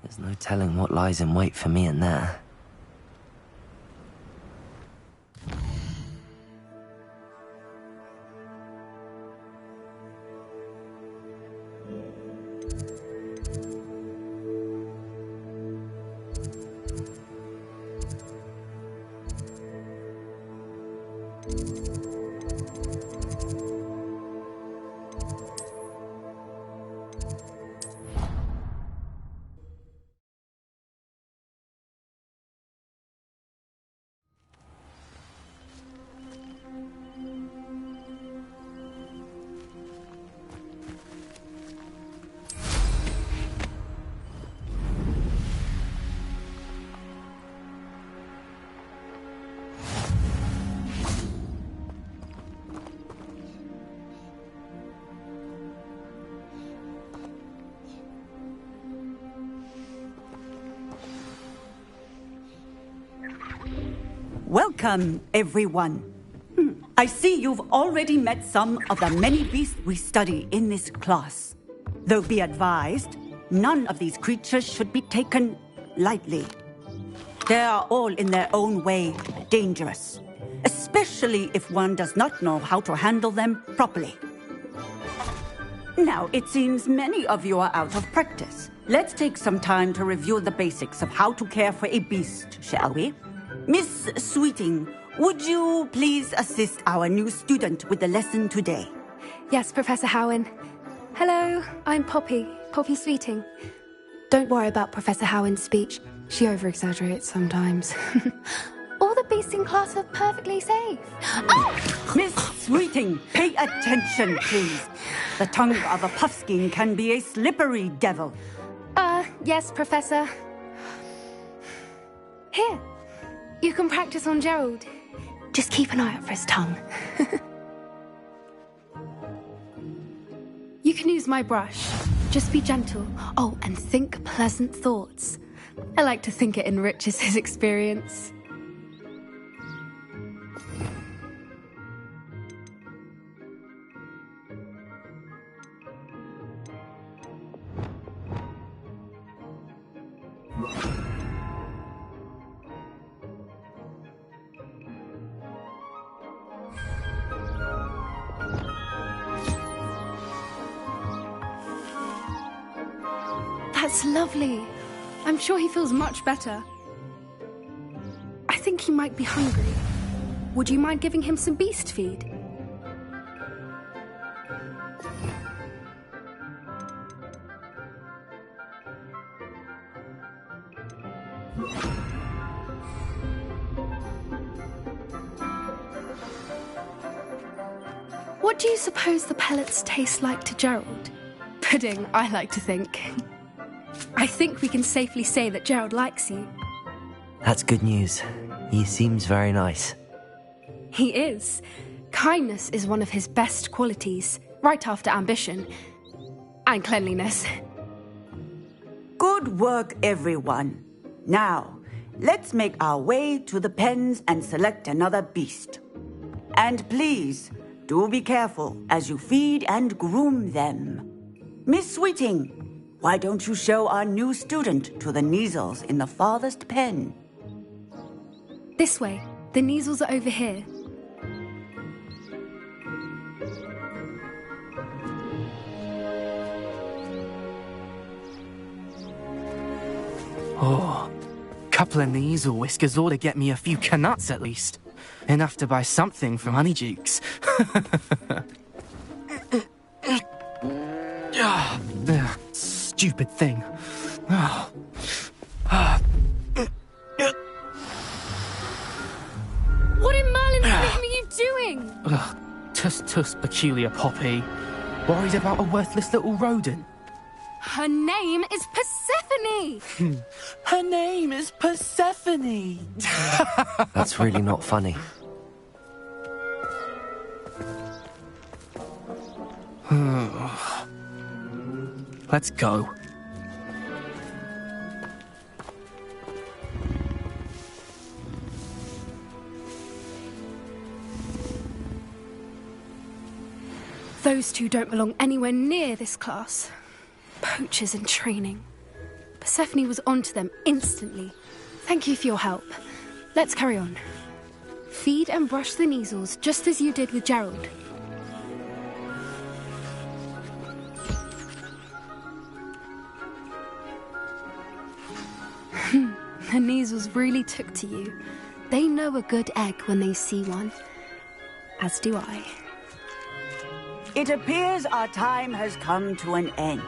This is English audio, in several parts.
There's no telling what lies in wait for me in there. Welcome, everyone. I see you've already met some of the many beasts we study in this class. Though be advised, none of these creatures should be taken lightly. They are all in their own way dangerous, especially if one does not know how to handle them properly. Now, it seems many of you are out of practice. Let's take some time to review the basics of how to care for a beast, shall we? Miss Sweeting, would you please assist our new student with the lesson today? Yes, Professor Howen. Hello, I'm Poppy Sweeting. Don't worry about Professor Howen's speech. She over-exaggerates sometimes. All the beasts in class are perfectly safe. Oh! Miss Sweeting, pay attention, please. The tongue of a puffskein can be a slippery devil. Yes, Professor. Here. You can practice on Gerald. Just keep an eye out for his tongue. You can use my brush. Just be gentle. Oh, and think pleasant thoughts. I like to think it enriches his experience. That's lovely. I'm sure he feels much better. I think he might be hungry. Would you mind giving him some beast feed? What do you suppose the pellets taste like to Gerald? Pudding, I like to think. I think we can safely say that Gerald likes you. That's good news. He seems very nice. He is. Kindness is one of his best qualities, right after ambition. And cleanliness. Good work, everyone. Now, let's make our way to the pens and select another beast. And please, do be careful as you feed and groom them. Miss Sweeting, why don't you show our new student to the Neasels in the farthest pen? This way. The Neasels are over here. Oh, couple of Neasel whiskers ought to get me a few canuts at least. Enough to buy something from Honeydukes. Stupid thing. What in Merlin's name are you doing? Tuss, peculiar Poppy. Worried about a worthless little rodent. Her name is Persephone! Her name is Persephone! That's really not funny. Let's go. Those two don't belong anywhere near this class. Poachers in training. Persephone was onto them instantly. Thank you for your help. Let's carry on. Feed and brush the measles just as you did with Gerald. The measles really took to you. They know a good egg when they see one. As do I. It appears our time has come to an end.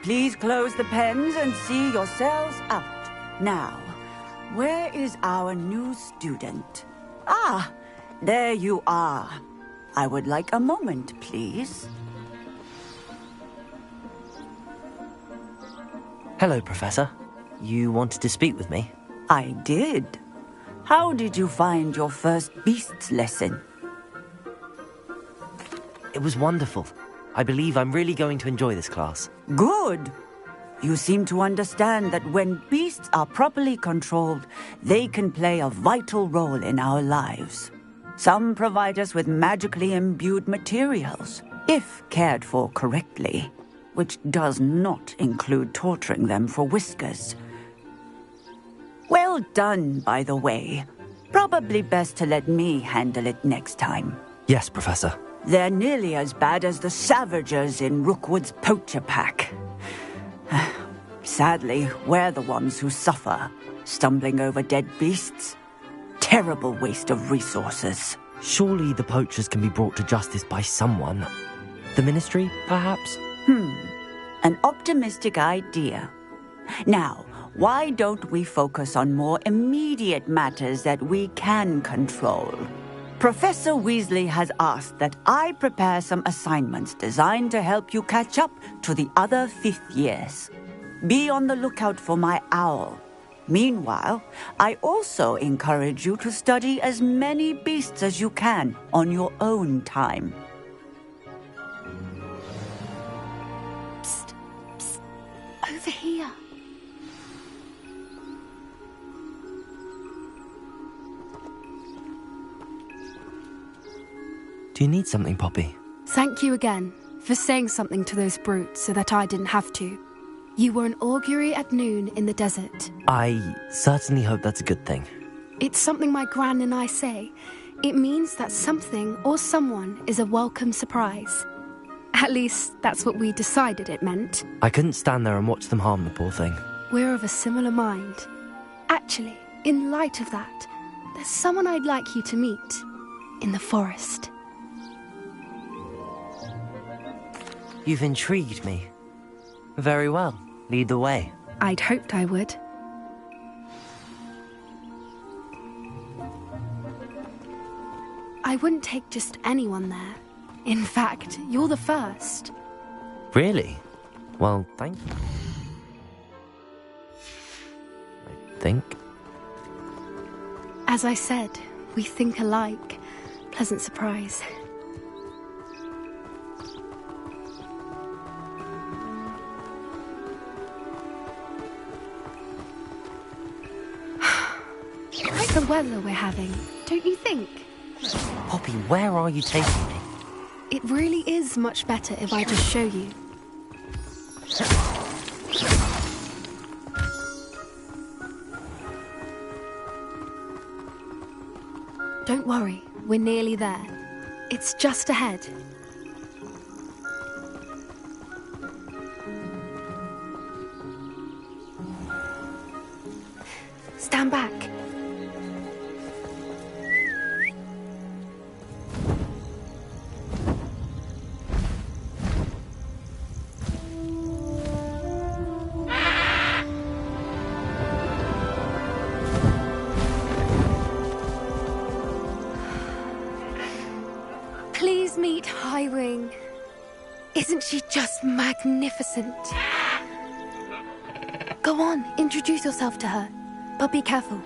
Please close the pens and see yourselves out. Now, where is our new student? Ah, there you are. I would like a moment, please. Hello, Professor. You wanted to speak with me? I did. How did you find your first beasts lesson? It was wonderful. I believe I'm really going to enjoy this class. Good. You seem to understand that when beasts are properly controlled, they can play a vital role in our lives. Some provide us with magically imbued materials, if cared for correctly, which does not include torturing them for whiskers. Well done, by the way. Probably best to let me handle it next time. Yes, Professor. They're nearly as bad as the Savagers in Rookwood's poacher pack. Sadly, we're the ones who suffer, stumbling over dead beasts. Terrible waste of resources. Surely the poachers can be brought to justice by someone. The Ministry, perhaps? An optimistic idea. Now, why don't we focus on more immediate matters that we can control? Professor Weasley has asked that I prepare some assignments designed to help you catch up to the other fifth years. Be on the lookout for my owl. Meanwhile, I also encourage you to study as many beasts as you can on your own time. Psst, psst. Over here. Do you need something, Poppy? Thank you again for saying something to those brutes so that I didn't have to. You were an augury at noon in the desert. I certainly hope that's a good thing. It's something my gran and I say. It means that something or someone is a welcome surprise. At least, that's what we decided it meant. I couldn't stand there and watch them harm the poor thing. We're of a similar mind. Actually, in light of that, there's someone I'd like you to meet. In the forest. You've intrigued me. Very well. Lead the way. I'd hoped I would. I wouldn't take just anyone there. In fact, you're the first. Really? Well, thank you. I think. As I said, we think alike. Pleasant surprise. Quite the weather we're having, don't you think? Poppy, where are you taking me? It really is much better if I just show you. Don't worry, we're nearly there. It's just ahead. Stand back. Please meet Highwing. Isn't she just magnificent? Go on, introduce yourself to her. But be careful.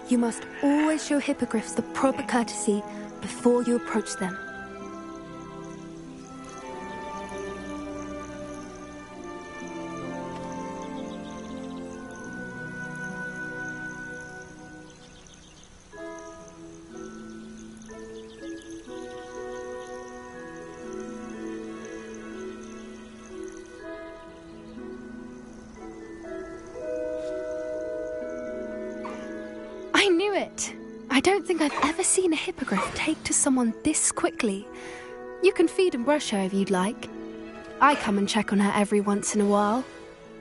You must always show hippogriffs the proper courtesy before you approach them. I don't think I've ever seen a hippogriff take to someone this quickly. You can feed and brush her if you'd like. I come and check on her every once in a while.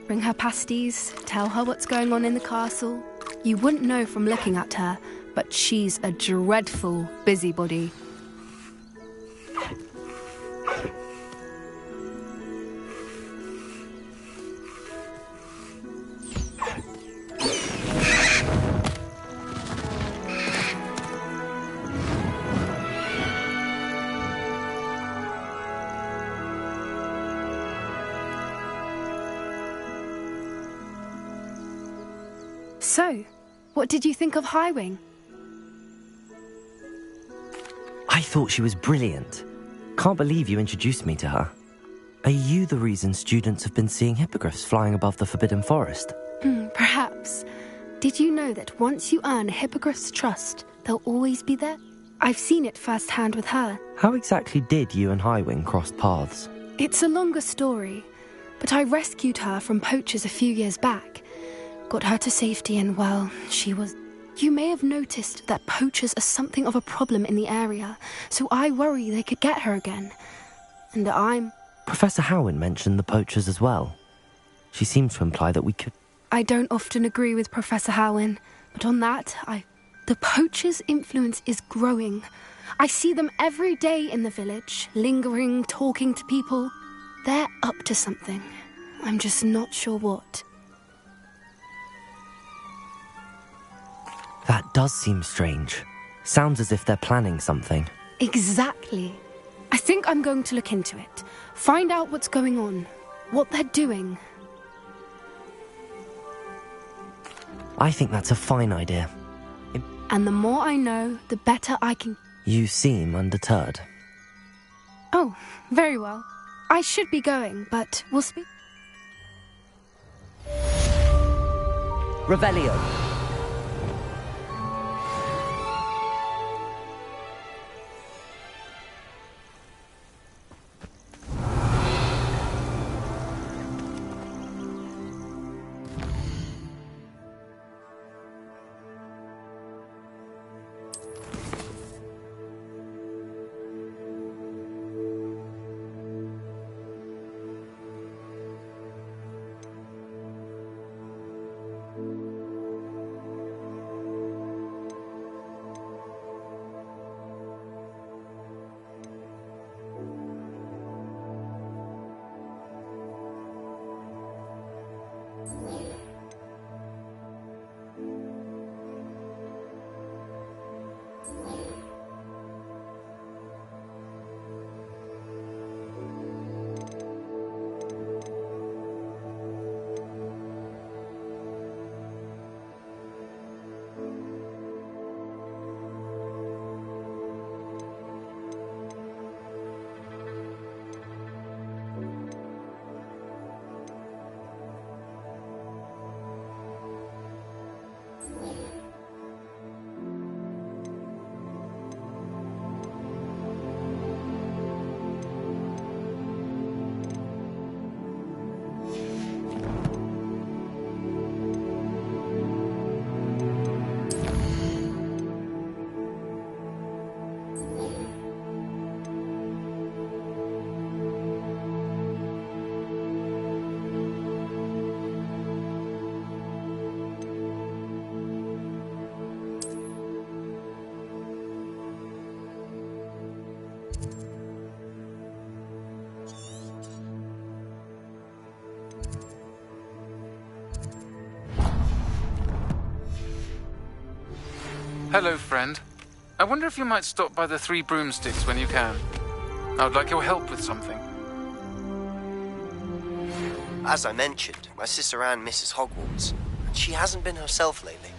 Bring her pasties, tell her what's going on in the castle. You wouldn't know from looking at her, but she's a dreadful busybody. So, what did you think of Highwing? I thought she was brilliant. Can't believe you introduced me to her. Are you the reason students have been seeing hippogriffs flying above the Forbidden Forest? Perhaps. Did you know that once you earn a hippogriff's trust, they'll always be there? I've seen it firsthand with her. How exactly did you and Highwing cross paths? It's a longer story, but I rescued her from poachers a few years back. Got her to safety and, well, she was... You may have noticed that poachers are something of a problem in the area, so I worry they could get her again. And I'm... Professor Howin mentioned the poachers as well. She seemed to imply that we could... I don't often agree with Professor Howin, but on that, The poachers' influence is growing. I see them every day in the village, lingering, talking to people. They're up to something. I'm just not sure what. That does seem strange. Sounds as if they're planning something. Exactly. I think I'm going to look into it. Find out what's going on. What they're doing. I think that's a fine idea. And the more I know, the better I can... You seem undeterred. Oh, very well. I should be going, but we'll speak... Revelio. Hello, friend. I wonder if you might stop by the Three Broomsticks when you can. I would like your help with something. As I mentioned, my sister Anne misses Hogwarts, and she hasn't been herself lately.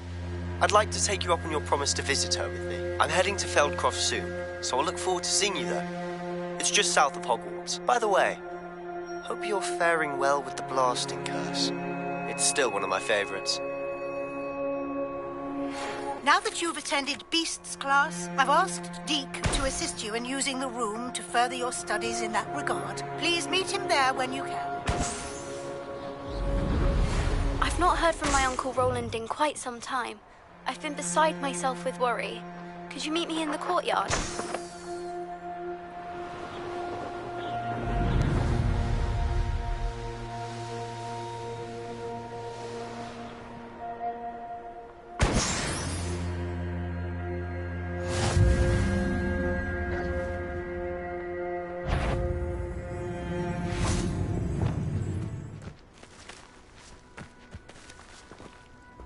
I'd like to take you up on your promise to visit her with me. I'm heading to Feldcroft soon, so I'll look forward to seeing you there. It's just south of Hogwarts. By the way, hope you're faring well with the blasting curse. It's still one of my favorites. Now that you've attended Beasts class, I've asked Deke to assist you in using the room to further your studies in that regard. Please meet him there when you can. I've not heard from my Uncle Roland in quite some time. I've been beside myself with worry. Could you meet me in the courtyard?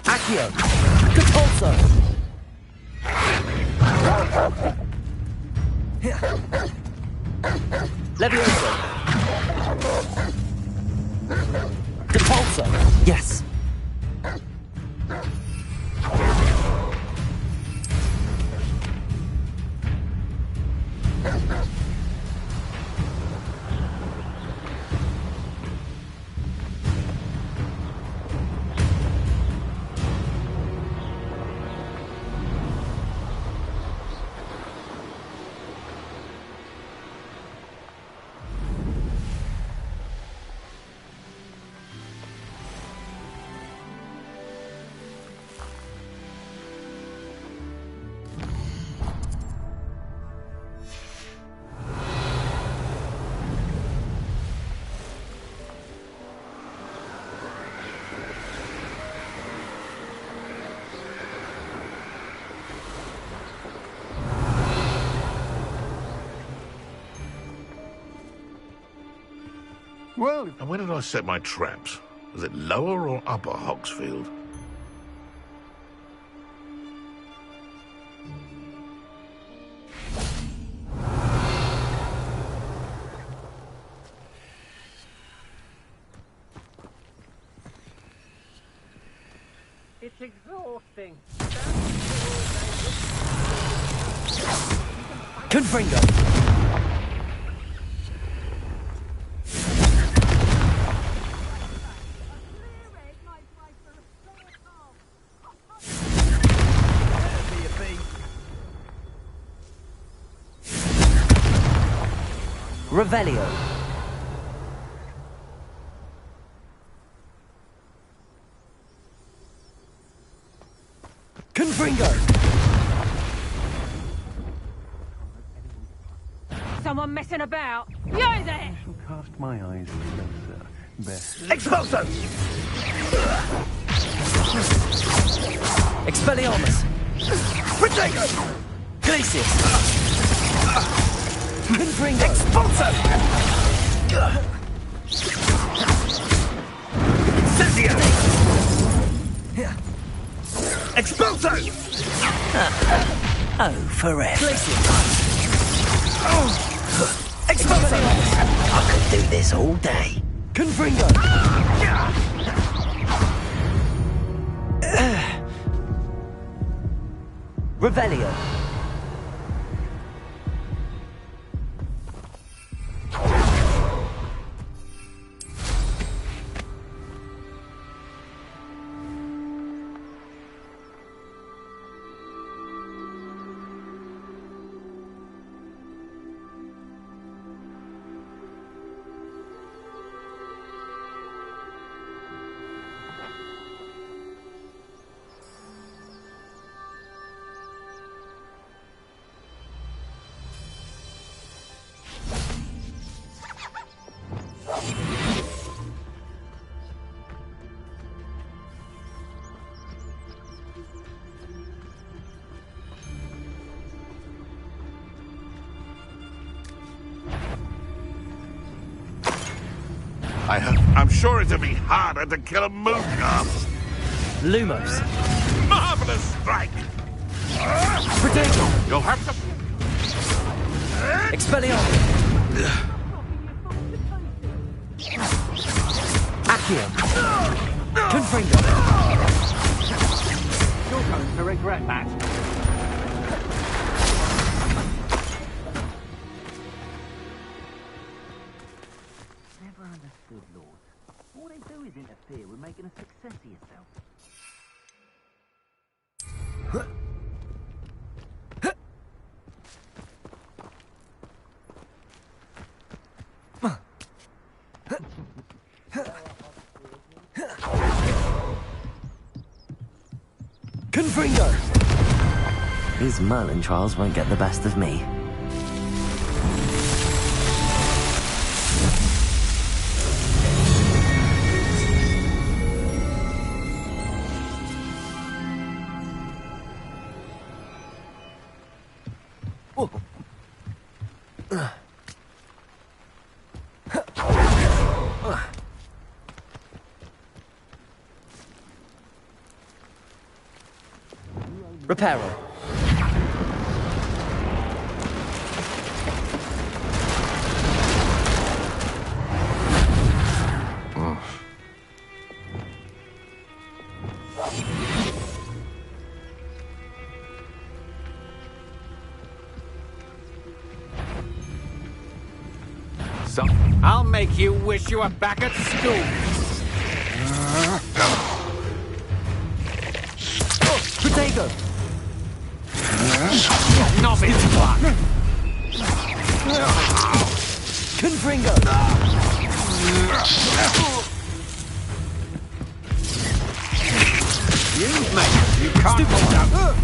Accio! Catulso! Levioso! Catulso! Yes! Well, and where did I set my traps? Was it lower or upper Hogsfield? It's exhausting. Confringo! Revelio. Confringo. Someone messing about? You there! Cast my eyes closer. Best. Expulso! Expelliarmus! Protego! Glacius! Confringo! Expulso! Incendio! Expulso! Oh, forever. Glacius! Expulso! I could do this all day. Confringo! Revelio! I'm sure it'd be harder to kill a mooncalf. Lumos. Marvelous strike! Protego! You'll have to... Expelliarmus! Accio! Confringo! You're going to regret that. Never understood, Lord. All they do is interfere with making a success of yourself. Confringo! These Merlin trials won't get the best of me. Reparo. So, I'll make you wish you were back at school. Protego! Novice blood. Confringo! You can't hold out.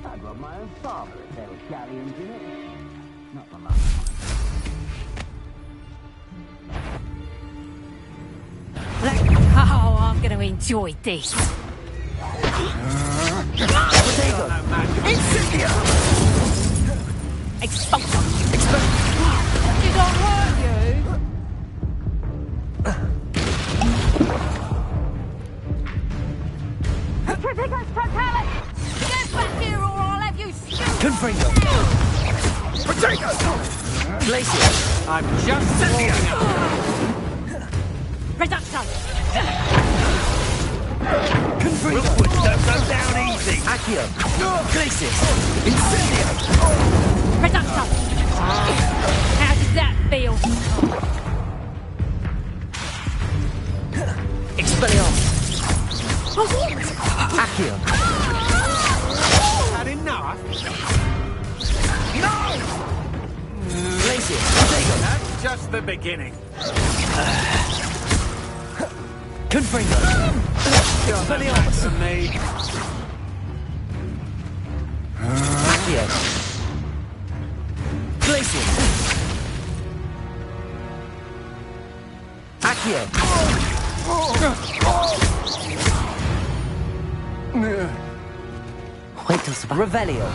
I'd rob my own father if there were galleons in it. Not the last one. Oh, I'm going to enjoy this. Incendio! Expulsion. Did I hurt you? Prodigal's totality! Get back here or I'll have you stewed! Confringo! Protego! Glacier! I'm just warming up. Reduction! Confringo! Don't go down easy. Accio! Glacius! Incendio! Reduction! How does that feel? Expelliarmus! Accio! Had enough? No! Glacius! Protego! That's just the beginning. Confringo! Expelliarmus! To me. Accio! Glacius! Accio! Wait till Sebastian. Revelio!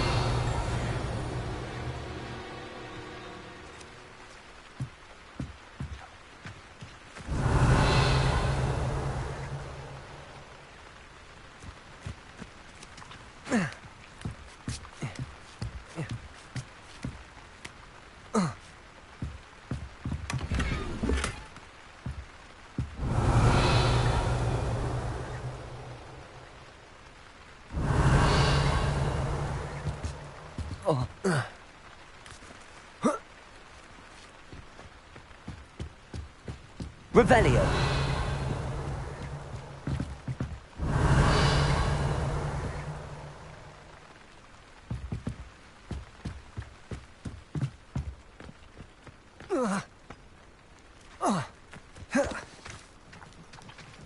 Revelio!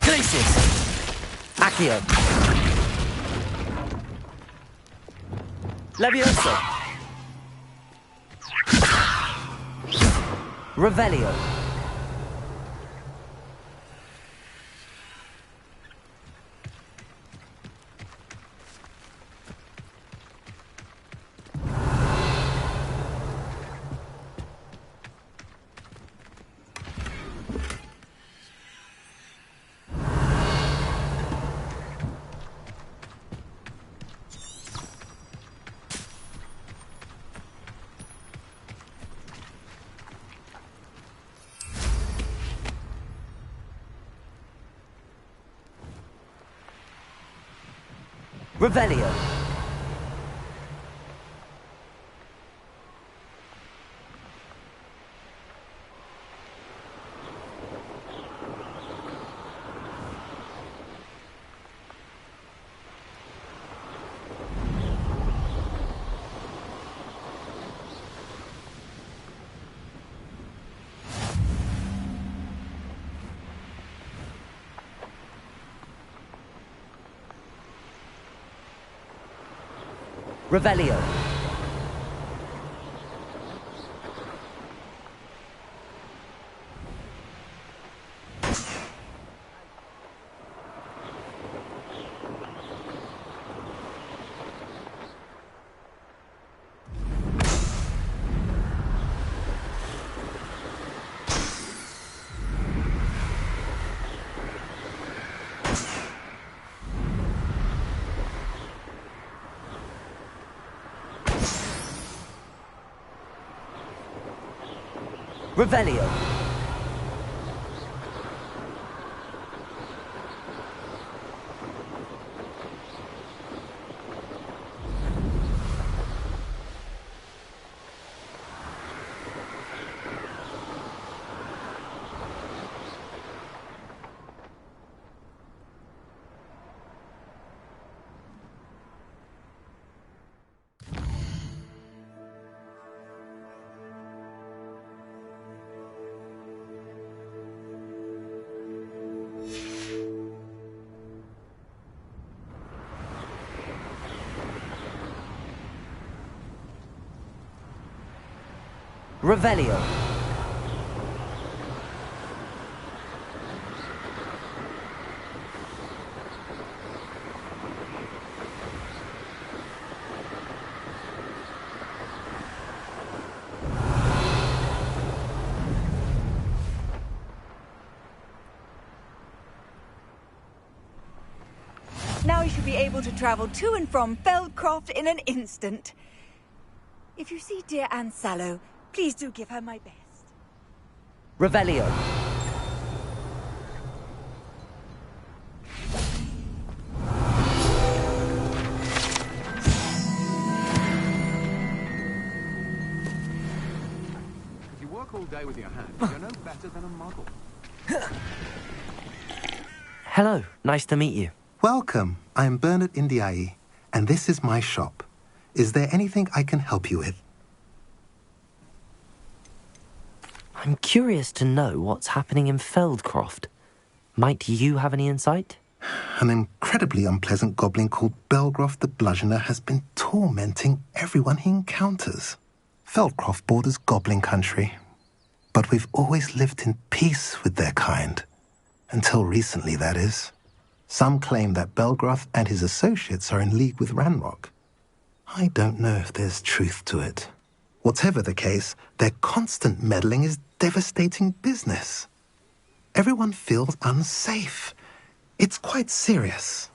Glacius! Accio! Levioso! Revelio! Revelio. Revelio. Revelio. Revelio. Now you should be able to travel to and from Feldcroft in an instant. If you see dear Anne Sallow, please do give her my best. Revelio. If you work all day with your hands, you're no better than a model. Hello, nice to meet you. Welcome. I'm Bernard Indiai, and this is my shop. Is there anything I can help you with? I'm curious to know what's happening in Feldcroft. Might you have any insight? An incredibly unpleasant goblin called Belgroth the Bludgeoner has been tormenting everyone he encounters. Feldcroft borders goblin country, but we've always lived in peace with their kind. Until recently, that is. Some claim that Belgroth and his associates are in league with Ranrock. I don't know if there's truth to it. Whatever the case, their constant meddling is devastating business. Everyone feels unsafe. It's quite serious.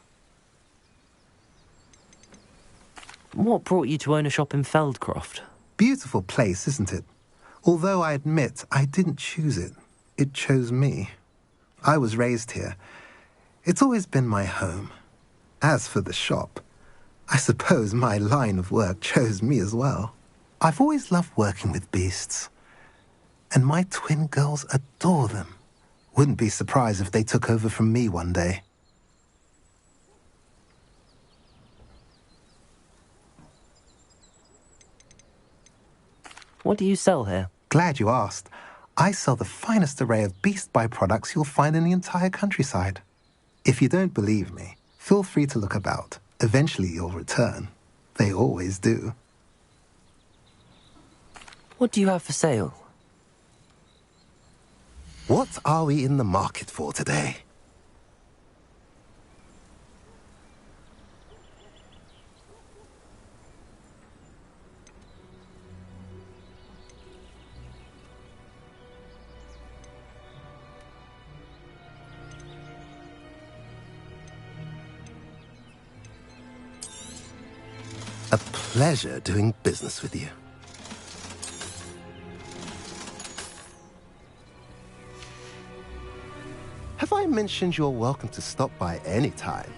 What brought you to own a shop in Feldcroft? Beautiful place, isn't it? Although I admit I didn't choose it. It chose me. I was raised here. It's always been my home. As for the shop, I suppose my line of work chose me as well. I've always loved working with beasts. And my twin girls adore them. Wouldn't be surprised if they took over from me one day. What do you sell here? Glad you asked. I sell the finest array of beast byproducts you'll find in the entire countryside. If you don't believe me, feel free to look about. Eventually you'll return. They always do. What do you have for sale? What are we in the market for today? A pleasure doing business with you. Have I mentioned you're welcome to stop by any time?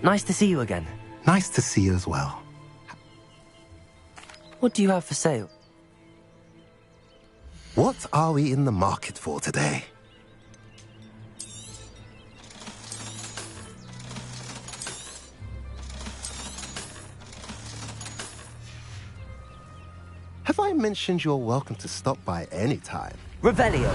Nice to see you again. Nice to see you as well. What do you have for sale? What are we in the market for today? Have I mentioned you're welcome to stop by any time? Revelio.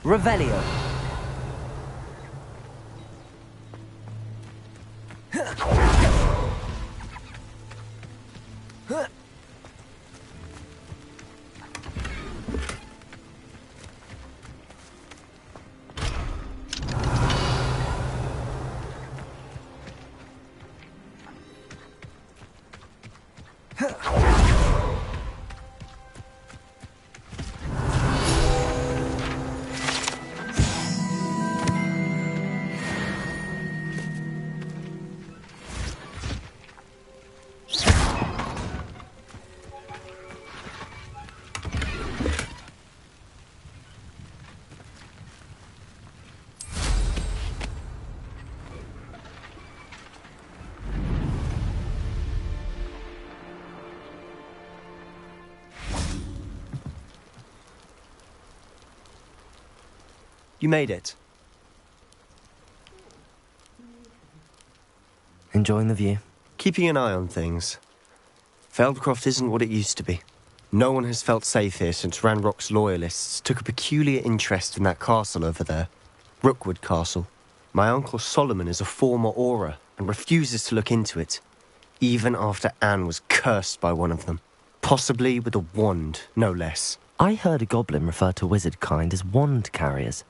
Revelio. You made it. Enjoying the view? Keeping an eye on things. Feldcroft isn't what it used to be. No one has felt safe here since Ranrock's loyalists took a peculiar interest in that castle over there. Rookwood Castle. My uncle Solomon is a former Auror and refuses to look into it, even after Anne was cursed by one of them. Possibly with a wand, no less. I heard a goblin refer to wizard kind as wand carriers.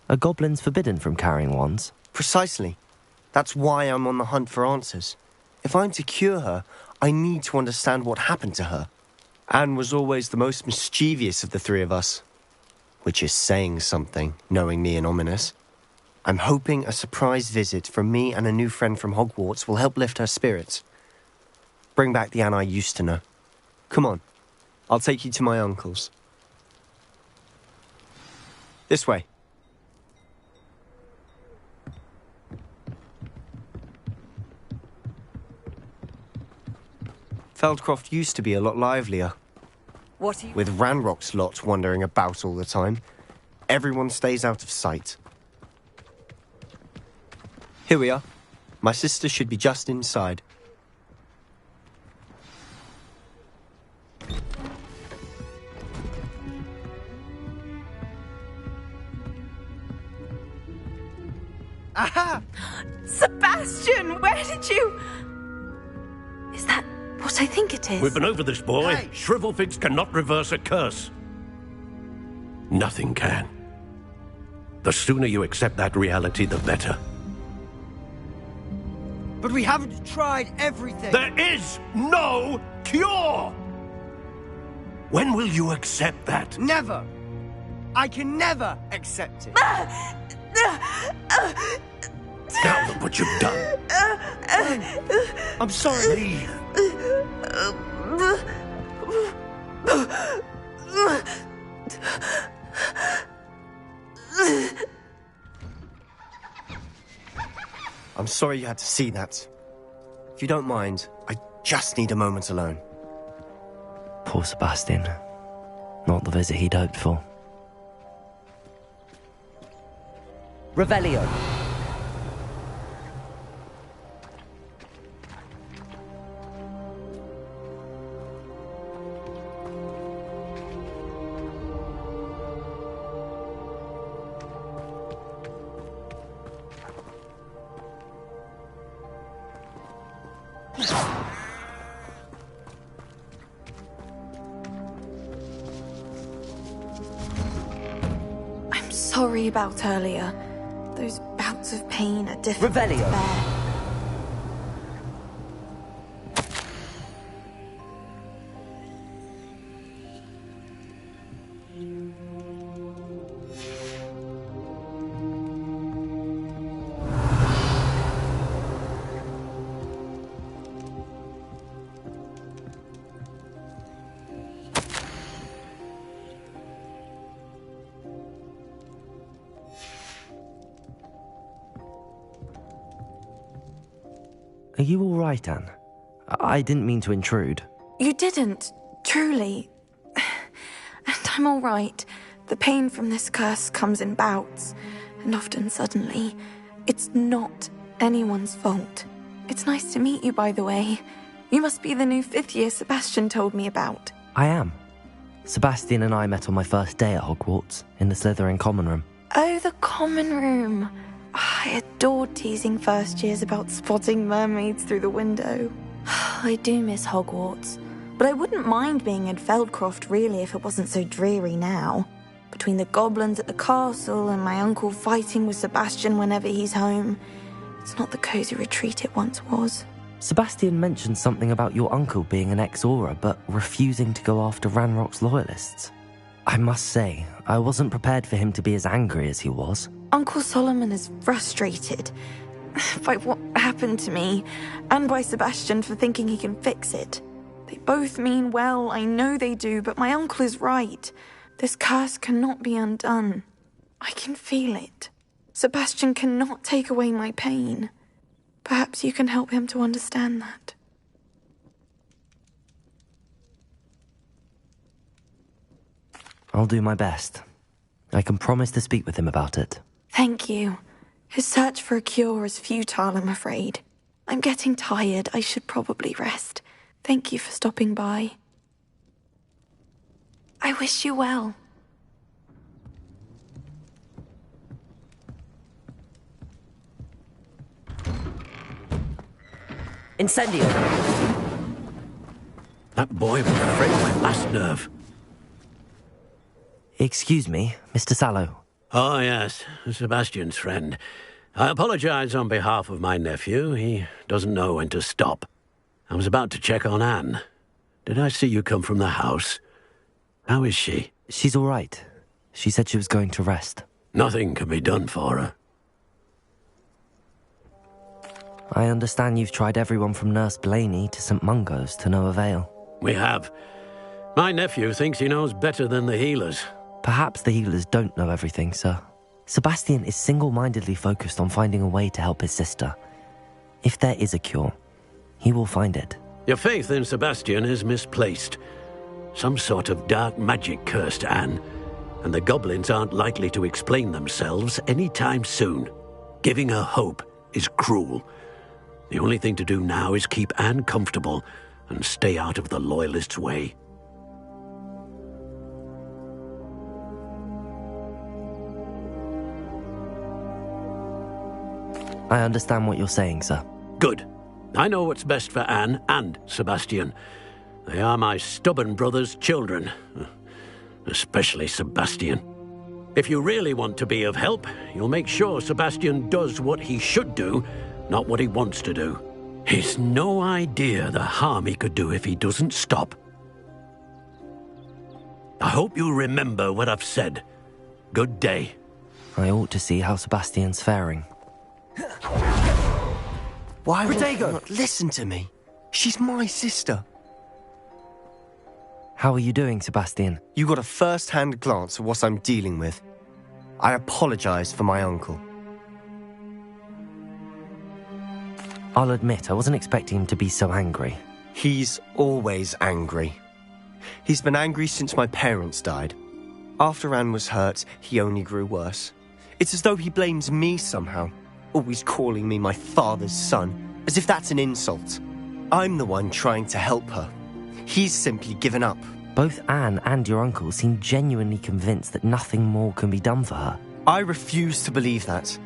Are goblins forbidden from carrying wands? Precisely. That's why I'm on the hunt for answers. If I'm to cure her, I need to understand what happened to her. Anne was always the most mischievous of the three of us. Which is saying something, knowing me and Ominous. I'm hoping a surprise visit from me and a new friend from Hogwarts will help lift her spirits. Bring back the Anne I used to know. Come on, I'll take you to my uncle's. This way. Feldcroft used to be a lot livelier. What are you... With Ranrock's lot wandering about all the time, everyone stays out of sight. Here we are. My sister should be just inside. Aha! Sebastian, where did you... Is that what I think it is? We've been over this, boy. Hey. Shrivelfigs cannot reverse a curse. Nothing can. The sooner you accept that reality, the better. But we haven't tried everything. There is no cure! When will you accept that? Never. I can never accept it. Now look what you've done. I'm sorry. Leave. I'm sorry you had to see that. If you don't mind, I just need a moment alone. Poor Sebastian. Not the visit he'd hoped for. Revelio. I'm sorry about earlier. Those bouts sorts of pain are difficult to bear. Are you all right, Anne? I didn't mean to intrude. You didn't, truly. And I'm all right. The pain from this curse comes in bouts, and often suddenly. It's not anyone's fault. It's nice to meet you, by the way. You must be the new 5th year Sebastian told me about. I am. Sebastian and I met on my first day at Hogwarts, in the Slytherin common room. Oh, the common room. I adored teasing first years about spotting mermaids through the window. I do miss Hogwarts, but I wouldn't mind being in Feldcroft really if it wasn't so dreary now. Between the goblins at the castle and my uncle fighting with Sebastian whenever he's home, it's not the cosy retreat it once was. Sebastian mentioned something about your uncle being an ex-Auror, but refusing to go after Ranrock's loyalists. I must say, I wasn't prepared for him to be as angry as he was. Uncle Solomon is frustrated by what happened to me, and by Sebastian for thinking he can fix it. They both mean well, I know they do, but my uncle is right. This curse cannot be undone. I can feel it. Sebastian cannot take away my pain. Perhaps you can help him to understand that. I'll do my best. I can promise to speak with him about it. Thank you. His search for a cure is futile, I'm afraid. I'm getting tired. I should probably rest. Thank you for stopping by. I wish you well. Incendio! That boy will break my last nerve. Excuse me, Mr. Sallow. Oh, yes, Sebastian's friend. I apologize on behalf of my nephew. He doesn't know when to stop. I was about to check on Anne. Did I see you come from the house? How is she? She's all right. She said she was going to rest. Nothing can be done for her. I understand you've tried everyone from Nurse Blaney to St. Mungo's to no avail. We have. My nephew thinks he knows better than the healers. Perhaps the healers don't know everything, sir. Sebastian is single-mindedly focused on finding a way to help his sister. If there is a cure, he will find it. Your faith in Sebastian is misplaced. Some sort of dark magic cursed Anne, and the goblins aren't likely to explain themselves anytime soon. Giving her hope is cruel. The only thing to do now is keep Anne comfortable and stay out of the Loyalists' way. I understand what you're saying, sir. Good. I know what's best for Anne and Sebastian. They are my stubborn brother's children. Especially Sebastian. If you really want to be of help, you'll make sure Sebastian does what he should do, not what he wants to do. He's no idea the harm he could do if he doesn't stop. I hope you remember what I've said. Good day. I ought to see how Sebastian's faring. Why would you not listen to me? She's my sister. How are you doing, Sebastian? You got a first-hand glance at what I'm dealing with. I apologize for my uncle. I'll admit, I wasn't expecting him to be so angry. He's always angry. He's been angry since my parents died. After Anne was hurt, he only grew worse. It's as though he blames me somehow, always calling me my father's son, as if that's an insult. I'm the one trying to help her. He's simply given up. Both Anne and your uncle seem genuinely convinced that nothing more can be done for her. I refuse to believe that.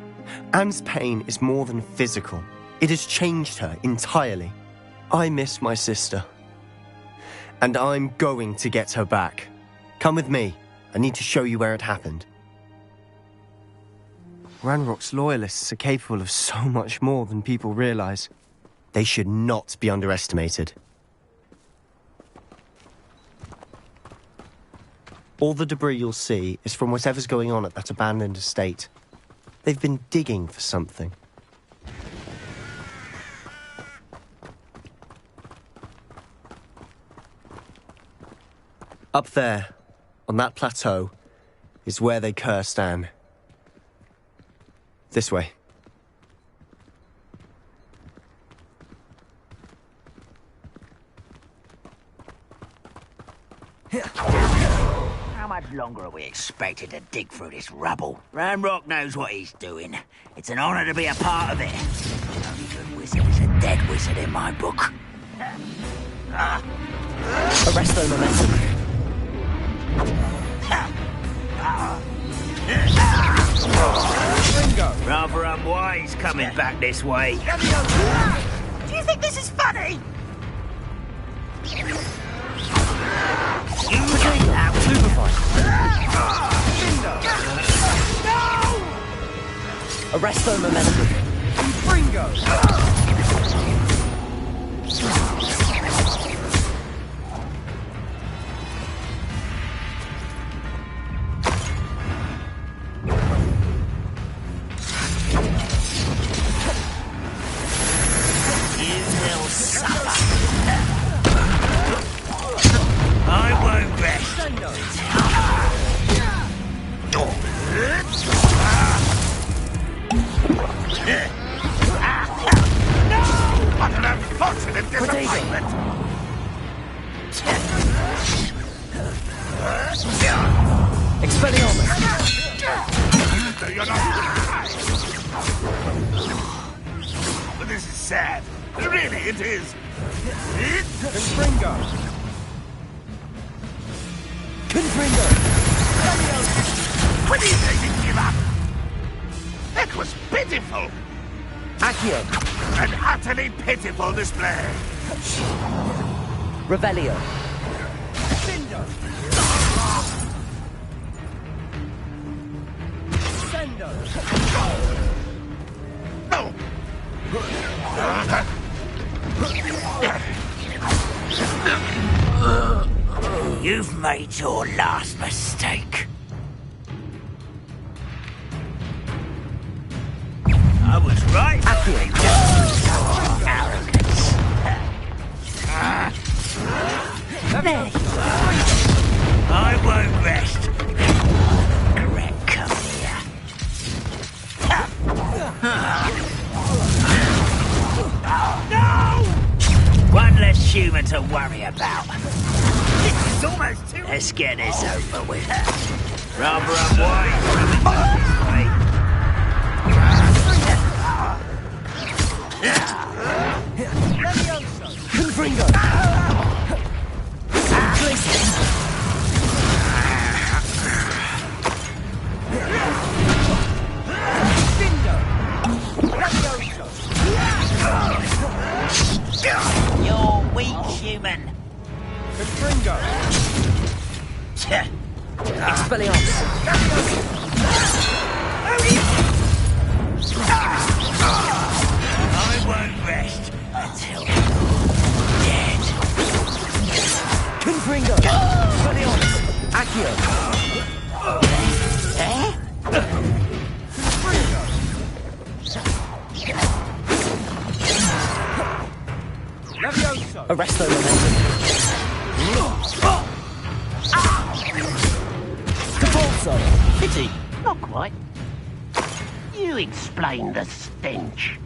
Anne's pain is more than physical. It has changed her entirely. I miss my sister. And I'm going to get her back. Come with me. I need to show you where it happened. Ranrock's loyalists are capable of so much more than people realize. They should not be underestimated. All the debris you'll see is from whatever's going on at that abandoned estate. They've been digging for something. Up there, on that plateau, is where they cursed Anne. This way. How much longer are we expected to dig through this rubble? Ranrock knows what he's doing. It's an honor to be a part of it. The only good wizard is a dead wizard in my book. Arrest the momentum. Rather unwise coming back this way. Do you think this is funny? Arrest the momentum. But this is sad. Really, it is. Confringo! Please, they didn't give up. That was pitiful. Accio! An utterly pitiful display. Revelio! You've made your last mistake. I was right. Arrogance. There you are. I won't rest. Correct, come here. No! One less human to worry about. This is almost too... Let's get this over with. Rather unwise coming back this way. Confringo! You're weak, human. Confringo! Expelliarmus! I won't rest until you're dead. Confringo! Expelliarmus! Accio! Arrest the momentum. Defaulto! Pity, not quite. You explain the stench.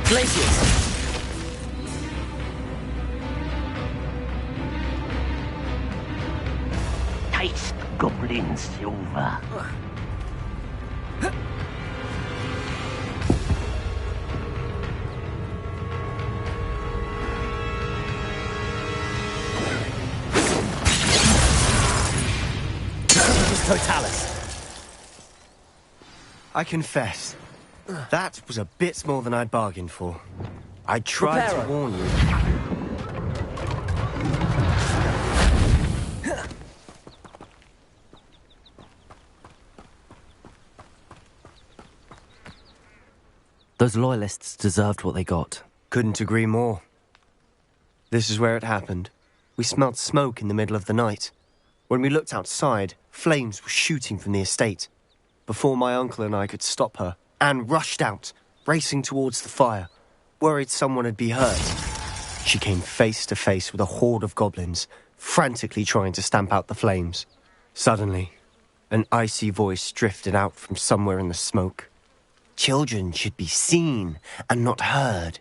Glaciers! Taste goblin silver. Totalis. I confess, that was a bit more than I'd bargained for. I tried to warn you. Those loyalists deserved what they got. Couldn't agree more. This is where it happened. We smelled smoke in the middle of the night. When we looked outside, flames were shooting from the estate. Before my uncle and I could stop her, Anne rushed out, racing towards the fire, worried someone had been hurt. She came face to face with a horde of goblins, frantically trying to stamp out the flames. Suddenly, an icy voice drifted out from somewhere in the smoke. Children should be seen and not heard.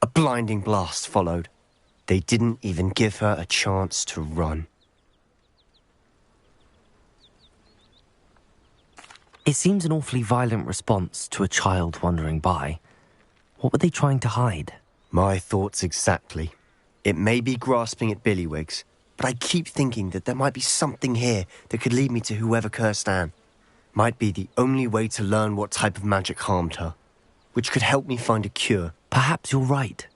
A blinding blast followed. They didn't even give her a chance to run. It seems an awfully violent response to a child wandering by. What were they trying to hide? My thoughts exactly. It may be grasping at billywhigs, but I keep thinking that there might be something here that could lead me to whoever cursed Anne. Might be the only way to learn what type of magic harmed her, which could help me find a cure. Perhaps you're right.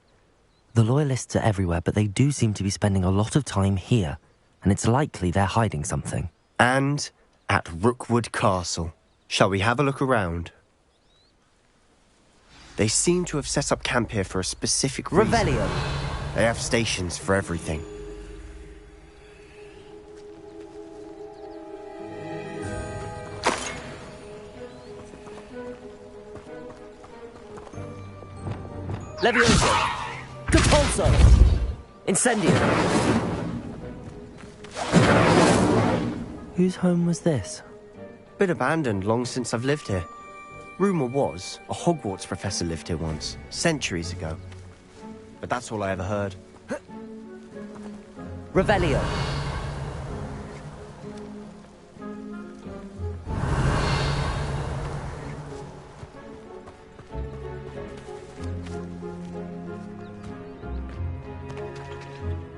The Loyalists are everywhere, but they do seem to be spending a lot of time here, and it's likely they're hiding something. And at Rookwood Castle. Shall we have a look around? They seem to have set up camp here for a specific reason. Revelio! They have stations for everything. Levioso! Compulso! Incendio! Whose home was this? Been abandoned long since I've lived here. Rumour was a Hogwarts professor lived here once, centuries ago. But that's all I ever heard. Revelio!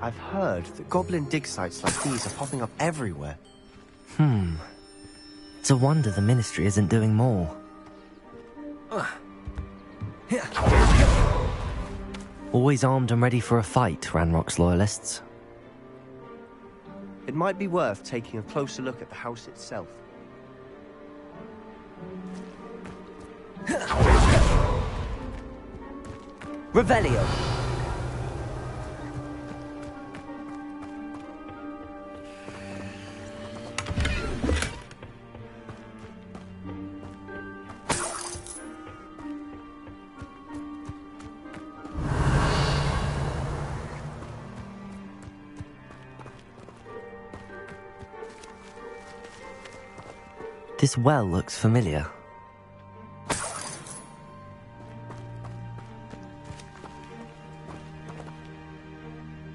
I've heard that goblin dig sites like these are popping up everywhere. It's a wonder the Ministry isn't doing more. Always armed and ready for a fight, Ranrock's Loyalists. It might be worth taking a closer look at the house itself. Revelio! This well looks familiar.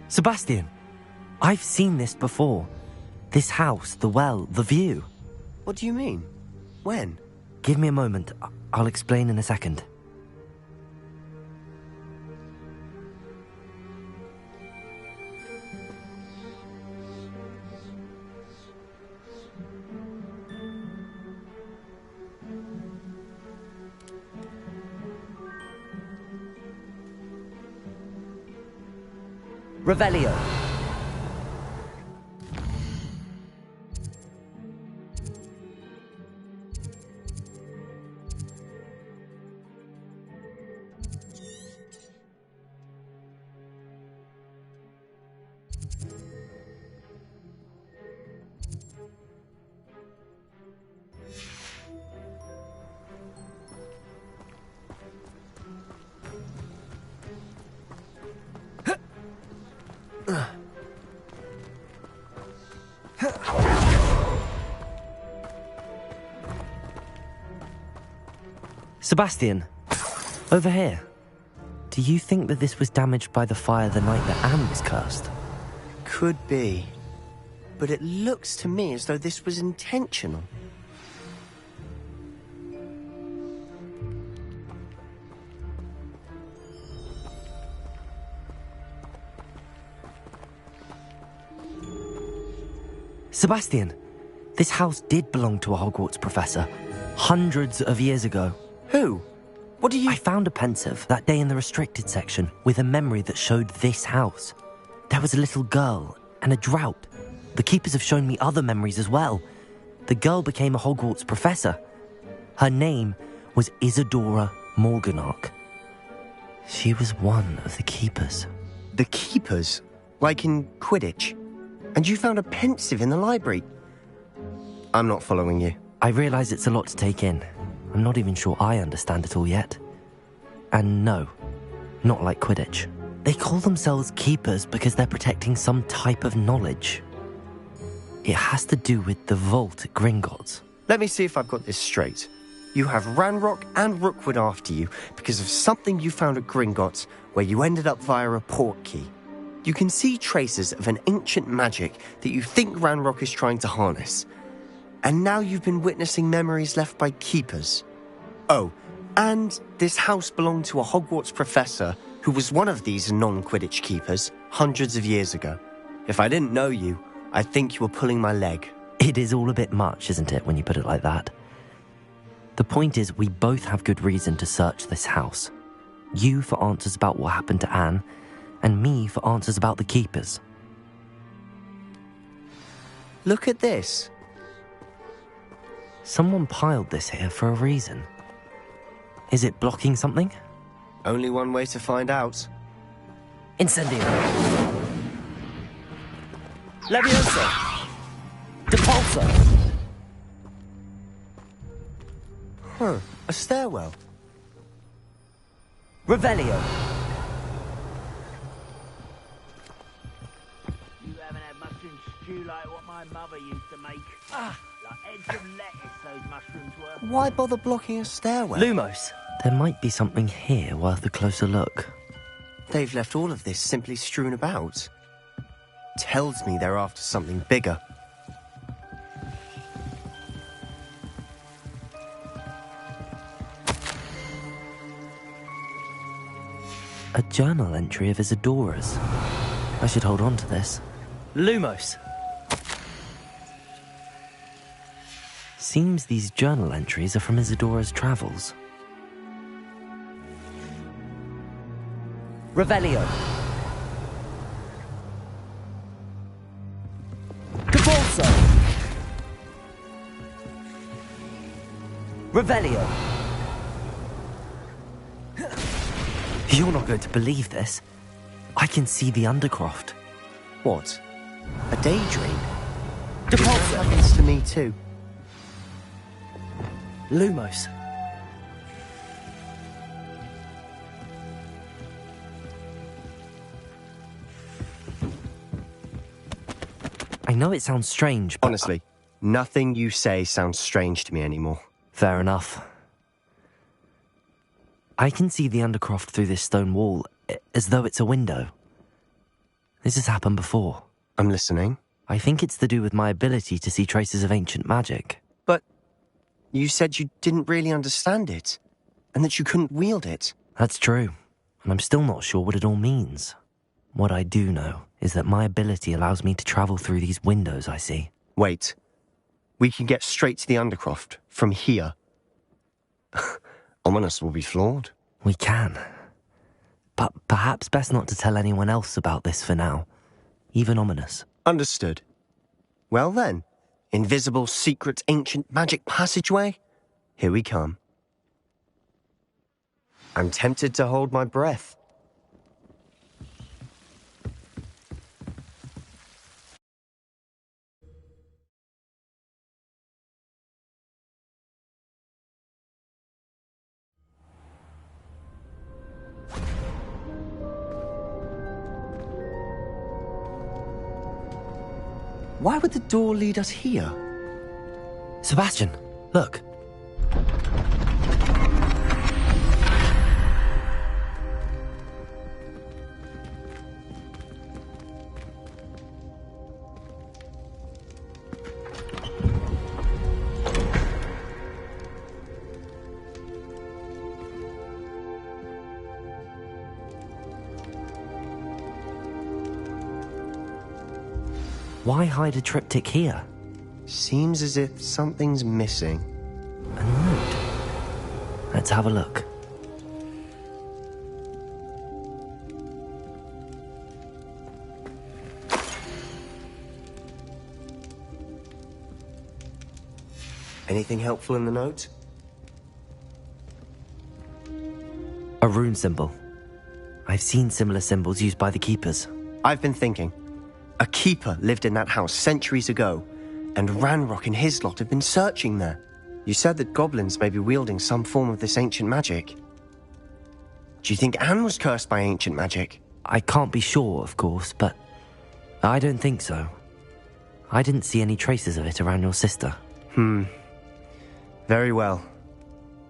Sebastian! I've seen this before. This house, the well, the view. What do you mean? When? Give me a moment. I'll explain in a second. Revelio. Sebastian, over here. Do you think that this was damaged by the fire the night that Anne was cursed? Could be. But it looks to me as though this was intentional. Sebastian, this house did belong to a Hogwarts professor. Hundreds of years ago. Who? What do you... I found a pensive that day in the restricted section with a memory that showed this house. There was a little girl and a drought. The keepers have shown me other memories as well. The girl became a Hogwarts professor. Her name was Isadora Morganach. She was one of the keepers. The keepers? Like in Quidditch? And you found a pensive in the library? I'm not following you. I realise it's a lot to take in. I'm not even sure I understand it all yet. And no, not like Quidditch. They call themselves keepers because they're protecting some type of knowledge. It has to do with the vault at Gringotts. Let me see if I've got this straight. You have Ranrock and Rookwood after you because of something you found at Gringotts where you ended up via a port key. You can see traces of an ancient magic that you think Ranrock is trying to harness. And now you've been witnessing memories left by keepers. Oh, and this house belonged to a Hogwarts professor who was one of these non-Quidditch keepers hundreds of years ago. If I didn't know you, I'd think you were pulling my leg. It is all a bit much, isn't it, when you put it like that? The point is, we both have good reason to search this house. You for answers about what happened to Anne, and me for answers about the keepers. Look at this. Someone piled this here for a reason. Is it blocking something? Only one way to find out. Incendio. Leviosa. Depulso. Huh, a stairwell. Revelio. You haven't had mushroom stew like what my mother used to make. Like heads of lettuce, those mushrooms were. Why bother blocking a stairwell? Lumos. There might be something here worth a closer look. They've left all of this simply strewn about. Tells me they're after something bigger. A journal entry of Isadora's. I should hold on to this. Lumos. Seems these journal entries are from Isadora's travels. Revelio. Depulso. Revelio. You're not going to believe this. I can see the Undercroft. What? A daydream? Depulso. That happens to me too. Lumos. I know it sounds strange, but... Honestly, nothing you say sounds strange to me anymore. Fair enough. I can see the Undercroft through this stone wall, as though it's a window. This has happened before. I'm listening. I think it's to do with my ability to see traces of ancient magic. But you said you didn't really understand it, and that you couldn't wield it. That's true, and I'm still not sure what it all means. What I do know is that my ability allows me to travel through these windows I see. Wait. We can get straight to the Undercroft from here. Ominous will be flawed. We can. But perhaps best not to tell anyone else about this for now. Even Ominous. Understood. Well then, invisible, secret, ancient magic passageway? Here we come. I'm tempted to hold my breath. Why would the door lead us here? Sebastian, look. Why hide a triptych here? Seems as if something's missing. Oh. Let's have a look. Anything helpful in the note? A rune symbol. I've seen similar symbols used by the keepers. I've been thinking. A keeper lived in that house centuries ago, and Ranrock and his lot have been searching there. You said that goblins may be wielding some form of this ancient magic. Do you think Anne was cursed by ancient magic? I can't be sure, of course, but I don't think so. I didn't see any traces of it around your sister. Very well.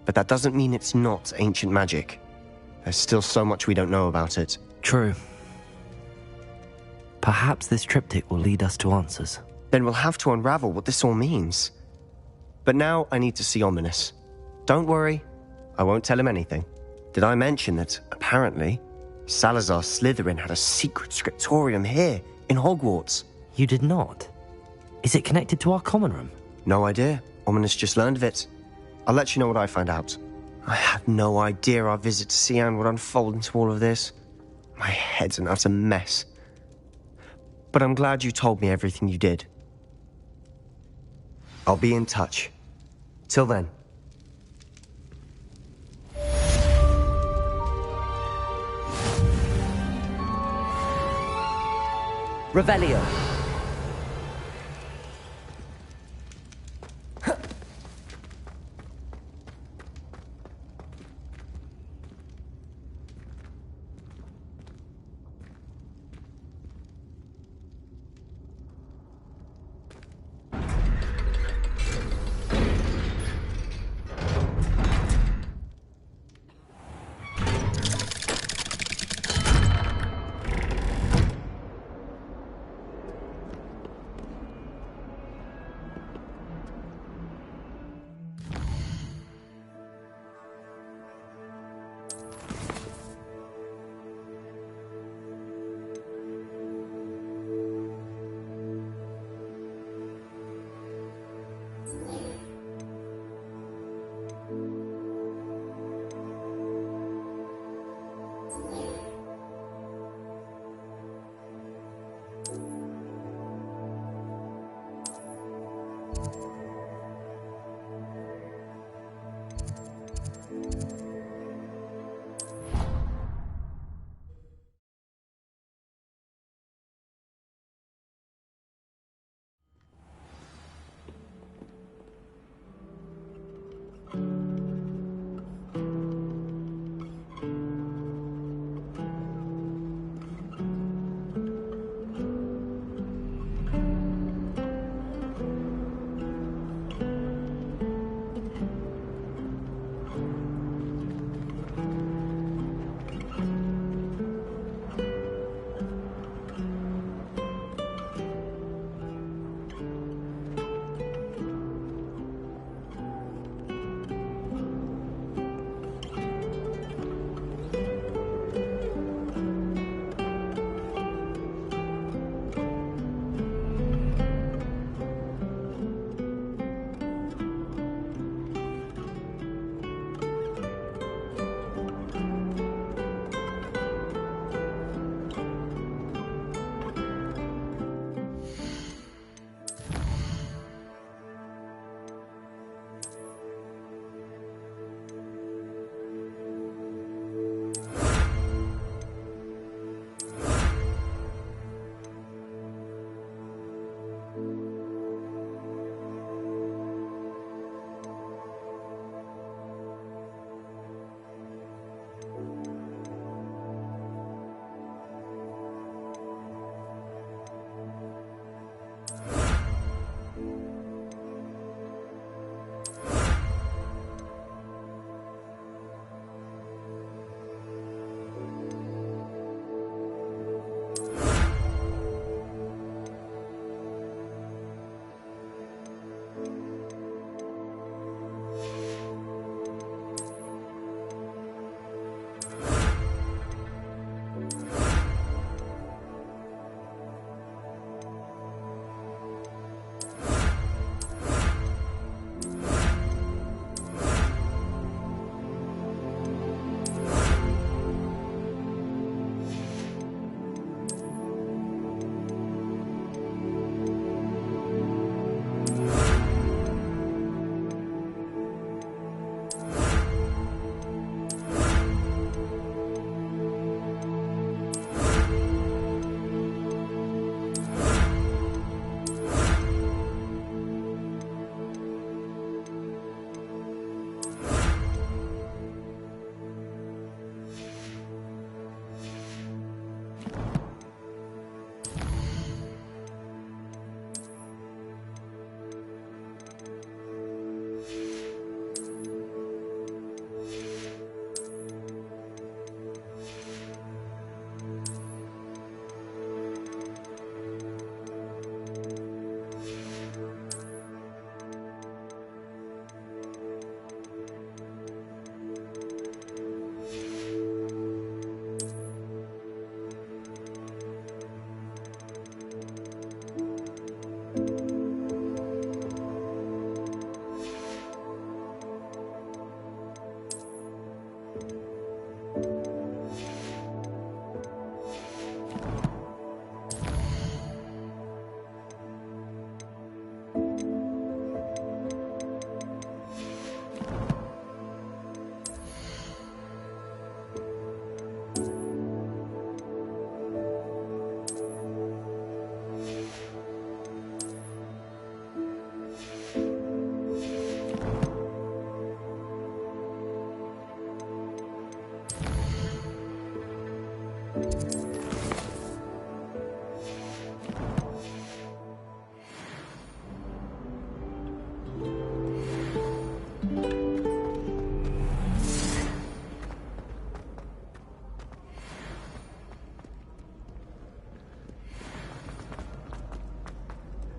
But that doesn't mean it's not ancient magic. There's still so much we don't know about it. True. Perhaps this triptych will lead us to answers. Then we'll have to unravel what this all means. But now I need to see Ominous. Don't worry, I won't tell him anything. Did I mention that, apparently, Salazar Slytherin had a secret scriptorium here, in Hogwarts? You did not? Is it connected to our common room? No idea. Ominous just learned of it. I'll let you know what I find out. I had no idea our visit to Cian would unfold into all of this. My head's an utter mess. But I'm glad you told me everything you did. I'll be in touch. Till then. Revelio.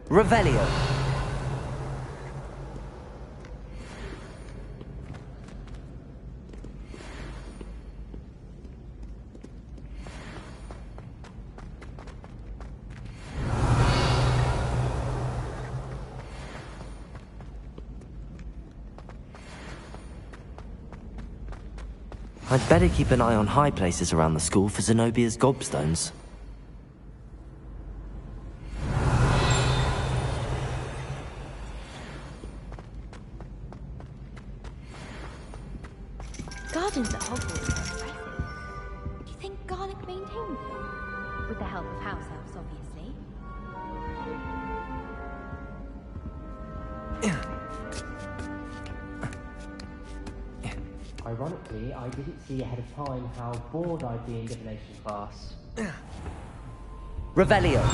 Revelio. I'd better keep an eye on high places around the school for Zenobia's gobstones. Gardens at Hogwarts are impressive. Do you think Garlic maintains them? With the help of house elves, obviously. Ironically, I didn't see ahead of time how bored I'd be in divination class. Revelio.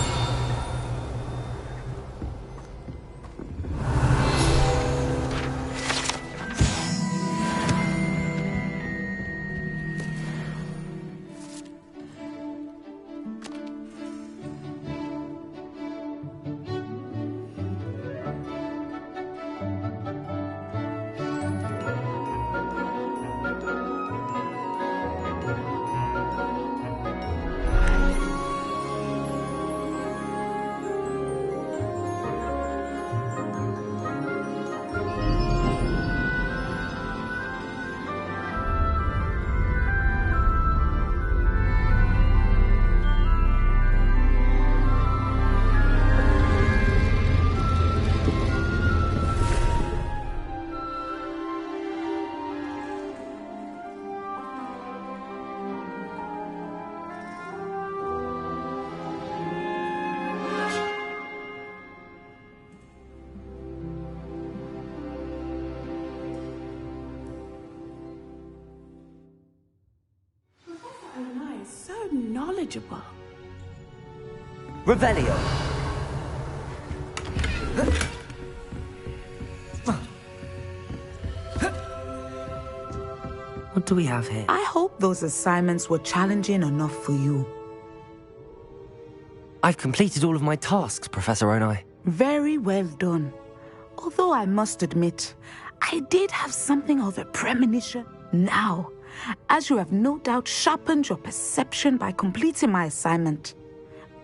So knowledgeable. Revelio. What do we have here? I hope those assignments were challenging enough for you. I've completed all of my tasks, Professor Onai. Very well done. Although I must admit, I did have something of a premonition. Now, as you have no doubt sharpened your perception by completing my assignment,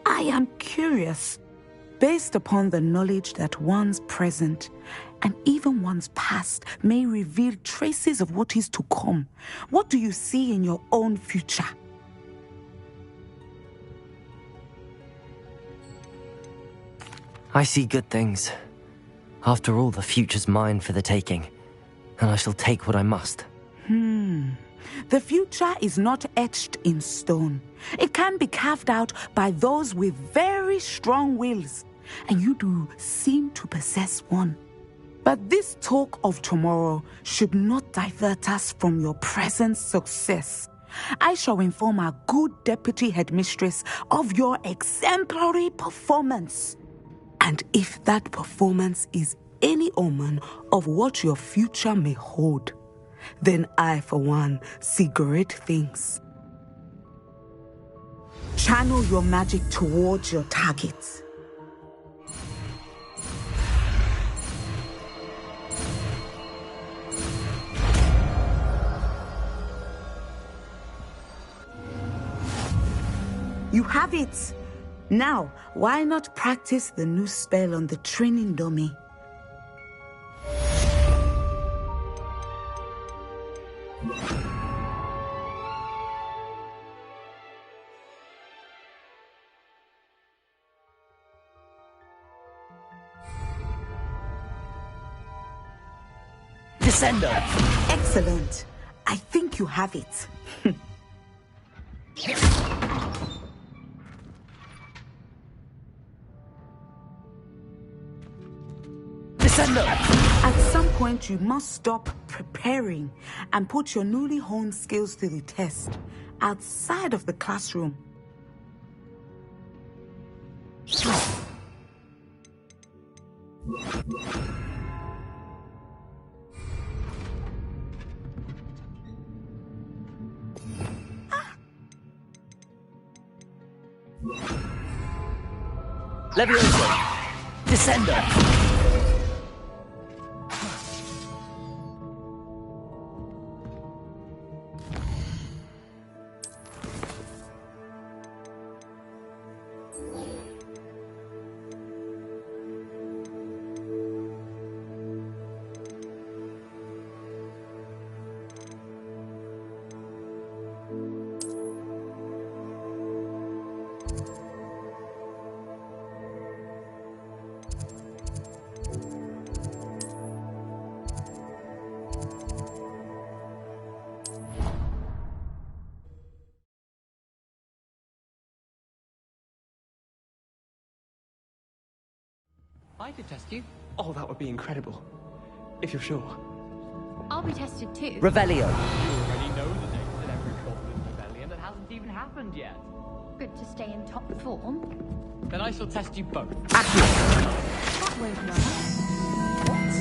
I am curious, based upon the knowledge that one's present and even one's past may reveal traces of what is to come. What do you see in your own future? I see good things. After all, the future's mine for the taking, and I shall take what I must. The future is not etched in stone. It can be carved out by those with very strong wills, and you do seem to possess one. But this talk of tomorrow should not divert us from your present success. I shall inform our good deputy headmistress of your exemplary performance. And if that performance is any omen of what your future may hold, then I, for one, see great things. Channel your magic towards your targets. You have it! Now, why not practice the new spell on the training dummy? Descender! Excellent. I think you have it. Descender! At some point, you must stop preparing and put your newly honed skills to the test outside of the classroom. Levioso! Descendo! I could test you. Oh, that would be incredible. If you're sure. I'll be tested too. Revelio. You already know the names of every Corporate rebellion that hasn't even happened yet. Good to stay in top form. Then I shall test you both. That won't work. What?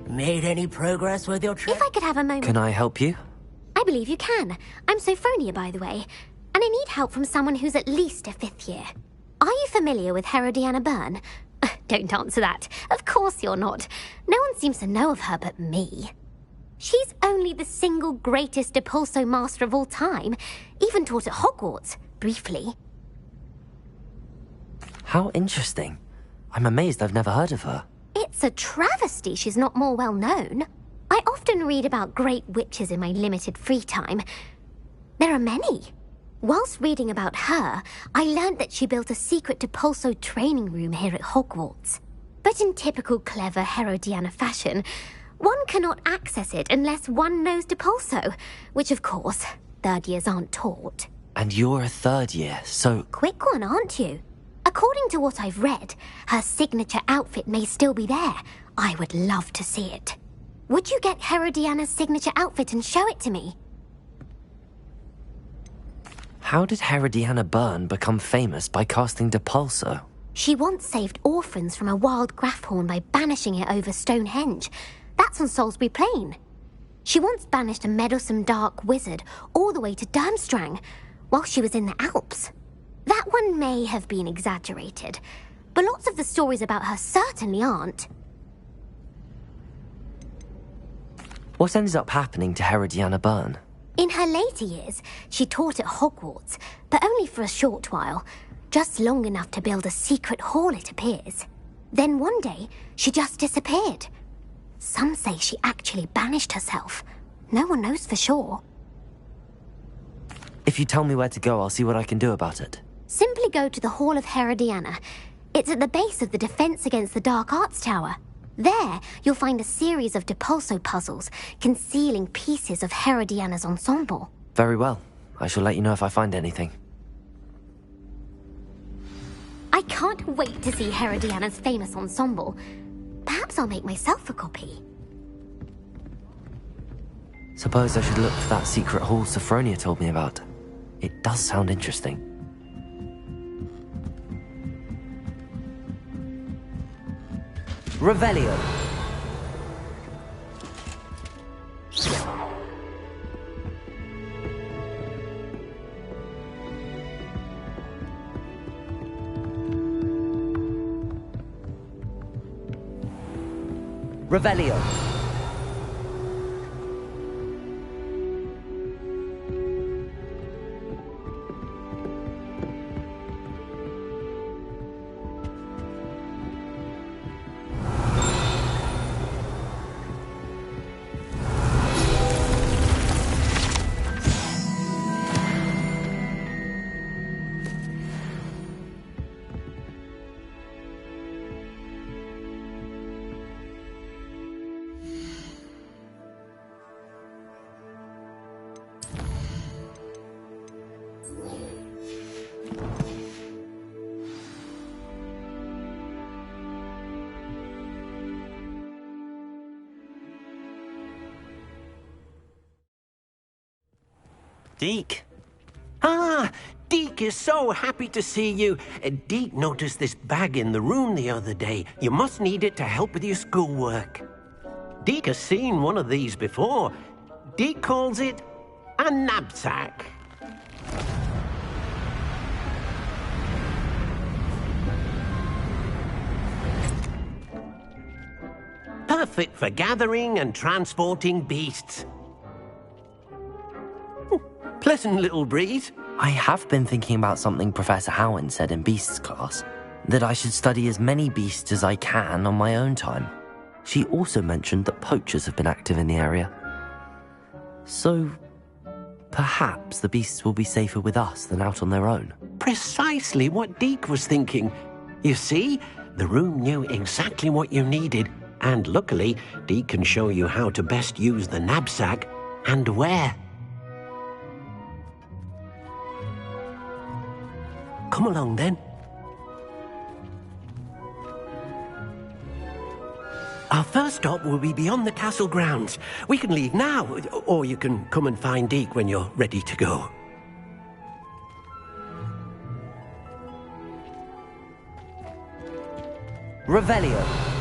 Why? Made any progress with your trip? If I could have a moment. Can I help you? I believe you can. I'm Sophronia, by the way. And I need help from someone who's at least a 5th year. Are you familiar with Herodiana Byrne? Don't answer that. Of course you're not. No one seems to know of her but me. She's only the single greatest Depulso master of all time. Even taught at Hogwarts, briefly. How interesting. I'm amazed I've never heard of her. It's a travesty she's not more well known. I often read about great witches in my limited free time. There are many. Whilst reading about her, I learned that she built a secret Depulso training room here at Hogwarts. But in typical clever Herodiana fashion, one cannot access it unless one knows Depulso, which of course, 3rd years aren't taught. And you're a 3rd year, so... Quick one, aren't you? According to what I've read, her signature outfit may still be there. I would love to see it. Would you get Herodiana's signature outfit and show it to me? How did Herodiana Byrne become famous by casting Depulso? She once saved orphans from a wild Grafhorn by banishing it over Stonehenge. That's on Salisbury Plain. She once banished a meddlesome dark wizard all the way to Durmstrang while she was in the Alps. That one may have been exaggerated, but lots of the stories about her certainly aren't. What ended up happening to Herodiana Byrne? In her later years, she taught at Hogwarts, but only for a short while, just long enough to build a secret hall, it appears. Then one day, she just disappeared. Some say she actually banished herself. No one knows for sure. If you tell me where to go, I'll see what I can do about it. Simply go to the Hall of Herodiana. It's at the base of the Defense Against the Dark Arts Tower. There, you'll find a series of Depulso puzzles concealing pieces of Herodiana's ensemble. Very well. I shall let you know if I find anything. I can't wait to see Herodiana's famous ensemble. Perhaps I'll make myself a copy. Suppose I should look for that secret hall Sophronia told me about. It does sound interesting. Revelio. Revelio. Deke. Ah, Deke is so happy to see you. Deke noticed this bag in the room the other day. You must need it to help with your schoolwork. Deke has seen one of these before. Deke calls it a knapsack. perfect for gathering and transporting beasts. Pleasant little breeze. I have been thinking about something Professor Howen said in Beasts class, that I should study as many beasts as I can on my own time. She also mentioned that poachers have been active in the area. So, perhaps the beasts will be safer with us than out on their own. Precisely what Deke was thinking. You see, the room knew exactly what you needed, and luckily, Deke can show you how to best use the knapsack and where. Come along then. Our first stop will be beyond the castle grounds. We can leave now, or you can come and find Deke when you're ready to go. Revelio.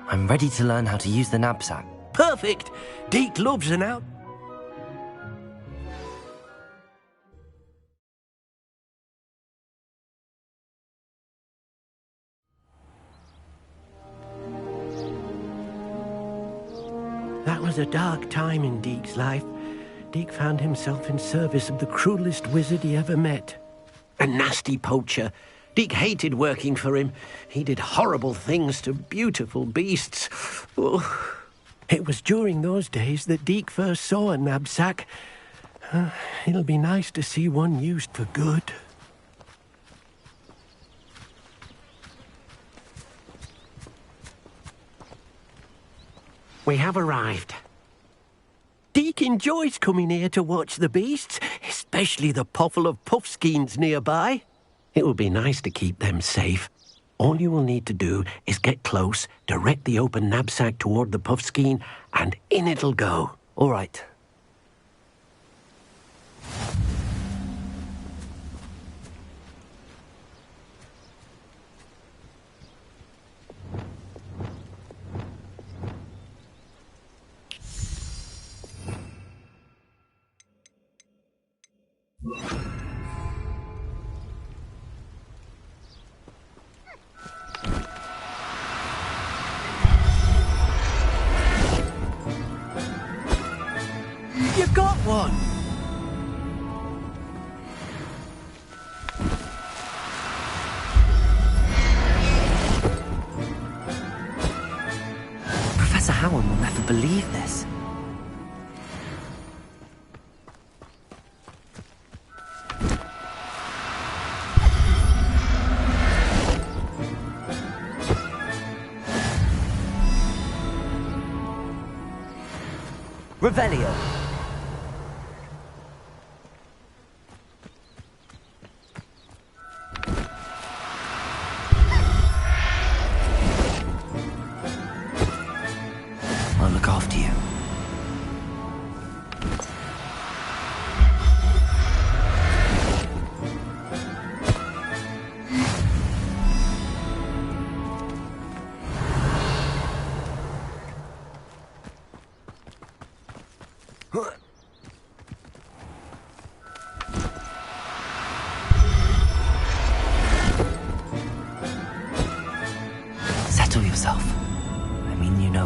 I'm ready to learn how to use the knapsack. Perfect! Deke loves an out. That was a dark time in Deke's life. Deke found himself in service of the cruelest wizard he ever met. A nasty poacher. Deke hated working for him. He did horrible things to beautiful beasts. Oh. It was during those days that Deke first saw a knapsack. It'll be nice to see one used for good. We have arrived. Deke enjoys coming here to watch the beasts, especially the potful of puffskeins nearby. It will be nice to keep them safe. All you will need to do is get close, direct the open knapsack toward the puffskein, and in it'll go. All right. You got one! Professor Howen will never believe this. Revelio. I'll look after you.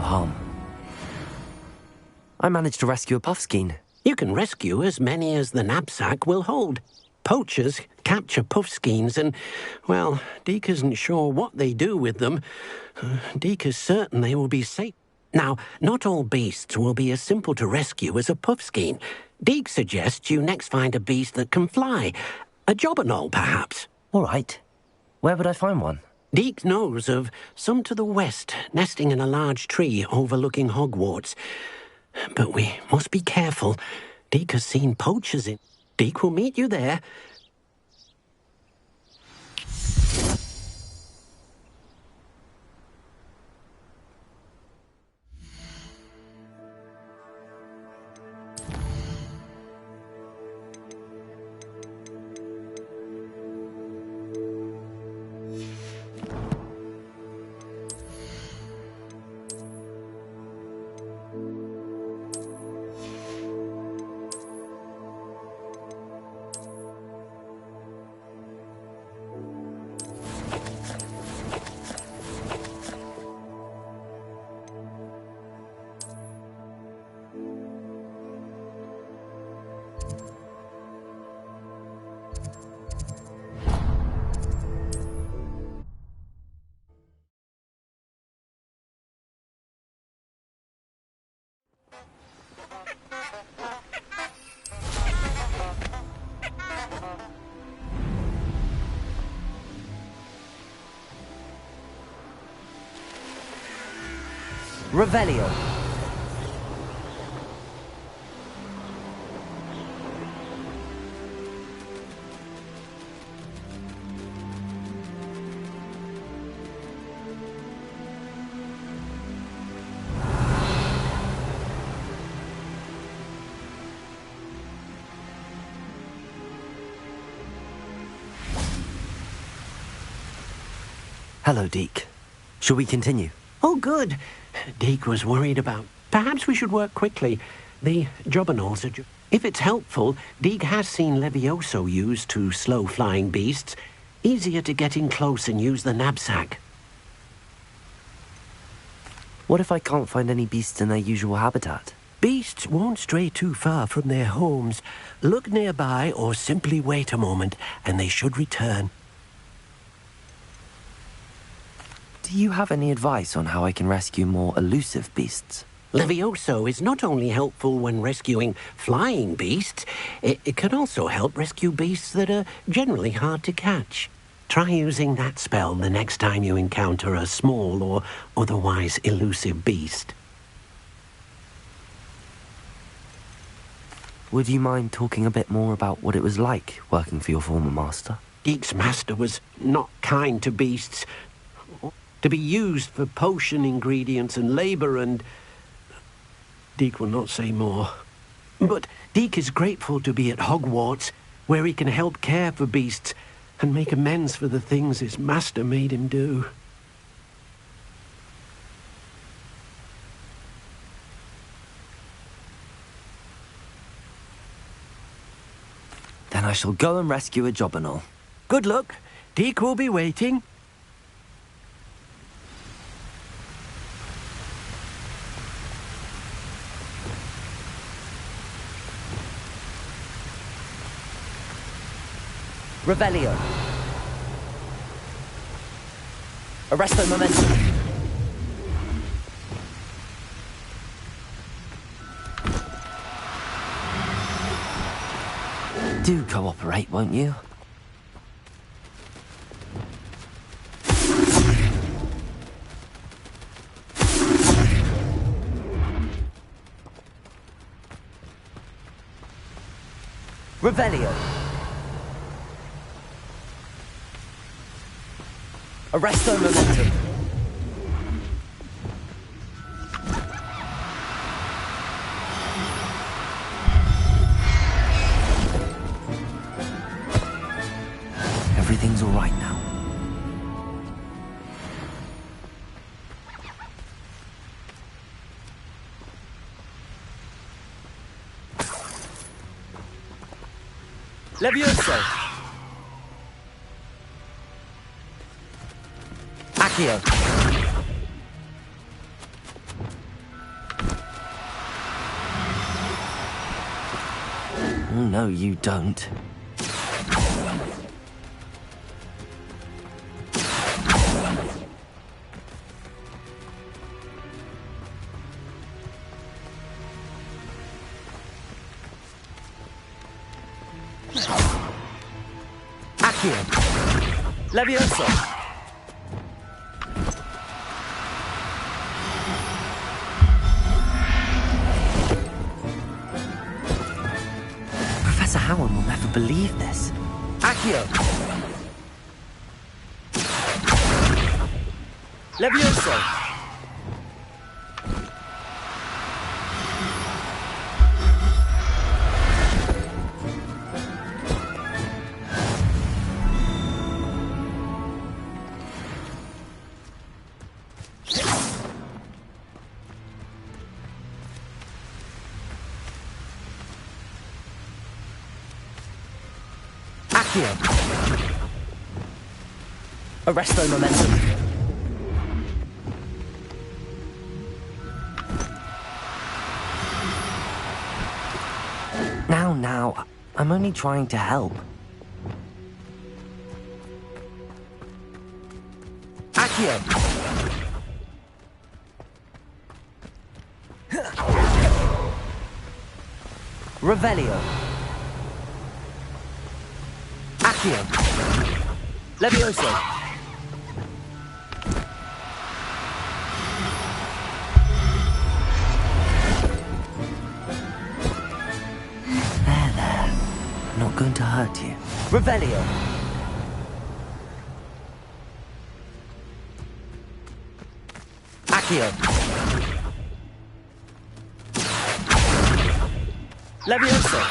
harm. I managed to rescue a puffskein. You can rescue as many as the knapsack will hold. Poachers capture puffskeins and, well, Deke isn't sure what they do with them. Deke is certain they will be safe. Now, not all beasts will be as simple to rescue as a puffskein. Deke suggests you next find a beast that can fly. A jobberknoll, perhaps. All right. Where would I find one? Deke knows of some to the west, nesting in a large tree overlooking Hogwarts. But we must be careful. Deke has seen poachers in. Deke will meet you there. Revelio. Hello, Deke. Shall we continue? Oh, good. Deke was worried about. Perhaps we should work quickly. The jobberknolls are... If it's helpful, Deke has seen Levioso used to slow flying beasts. Easier to get in close and use the knapsack. What if I can't find any beasts in their usual habitat? Beasts won't stray too far from their homes. Look nearby or simply wait a moment, and they should return. Do you have any advice on how I can rescue more elusive beasts? Levioso is not only helpful when rescuing flying beasts, it can also help rescue beasts that are generally hard to catch. Try using that spell the next time you encounter a small or otherwise elusive beast. Would you mind talking a bit more about what it was like working for your former master? Deke's master was not kind to beasts. To be used for potion ingredients and labour and... Deke will not say more. But Deke is grateful to be at Hogwarts, where he can help care for beasts and make amends for the things his master made him do. Then I shall go and rescue a jobberknoll. Good luck. Deke will be waiting. Revelio. Arresto momentum. Do cooperate, won't you? Revelio. Arresto momentum. Everything's all right now. Levioso. Accio. No, you don't. Accio! Levioso! Professor Howard will never believe this. Accio! Levioso! Accio! Arresto momentum. Now, I'm only trying to help. Accio! Revelio! Accio! Levioso! There. I'm not going to hurt you. Revelio! Accio! Levioso!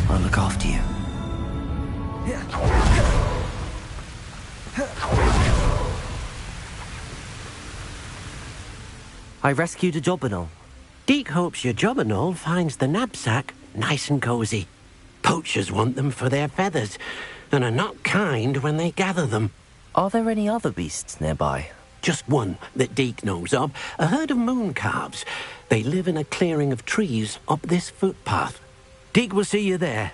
I'll look after you. I rescued a Jobberknoll. Deke hopes your Jobberknoll finds the knapsack nice and cozy. Poachers want them for their feathers, and are not kind when they gather them. Are there any other beasts nearby? Just one that Deke knows of, a herd of moon calves. They live in a clearing of trees up this footpath. Deke will see you there.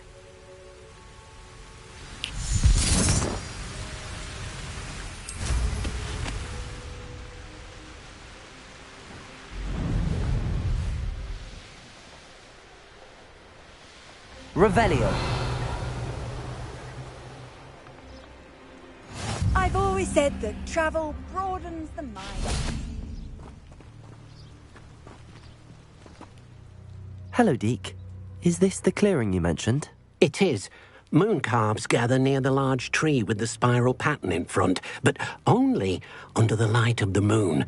Revelio! I've always said that travel broadens the mind. Hello, Deke. Is this the clearing you mentioned? It is. Moon calves gather near the large tree with the spiral pattern in front, but only under the light of the moon.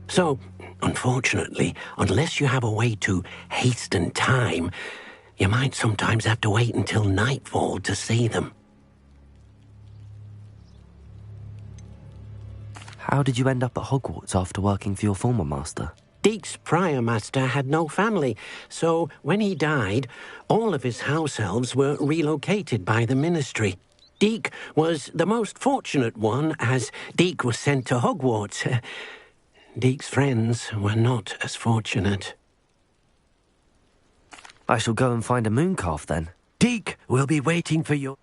So, unfortunately, unless you have a way to hasten time, you might sometimes have to wait until nightfall to see them. How did you end up at Hogwarts after working for your former master? Deke's prior master had no family, so when he died, all of his house elves were relocated by the ministry. Deke was the most fortunate one, as Deke was sent to Hogwarts. Deke's friends were not as fortunate. I shall go and find a moon calf then. Deke will be waiting for you.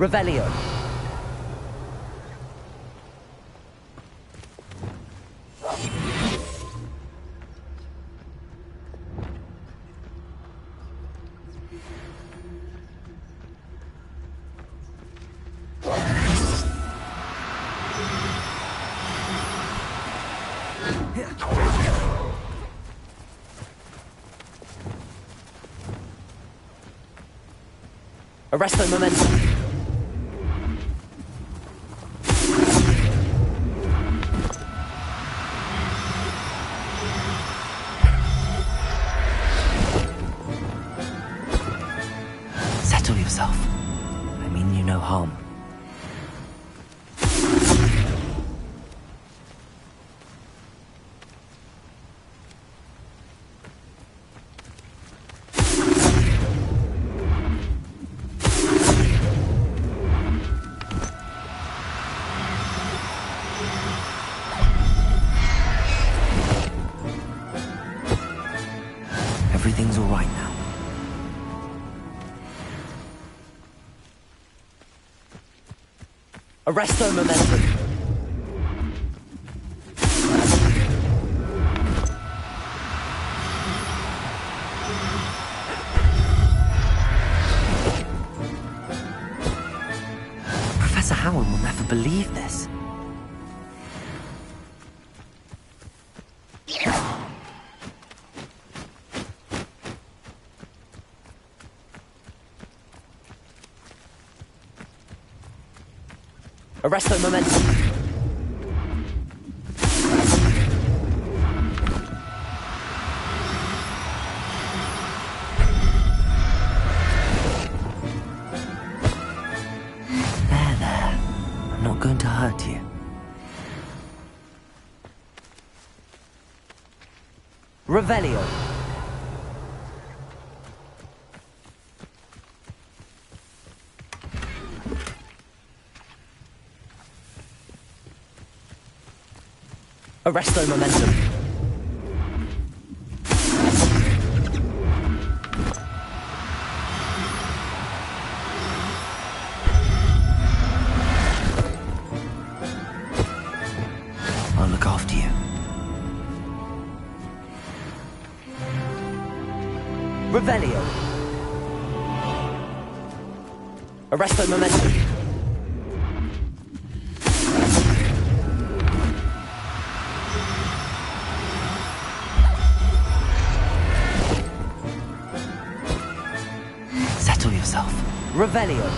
Revelio. Arresto momentum. Settle yourself. I mean you no harm. Everything's all right now. Arresto momentum. Professor Howard will never believe this. Arresto momentum. There. I'm not going to hurt you. Revelio. Arresto momentum. I'll look after you. Revelio. Arresto momentum. Settle yourself. Revelio.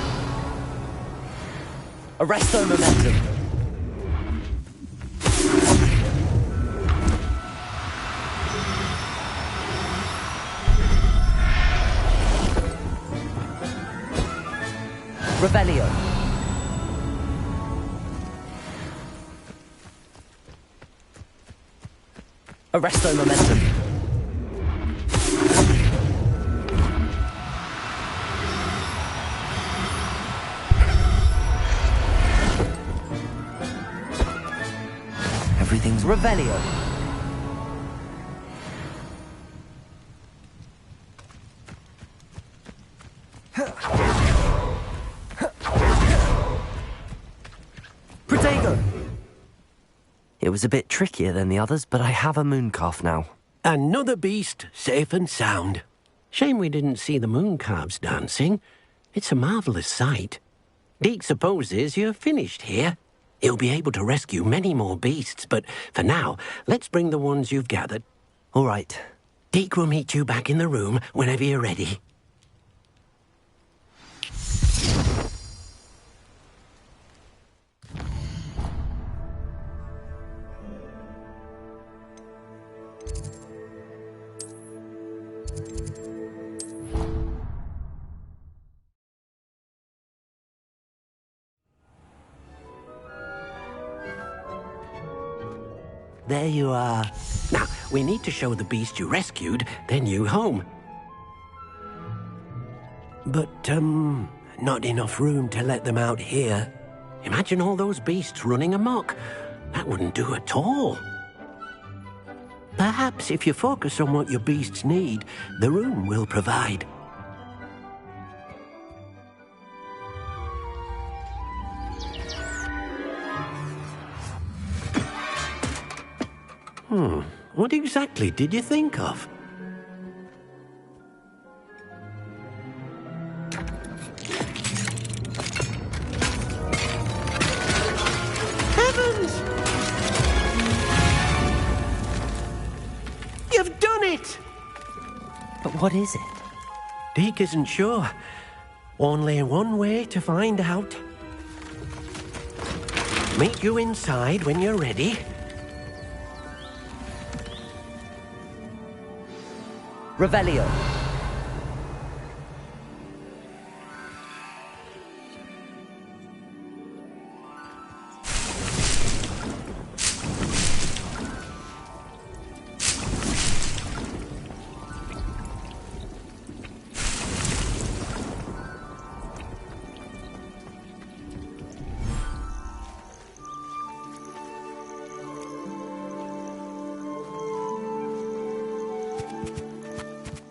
Arresto momentum. Revelio. Arresto momentum. Everything's Revelio. Protego. It was a bit trickier than the others, but I have a mooncalf now. Another beast, safe and sound. Shame we didn't see the mooncalves dancing. It's a marvellous sight. Deke supposes you're finished here. He'll be able to rescue many more beasts, but for now, let's bring the ones you've gathered. All right. Deke will meet you back in the room whenever you're ready. There you are. Now, we need to show the beast you rescued their new home. But, not enough room to let them out here. Imagine all those beasts running amok. That wouldn't do at all. Perhaps if you focus on what your beasts need, the room will provide. What exactly did you think of? Heavens! You've done it! But what is it? Deke isn't sure. Only one way to find out. Meet you inside when you're ready. Revelio.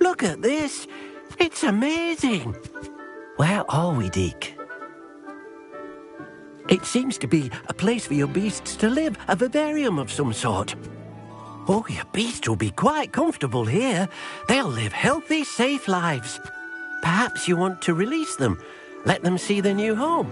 Look at this. It's amazing. Where are we, Deke? It seems to be a place for your beasts to live, a vivarium of some sort. Oh, your beasts will be quite comfortable here. They'll live healthy, safe lives. Perhaps you want to release them, let them see their new home.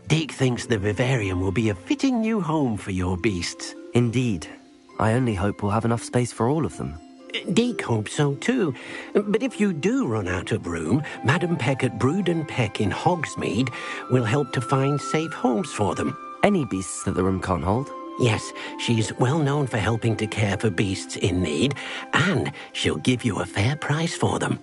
Deke thinks the vivarium will be a fitting new home for your beasts. Indeed. I only hope we'll have enough space for all of them. Deke hopes so too. But if you do run out of room, Madam Peck at Brood and Peck in Hogsmeade will help to find safe homes for them. Any beasts that the room can't hold? Yes, she's well known for helping to care for beasts in need, and she'll give you a fair price for them.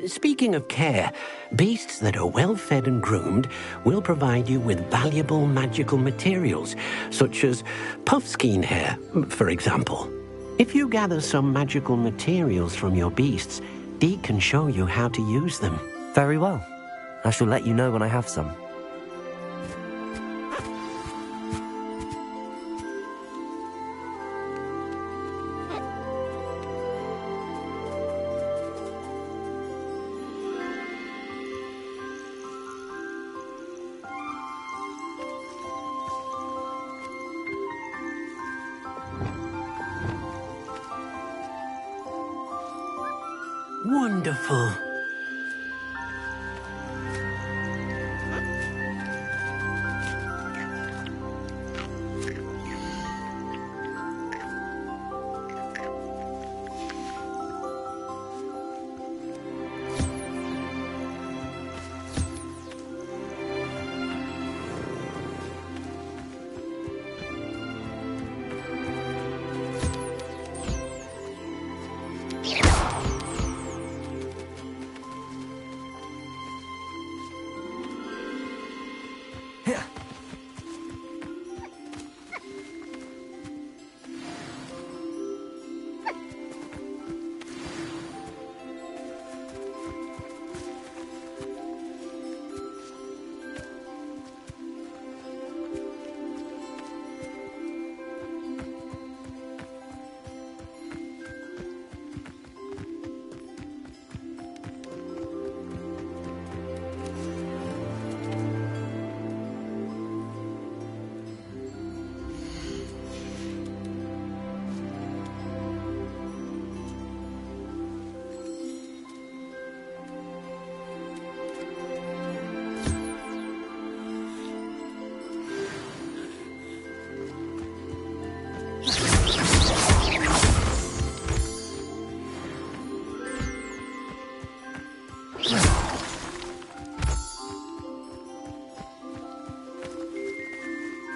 Speaking of care, beasts that are well fed and groomed will provide you with valuable magical materials, such as puffskein hair, for example. If you gather some magical materials from your beasts, Deke can show you how to use them. Very well. I shall let you know when I have some. Wonderful.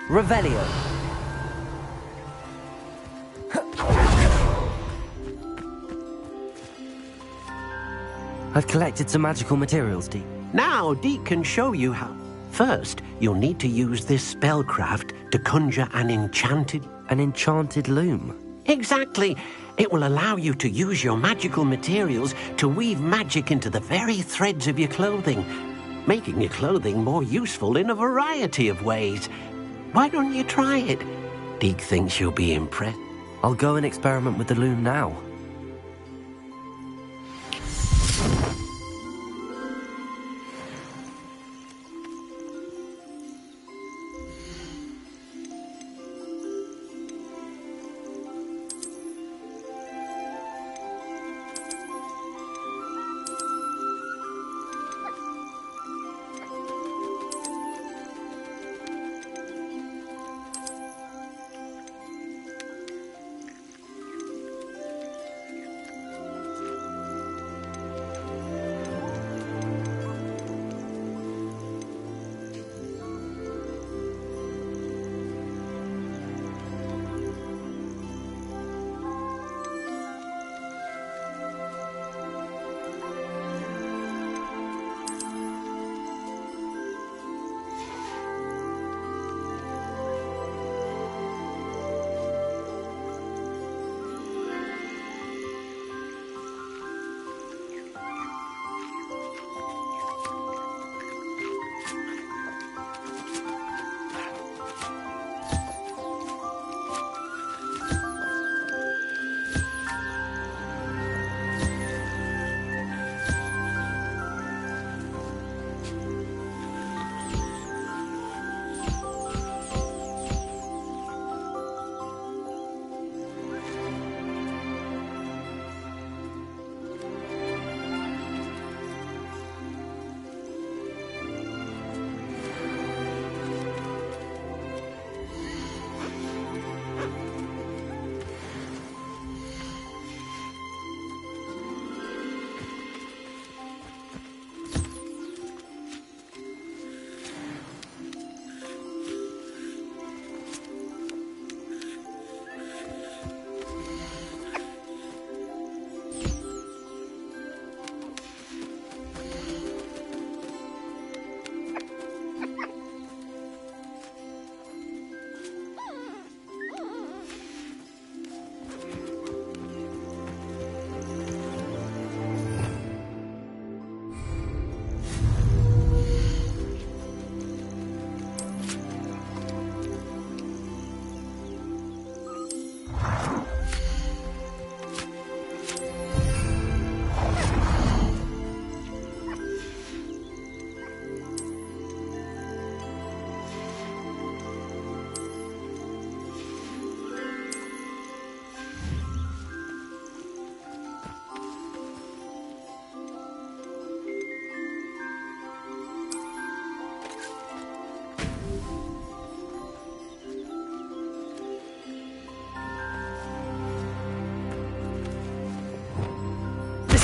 Revelio. I've collected some magical materials, Deek. Now, Deek can show you how. First, you'll need to use this spellcraft to conjure an enchanted... An enchanted loom? Exactly. It will allow you to use your magical materials to weave magic into the very threads of your clothing, making your clothing more useful in a variety of ways. Why don't you try it? Deek thinks you'll be impressed. I'll go and experiment with the loom now.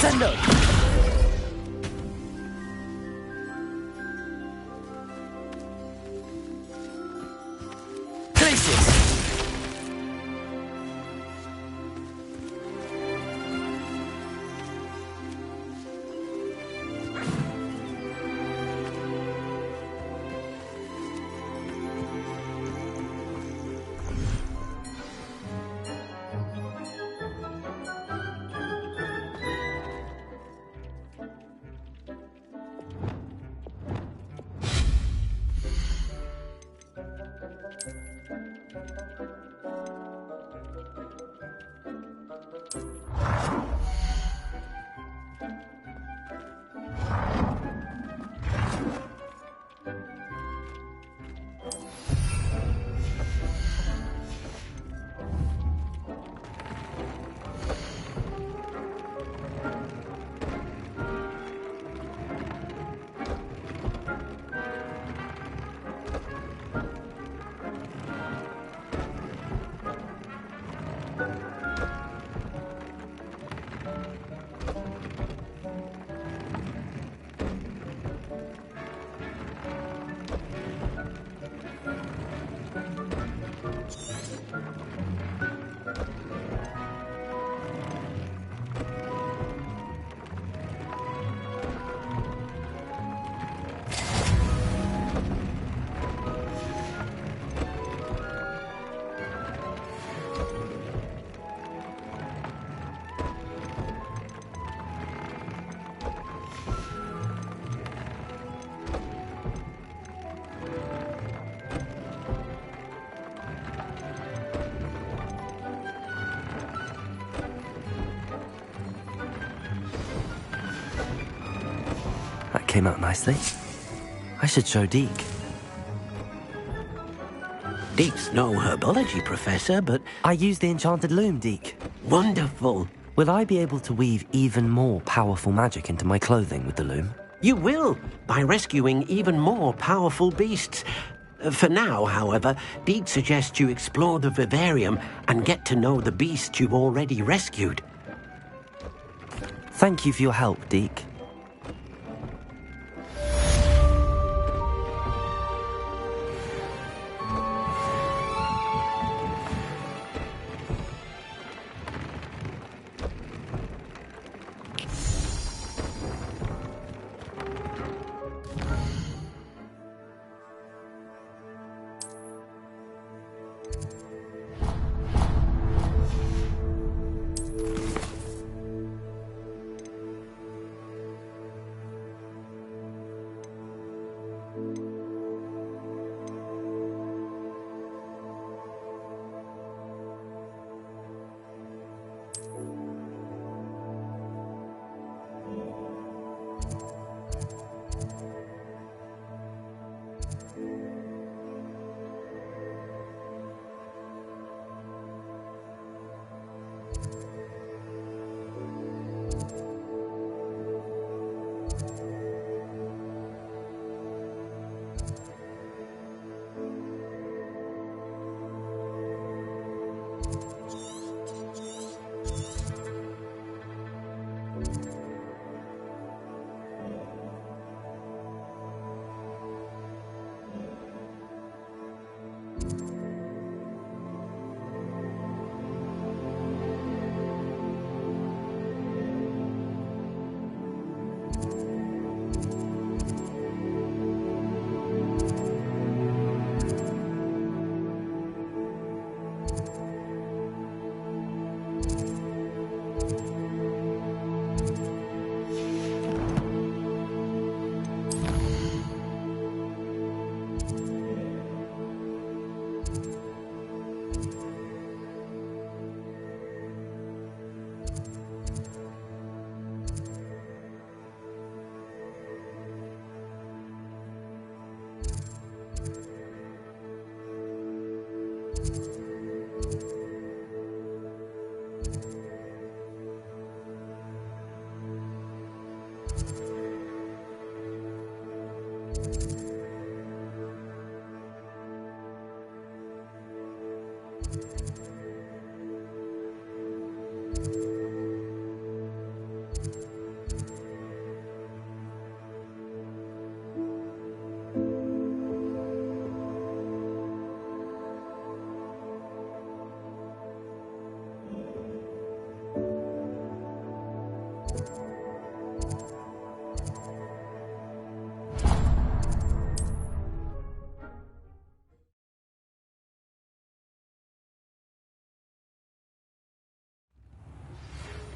Descendo! came out nicely. I should show Deke. Deke's no herbology professor, but... I used the enchanted loom, Deke. Wonderful. Will I be able to weave even more powerful magic into my clothing with the loom? You will, by rescuing even more powerful beasts. For now, however, Deke suggests you explore the vivarium and get to know the beasts you've already rescued. Thank you for your help, Deke.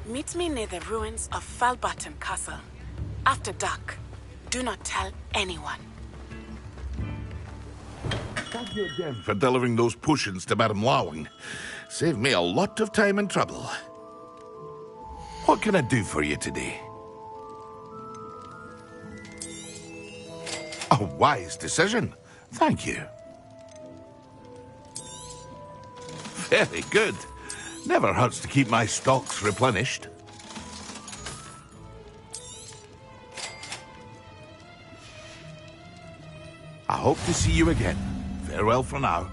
Meet me near the ruins of Falbutton Castle. After dark. Do not tell anyone. Thank you again for delivering those potions to Madame Lawing. Saved me a lot of time and trouble. What can I do for you today? A wise decision. Thank you. Very good. Never hurts to keep my stocks replenished. I hope to see you again. Farewell for now.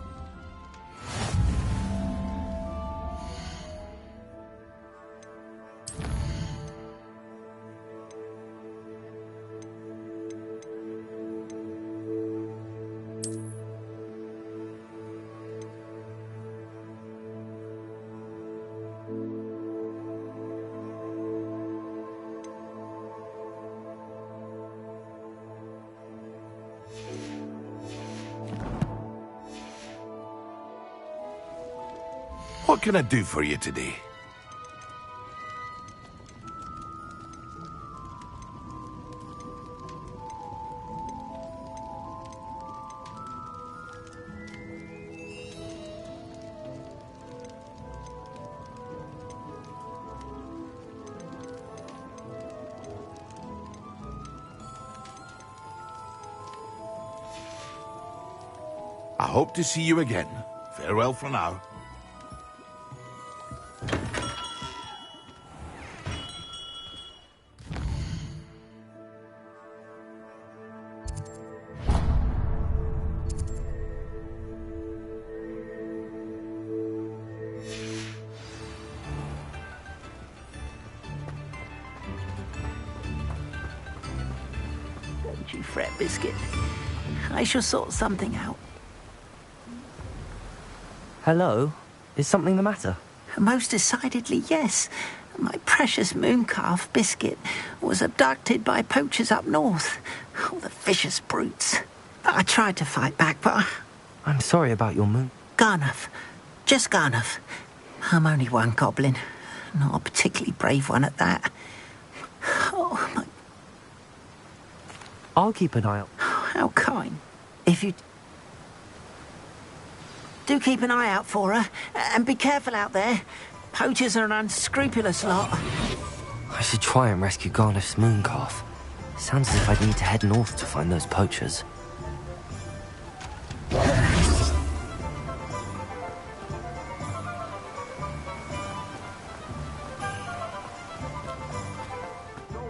What can I do for you today? I hope to see you again. Farewell for now. Don't you fret, Biscuit. I shall sort something out. Hello? Is something the matter? Most decidedly, yes. My precious mooncalf, Biscuit, was abducted by poachers up north. Oh, the vicious brutes. I tried to fight back, but I'm sorry about your moon. Garnuff. Just Garnuff. I'm only one goblin. Not a particularly brave one at that. Oh, my... I'll keep an eye out. How kind. If you... Do keep an eye out for her, and be careful out there. Poachers are an unscrupulous lot. I should try and rescue Garnuff's mooncalf. Sounds as if I'd need to head north to find those poachers.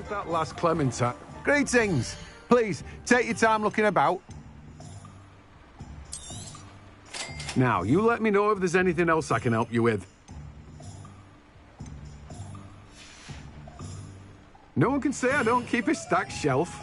That last Clementine. Greetings. Please, take your time looking about. Now, you let me know if there's anything else I can help you with. No one can say I don't keep a stacked shelf.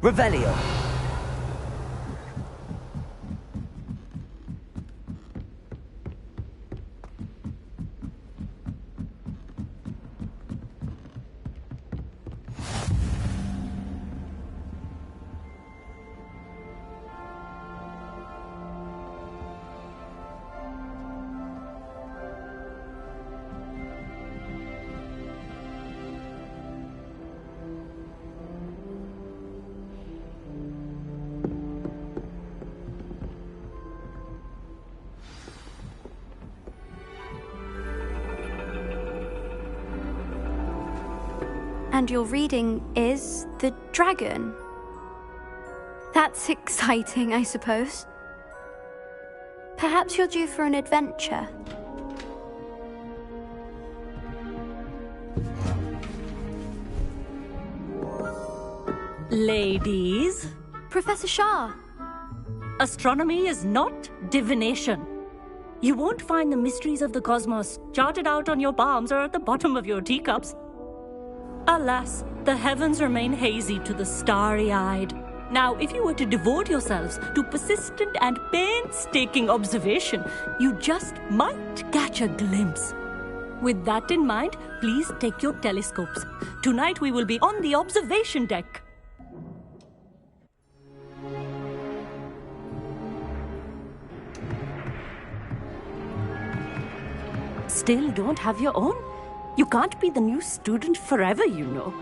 Revelio. And your reading is the dragon. That's exciting, I suppose. Perhaps you're due for an adventure. Ladies. Professor Shah. Astronomy is not divination. You won't find the mysteries of the cosmos charted out on your palms or at the bottom of your teacups. Alas, the heavens remain hazy to the starry-eyed. Now, if you were to devote yourselves to persistent and painstaking observation, you just might catch a glimpse. With that in mind, please take your telescopes. Tonight we will be on the observation deck. Still don't have your own? You can't be the new student forever, you know.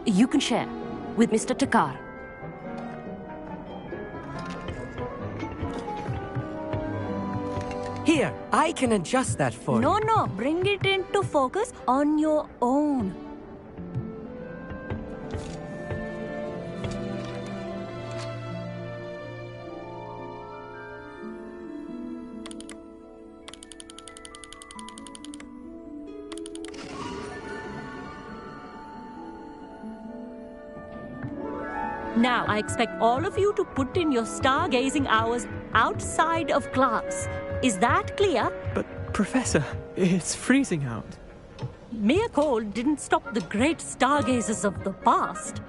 You can share with Mr. Takar. Here, I can adjust that for you. No, bring it into focus on your own. Now, I expect all of you to put in your stargazing hours outside of class. Is that clear? But, Professor, it's freezing out. Mere cold didn't stop the great stargazers of the past.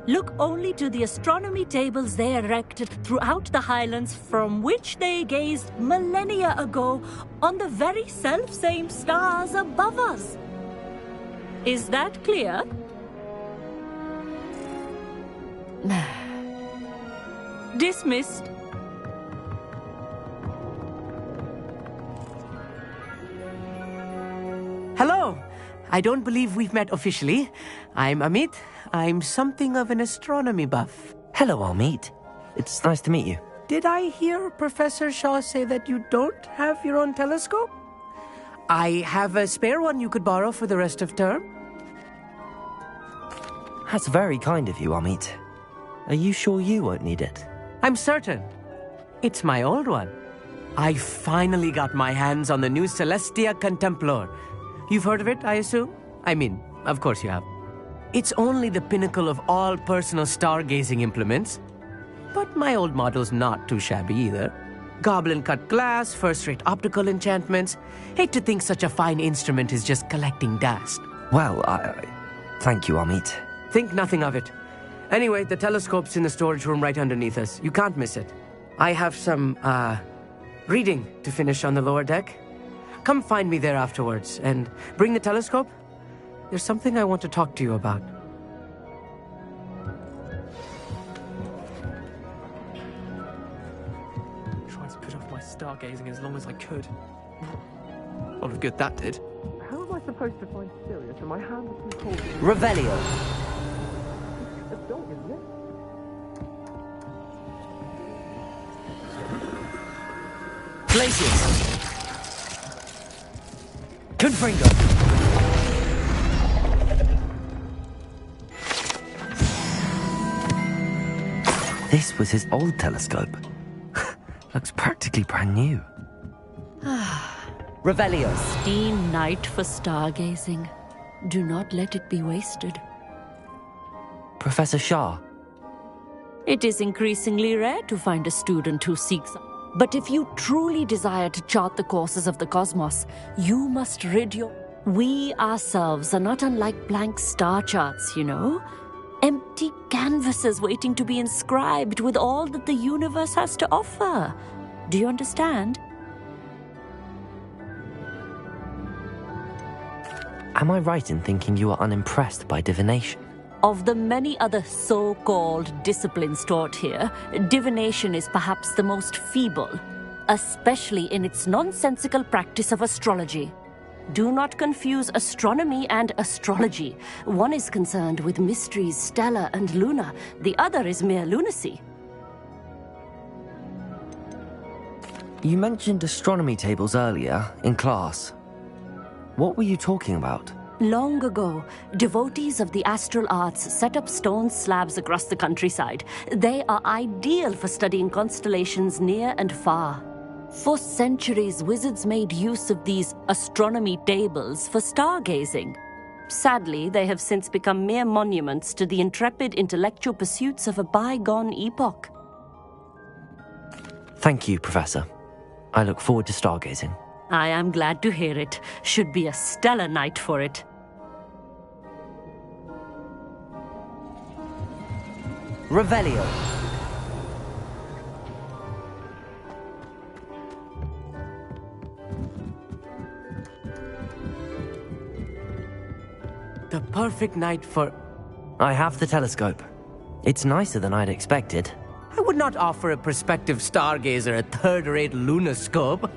Look only to the astronomy tables they erected throughout the highlands from which they gazed millennia ago on the very self-same stars above us. Is that clear? Dismissed. Hello. I don't believe we've met officially. I'm Amit. I'm something of an astronomy buff. Hello, Amit. It's nice to meet you. Did I hear Professor Shaw say that you don't have your own telescope? I have a spare one you could borrow for the rest of term. That's very kind of you, Amit. Are you sure you won't need it? I'm certain. It's my old one. I finally got my hands on the new Celestia Contemplar. You've heard of it, I assume? I mean, of course you have. It's only the pinnacle of all personal stargazing implements. But my old model's not too shabby either. Goblin-cut glass, first-rate optical enchantments. Hate to think such a fine instrument is just collecting dust. Well, thank you, Amit. Think nothing of it. Anyway, the telescope's in the storage room right underneath us. You can't miss it. I have some, reading to finish on the lower deck. Come find me there afterwards, and bring the telescope. There's something I want to talk to you about. Tried to put off my stargazing as long as I could. A lot of good that did. How am I supposed to find Sirius when my hands are too cold? Revelio. A dog, isn't it? Places. Confringo. This was his old telescope. Looks practically brand new. Revelio. Pristine night for stargazing. Do not let it be wasted. Professor Shah. It is increasingly rare to find a student who seeks. But if you truly desire to chart the courses of the cosmos, you must rid your... We ourselves are not unlike blank star charts, you know. Empty canvases waiting to be inscribed with all that the universe has to offer. Do you understand? Am I right in thinking you are unimpressed by divination? Of the many other so-called disciplines taught here, divination is perhaps the most feeble, especially in its nonsensical practice of astrology. Do not confuse astronomy and astrology. One is concerned with mysteries stellar and lunar. The other is mere lunacy. You mentioned astronomy tables earlier, in class. What were you talking about? Long ago, devotees of the astral arts set up stone slabs across the countryside. They are ideal for studying constellations near and far. For centuries, wizards made use of these astronomy tables for stargazing. Sadly, they have since become mere monuments to the intrepid intellectual pursuits of a bygone epoch. Thank you, Professor. I look forward to stargazing. I am glad to hear it. Should be a stellar night for it. Revelio. The perfect night for... I have the telescope. It's nicer than I'd expected. I would not offer a prospective stargazer a third-rate lunoscope.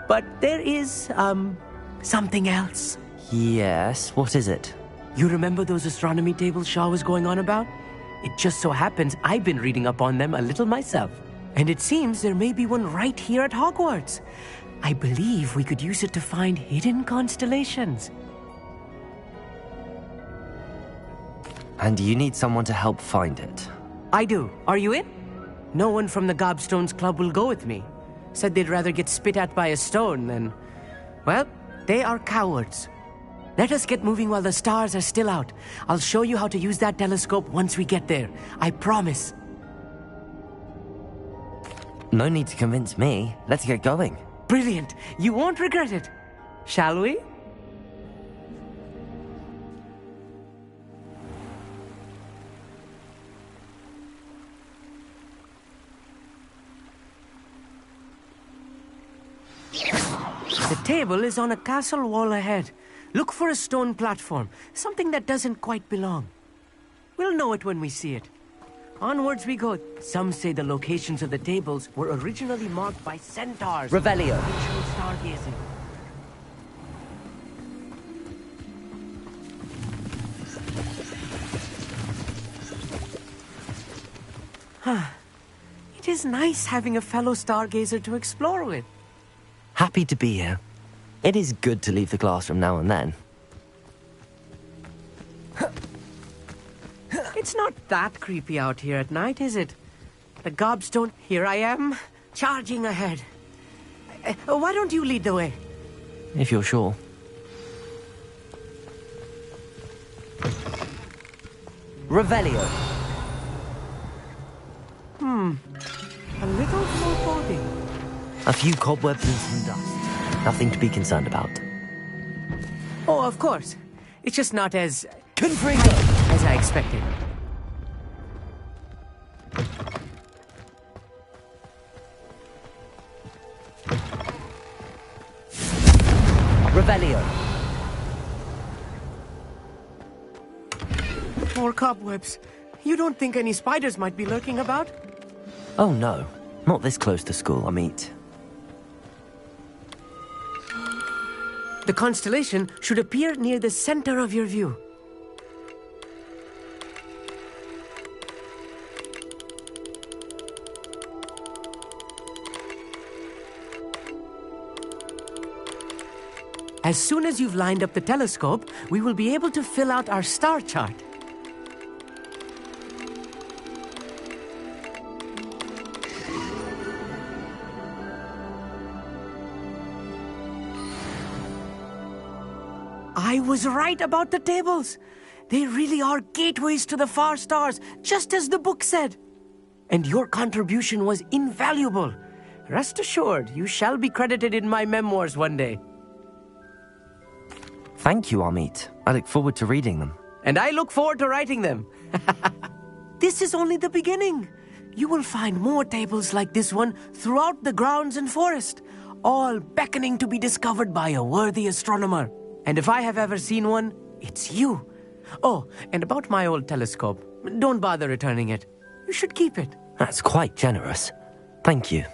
But there is, something else. Yes, what is it? You remember those astronomy tables Shaw was going on about? It just so happens I've been reading up on them a little myself. And it seems there may be one right here at Hogwarts. I believe we could use it to find hidden constellations. And you need someone to help find it. I do. Are you in? No one from the Gobstones Club will go with me. Said they'd rather get spit at by a stone than... Well, they are cowards. Let us get moving while the stars are still out. I'll show you how to use that telescope once we get there. I promise. No need to convince me. Let's get going. Brilliant. You won't regret it. Shall we? The table is on a castle wall ahead. Look for a stone platform, something that doesn't quite belong. We'll know it when we see it. Onwards we go. Some say the locations of the tables were originally marked by centaurs. Revelio. Ritual stargazing. It is nice having a fellow stargazer to explore with. Happy to be here. It is good to leave the classroom now and then. It's not that creepy out here at night, is it? The Gobstone... Here I am, charging ahead. Why don't you lead the way? If you're sure. Revelio. A little foreboding. A few cobwebs and some dust. Nothing to be concerned about. Oh, of course. It's just not as... Confringo! As I expected. Revelio. More cobwebs. You don't think any spiders might be lurking about? Oh no. Not this close to school, I mean. The constellation should appear near the center of your view. As soon as you've lined up the telescope, we will be able to fill out our star chart. I was right about the tables. They really are gateways to the far stars, just as the book said. And your contribution was invaluable. Rest assured, you shall be credited in my memoirs one day. Thank you, Amit. I look forward to reading them. and I look forward to writing them. This is only the beginning. You will find more tables like this one throughout the grounds and forest, all beckoning to be discovered by a worthy astronomer. And if I have ever seen one, it's you. Oh, and about my old telescope, don't bother returning it. You should keep it. That's quite generous. Thank you.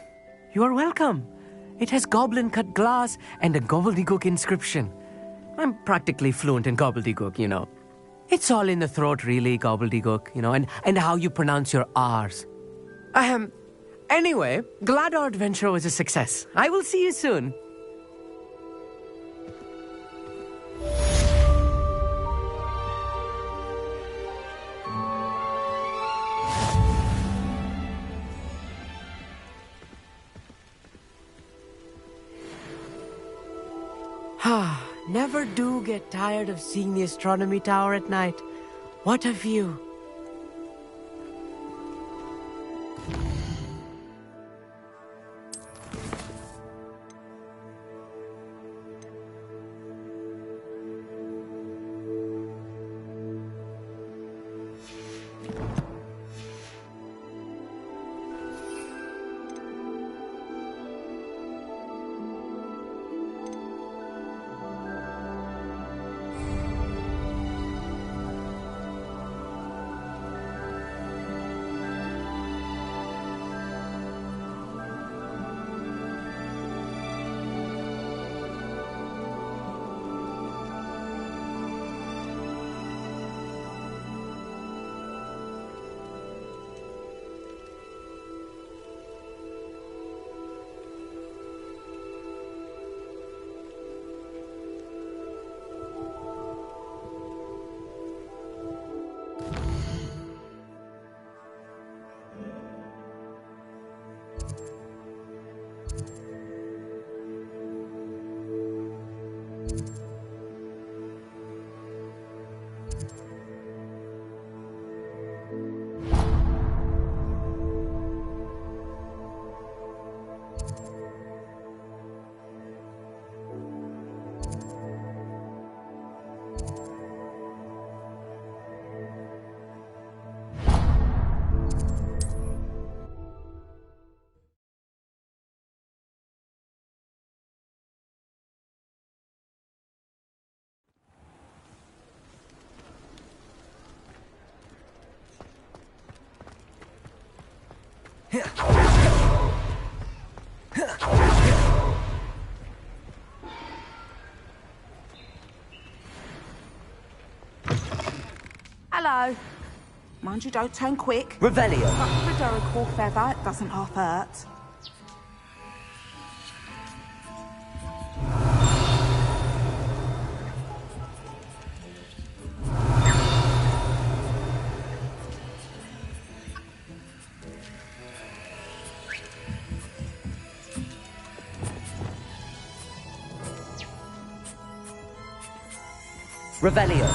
You are welcome. It has goblin-cut glass and a gobbledygook inscription. I'm practically fluent in gobbledygook, you know. It's all in the throat, really, gobbledygook, you know, and how you pronounce your R's. Anyway, glad our adventure was a success. I will see you soon. Never do get tired of seeing the astronomy tower at night. What a view. Hello. Mind you don't turn quick. Revelio. But with a Derrick feather, it doesn't half hurt. Revelio.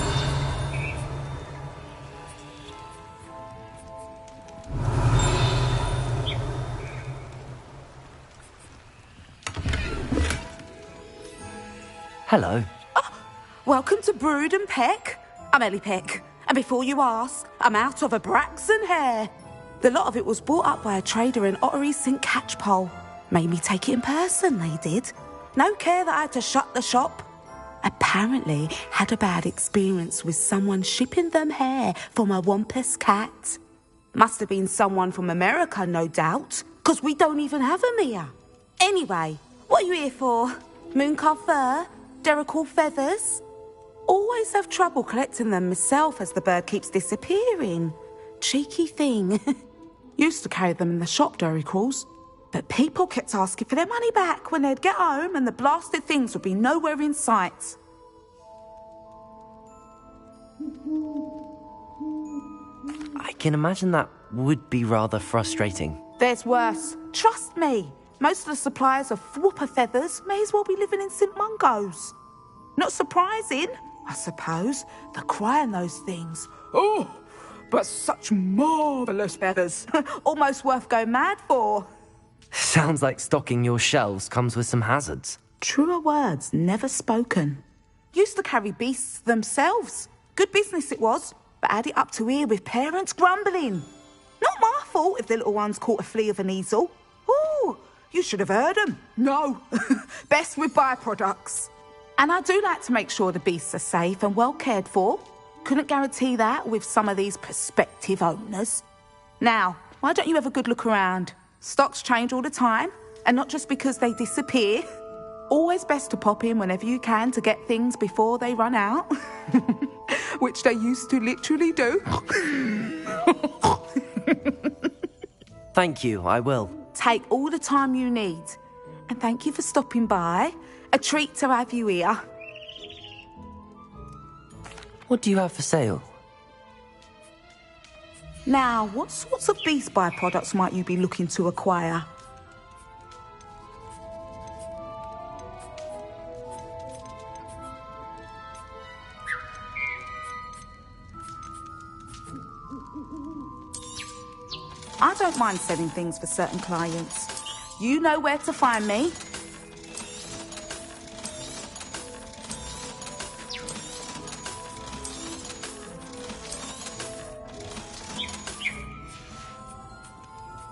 Hello. Oh, welcome to Brood and Peck. I'm Ellie Peck, and before you ask, I'm out of a Braxton hair. The lot of it was bought up by a trader in Ottery St. Catchpole. Made me take it in person, they did. No care that I had to shut the shop. Apparently had a bad experience with someone shipping them hair for my Wampus cat. Must have been someone from America, no doubt, because we don't even have them here. Anyway, what are you here for? Mooncarved fur? Derrick feathers? Always have trouble collecting them myself as the bird keeps disappearing. Cheeky thing. Used to carry them in the shop, Derricks, but people kept asking for their money back when they'd get home and the blasted things would be nowhere in sight. I can imagine that would be rather frustrating. There's worse. Trust me. Most of the suppliers of whooper feathers may as well be living in St. Mungo's. Not surprising, I suppose, the cry in those things. Oh, but such marvellous feathers. Almost worth going mad for. Sounds like stocking your shelves comes with some hazards. Truer words never spoken. Used to carry beasts themselves. Good business it was, but add it up to here with parents grumbling. Not my fault if the little one's caught a flea of an easel. Ooh, you should have heard them. No, best with byproducts. And I do like to make sure the beasts are safe and well cared for. Couldn't guarantee that with some of these prospective owners. Now, why don't you have a good look around? Stocks change all the time, and not just because they disappear. Always best to pop in whenever you can to get things before they run out. Which they used to literally do. Thank you, I will. Take all the time you need. And thank you for stopping by. A treat to have you here. What do you have for sale? Now, what sorts of beast byproducts might you be looking to acquire? I don't mind selling things for certain clients. You know where to find me.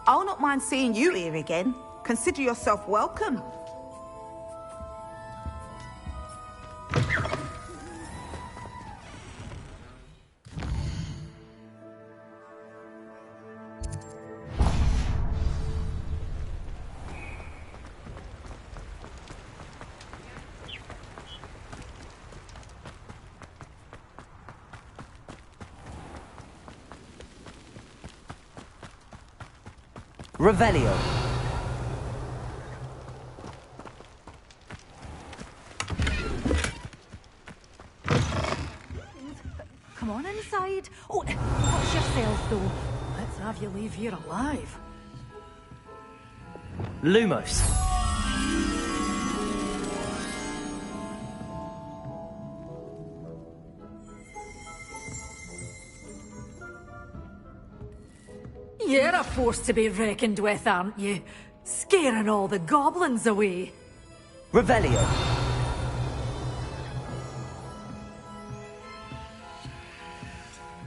I'll not mind seeing you here again. Consider yourself welcome. Revelio. Come on inside. Oh, watch yourself, though. Let's have you leave here alive. Lumos. You're a force to be reckoned with, aren't you? Scaring all the goblins away. Revelio.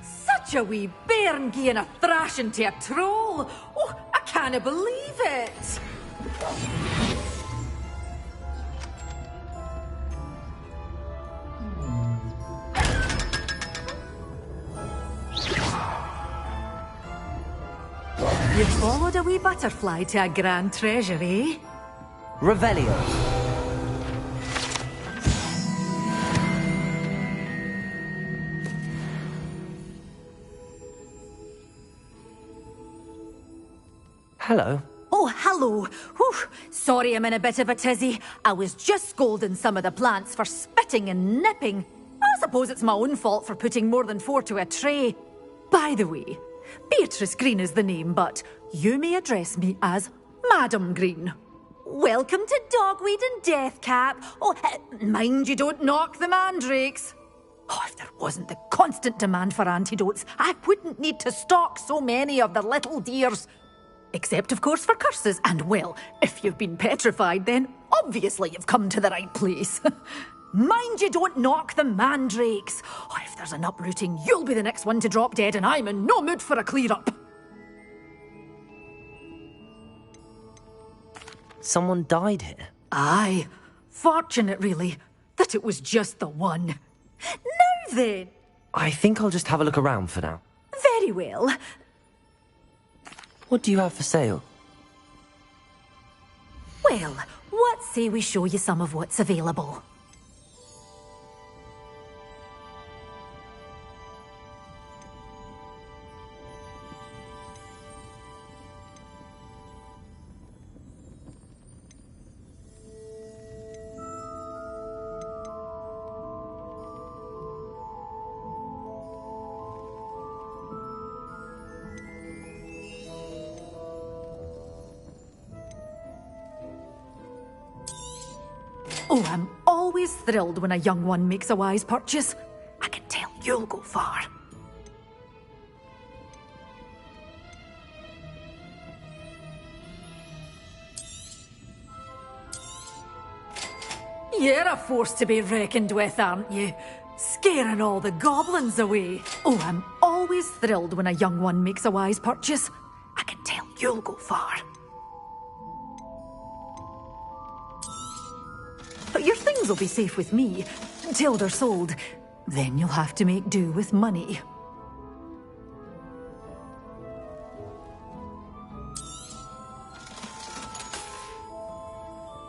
Such a wee bairn giving a thrashing to a troll. Oh, I can't believe it. You followed a wee butterfly to a grand treasure, eh? Revelio. Hello. Oh, hello. Whew. Sorry I'm in a bit of a tizzy. I was just scolding some of the plants for spitting and nipping. I suppose it's my own fault for putting more than 4 to a tray. By the way, Beatrice Green is the name, but you may address me as Madam Green. Welcome to Dogweed and Deathcap. Oh, mind you don't knock the mandrakes. Oh, if there wasn't the constant demand for antidotes, I wouldn't need to stock so many of the little dears. Except, of course, for curses. And, well, if you've been petrified, then obviously you've come to the right place. Mind you don't knock the mandrakes. Oh, if there's an uprooting, you'll be the next one to drop dead, and I'm in no mood for a clear-up. Someone died here? Aye. Fortunate, really, that it was just the one. Now then. I think I'll just have a look around for now. Very well. What do you have for sale? Well, what say we show you some of what's available? Oh, I'm always thrilled when a young one makes a wise purchase. I can tell you'll go far. You're a force to be reckoned with, aren't you? Scaring all the goblins away. Oh, I'm always thrilled when a young one makes a wise purchase. I can tell you'll go far. But your things will be safe with me, till they're sold. Then you'll have to make do with money.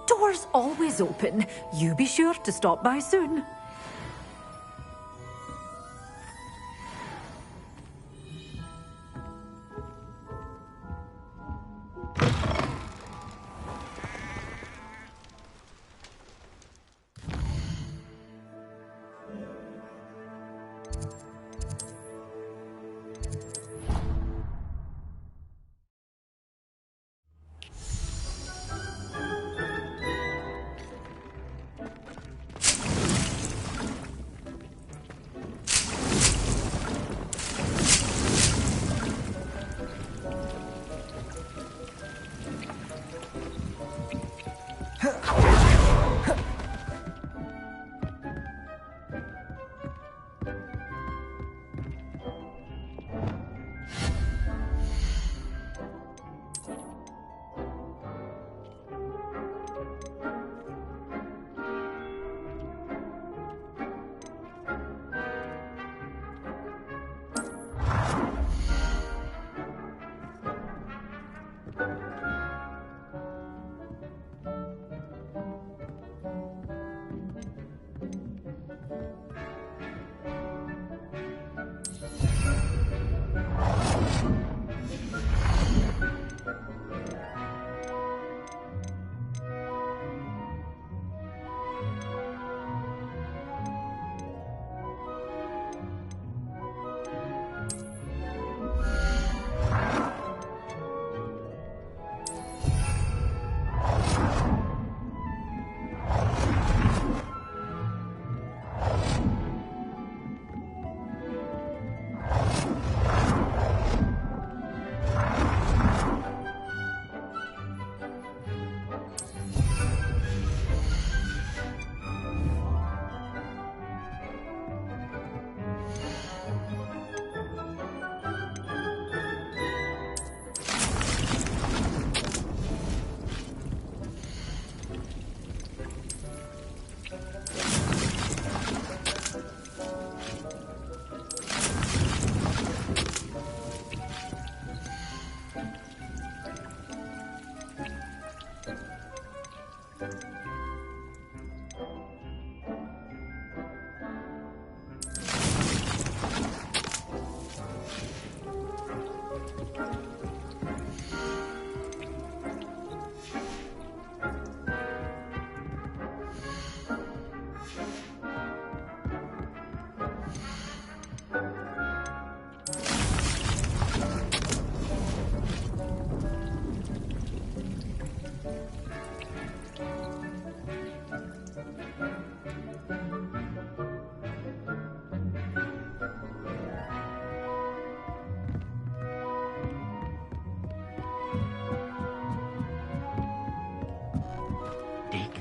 Doors always open. You be sure to stop by soon.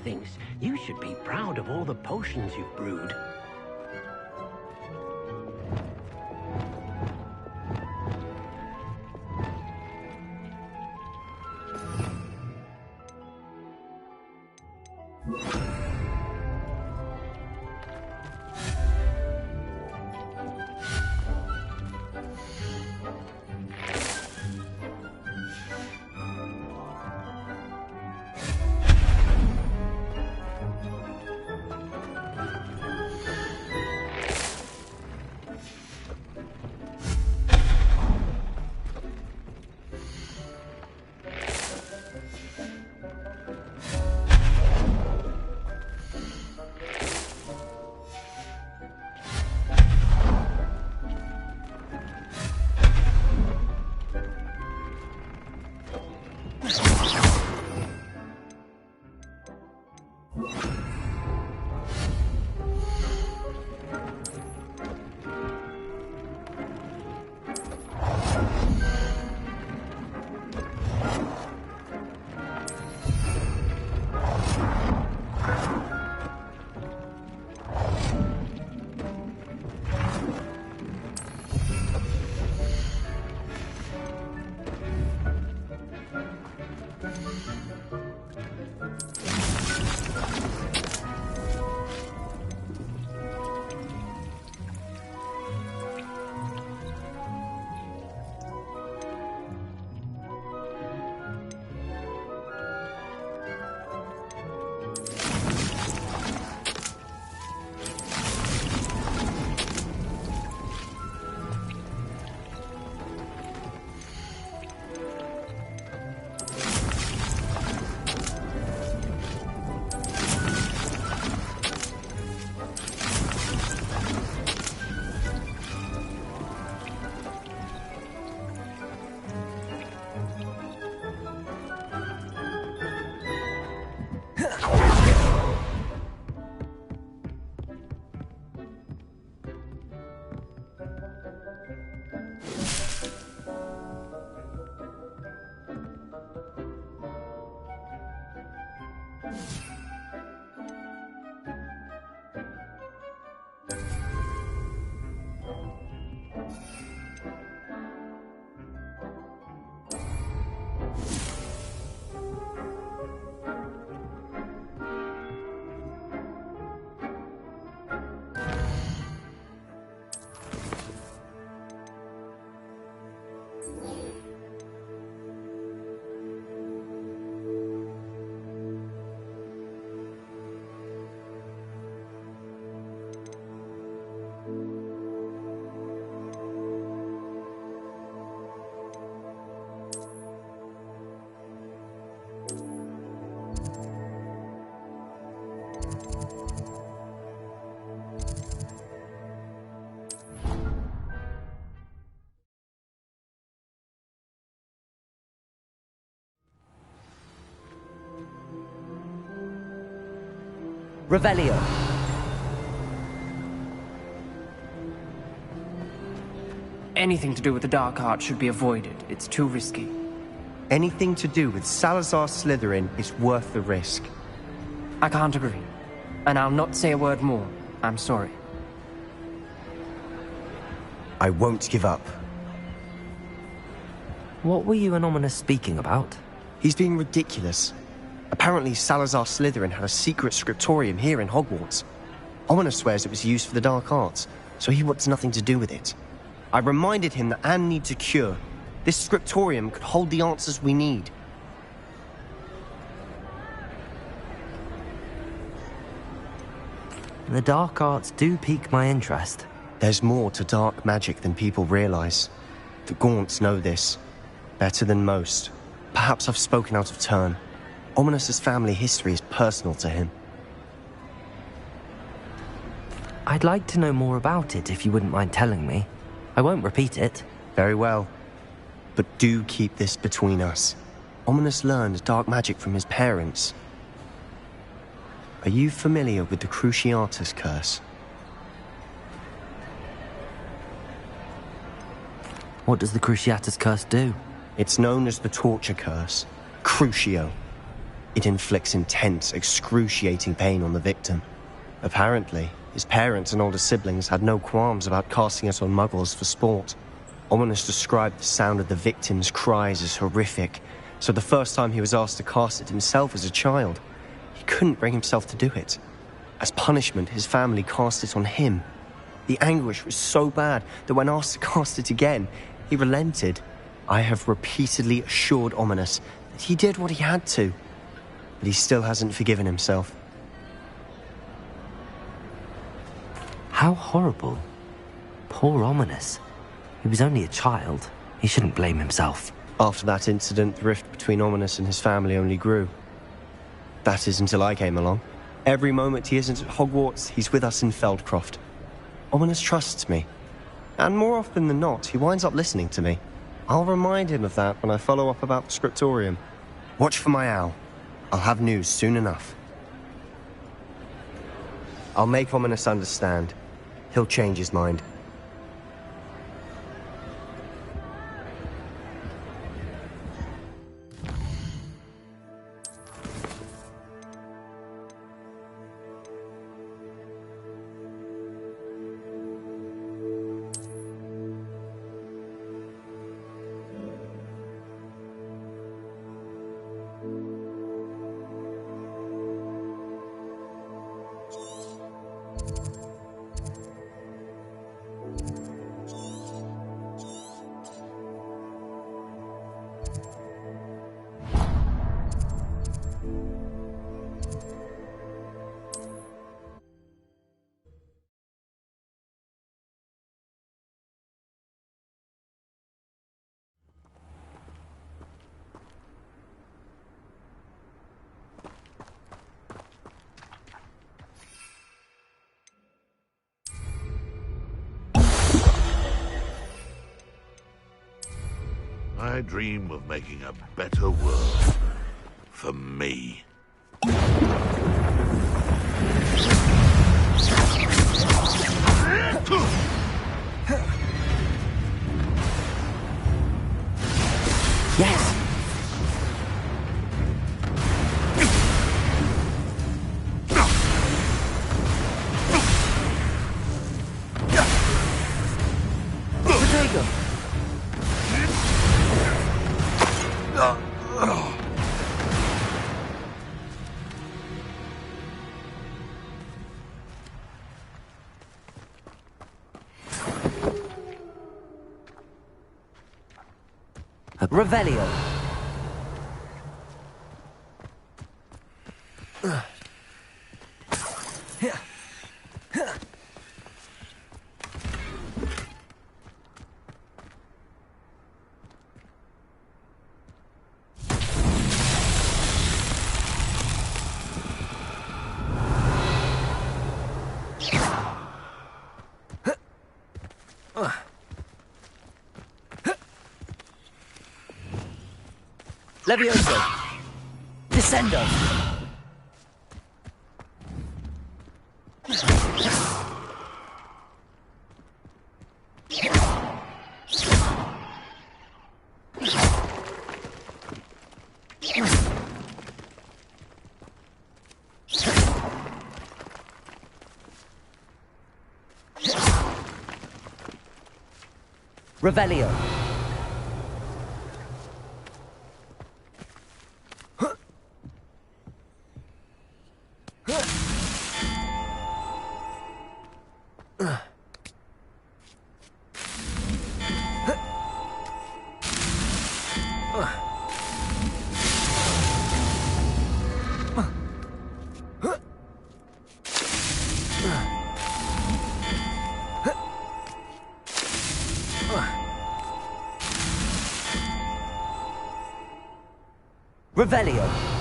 Thinks you should be proud of all the potions you've brewed. Revelio. Anything to do with the dark art should be avoided. It's too risky. Anything to do with Salazar Slytherin is worth the risk. I can't agree. And I'll not say a word more. I'm sorry. I won't give up. What were you and Ominous speaking about? He's being ridiculous. Apparently Salazar Slytherin had a secret scriptorium here in Hogwarts. Ominous swears it was used for the dark arts, so he wants nothing to do with it. I reminded him that Anne needs a cure. This scriptorium could hold the answers we need. The dark arts do pique my interest. There's more to dark magic than people realize. The Gaunts know this. Better than most. Perhaps I've spoken out of turn. Ominous's family history is personal to him. I'd like to know more about it if you wouldn't mind telling me. I won't repeat it. Very well. But do keep this between us. Ominous learned dark magic from his parents. Are you familiar with the Cruciatus curse? What does the Cruciatus curse do? It's known as the torture curse. Crucio. It inflicts intense, excruciating pain on the victim. Apparently, his parents and older siblings had no qualms about casting it on muggles for sport. Ominous described the sound of the victim's cries as horrific, so the first time he was asked to cast it himself as a child, he couldn't bring himself to do it. As punishment, his family cast it on him. The anguish was so bad that when asked to cast it again, he relented. I have repeatedly assured Ominous that he did what he had to, but he still hasn't forgiven himself. How horrible. Poor Ominous. He was only a child. He shouldn't blame himself. After that incident, the rift between Ominous and his family only grew. That is until I came along. Every moment he isn't at Hogwarts, he's with us in Feldcroft. Ominous trusts me. And more often than not, he winds up listening to me. I'll remind him of that when I follow up about the scriptorium. Watch for my owl. I'll have news soon enough. I'll make Ominous understand. He'll change his mind. I dream of making a better world for me. Yes! Potato! Revelio. Levioso! Descendo! Revelio. Revelio.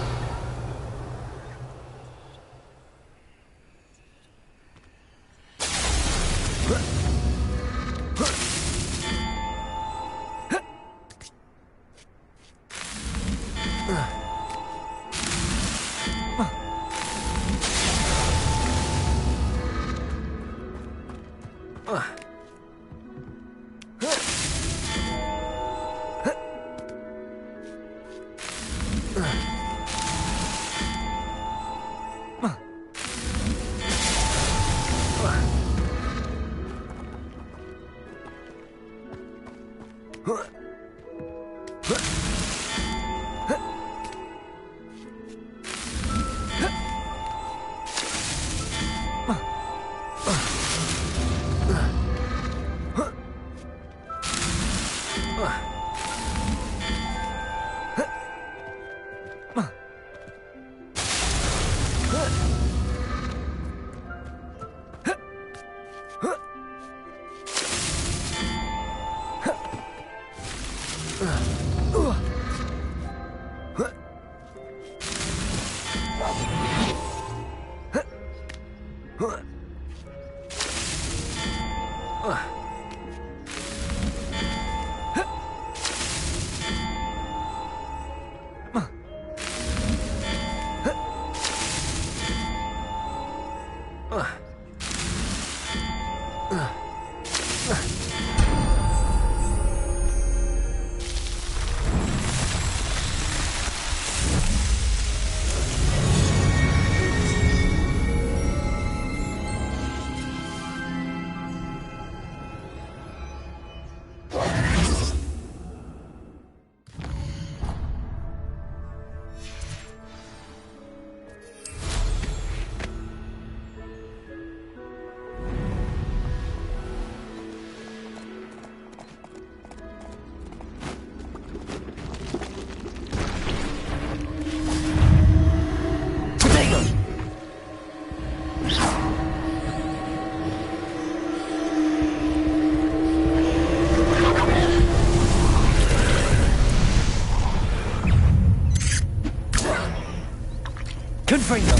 Confringo.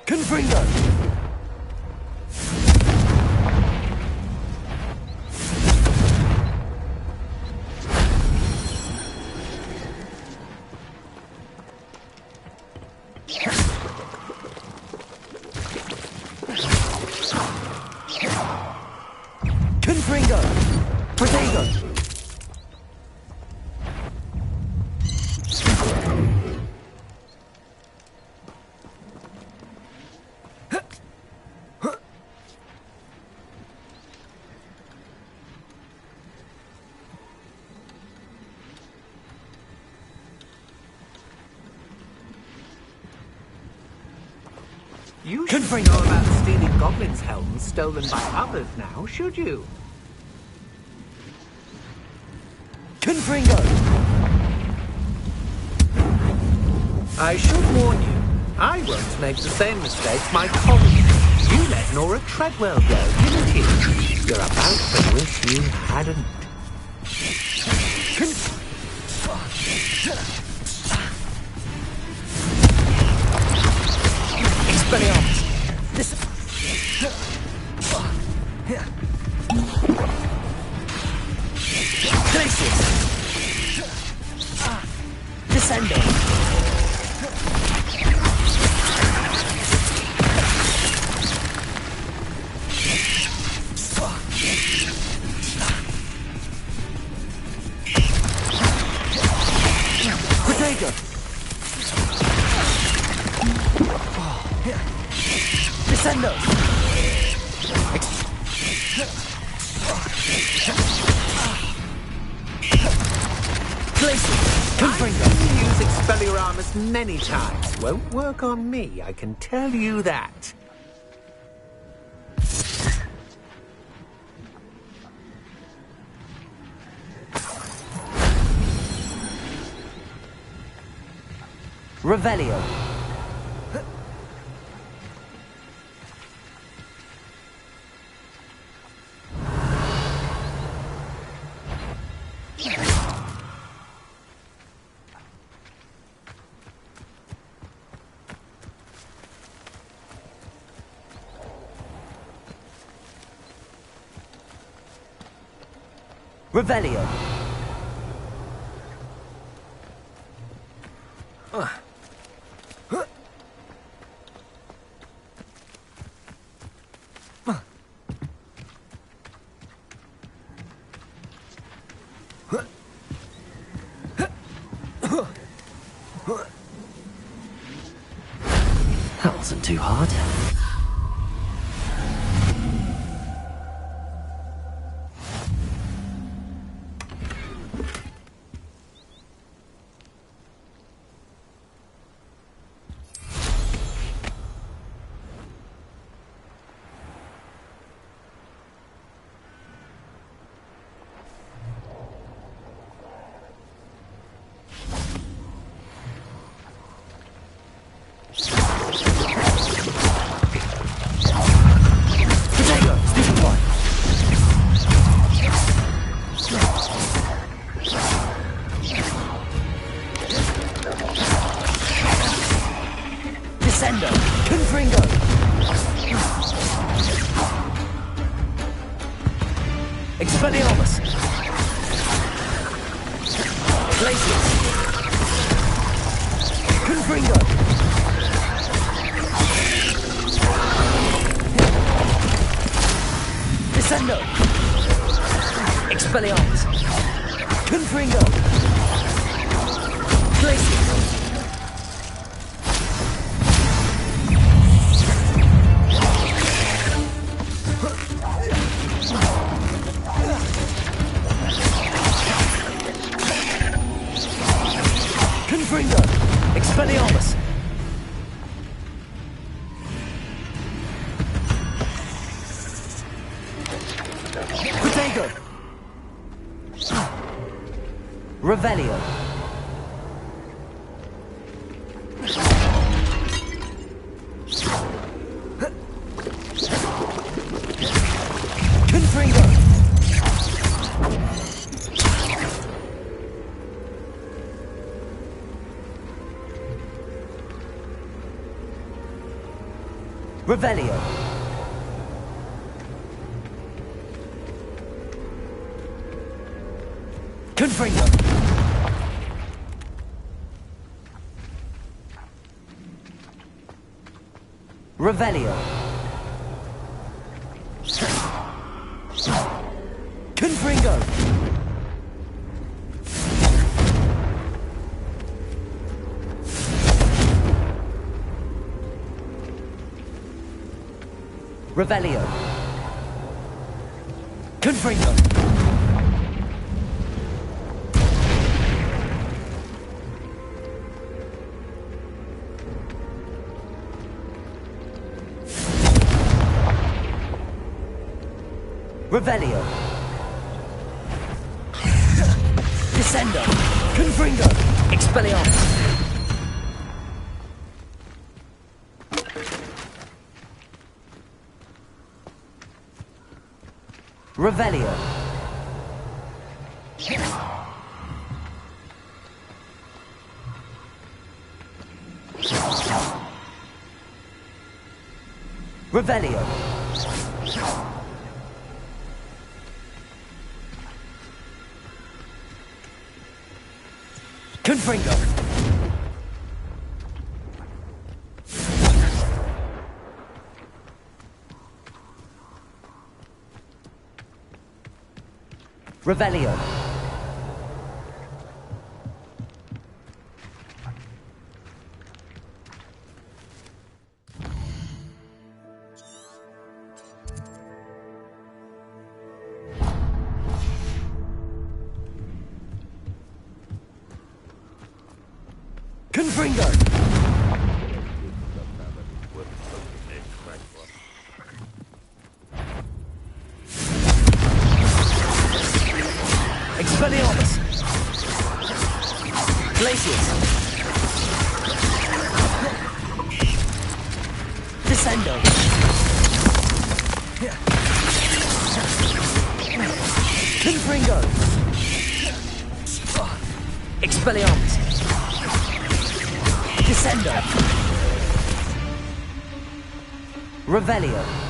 Confringo. Confringo. Protego. You shouldn't know about stealing goblins' helms stolen by others now, should you? Confringo. I should warn you, I won't make the same mistake my colleague. You let Nora Treadwell go, didn't you? You're about to wish you hadn't. Expelliarmus. Glacius. Descendo. Potato! Descendo! I've used Expelliarmus many times. Won't work on me, I can tell you that. Revelio. Revelio. That wasn't too hard. Descendo! Confringo! Expelliarmus! Glacius! Confringo! Descendo! Expelliarmus! Confringo! Glacius! Confringo! Expelliarmus! Potato! Revelio! Confringo! Revelio. Confringo. Revelio. Confringo. Revelio. Confringo. Revelio. Descendo. Confringo. Expelliarmus. Revelio. Revelio. Confringo. Revelio. Confringo! Expelliarmus! Glacius! Descendo! Confringo! Expelliarmus! Descendo! Revelio!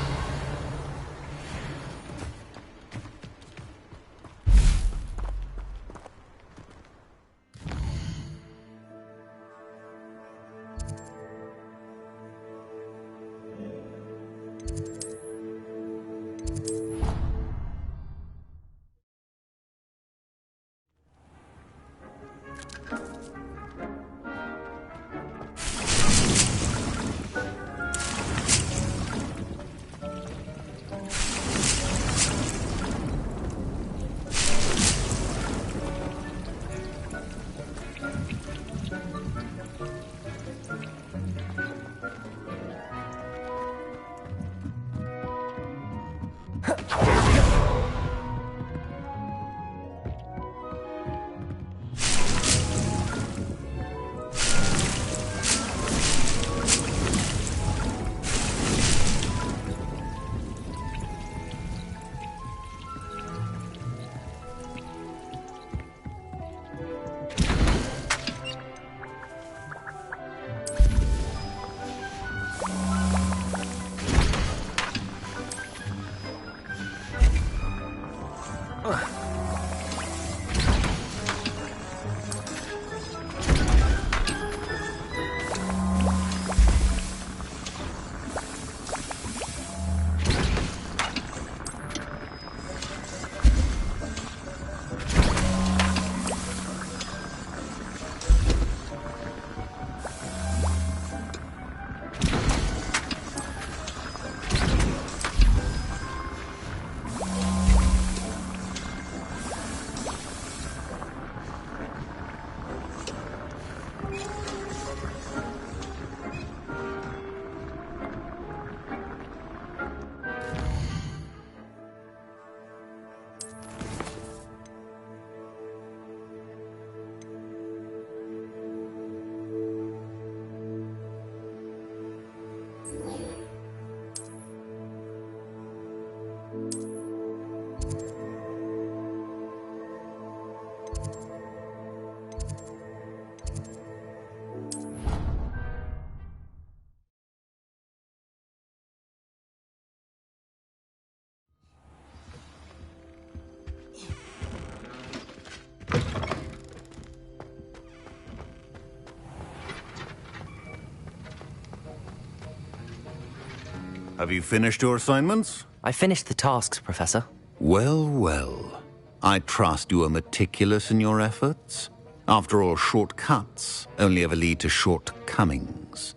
Have you finished your assignments? I finished the tasks, Professor. Well, well. I trust you are meticulous in your efforts. After all, shortcuts only ever lead to shortcomings.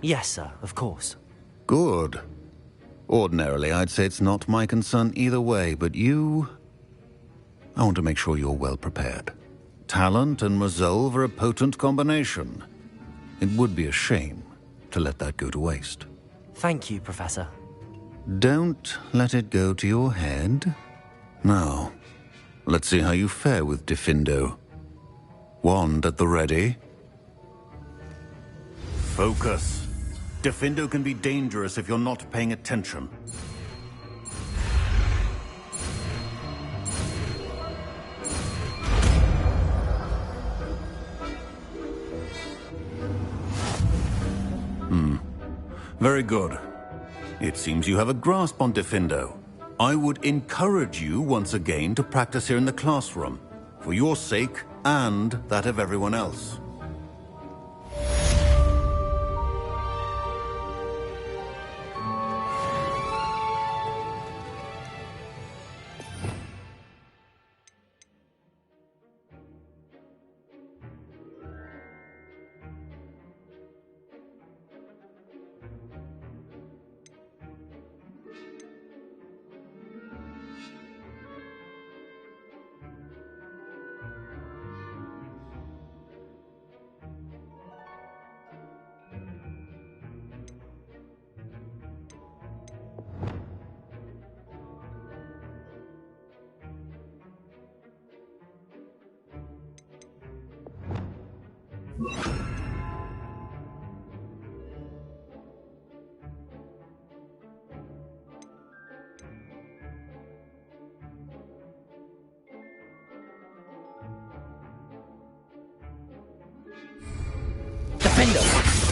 Yes, sir, of course. Good. Ordinarily, I'd say it's not my concern either way, but you... I want to make sure you're well prepared. Talent and resolve are a potent combination. It would be a shame to let that go to waste. Thank you, Professor. Don't let it go to your head. Now, let's see how you fare with Diffindo. Wand at the ready. Focus. Diffindo can be dangerous if you're not paying attention. Very good. It seems you have a grasp on Diffindo. I would encourage you once again to practice here in the classroom, for your sake and that of everyone else.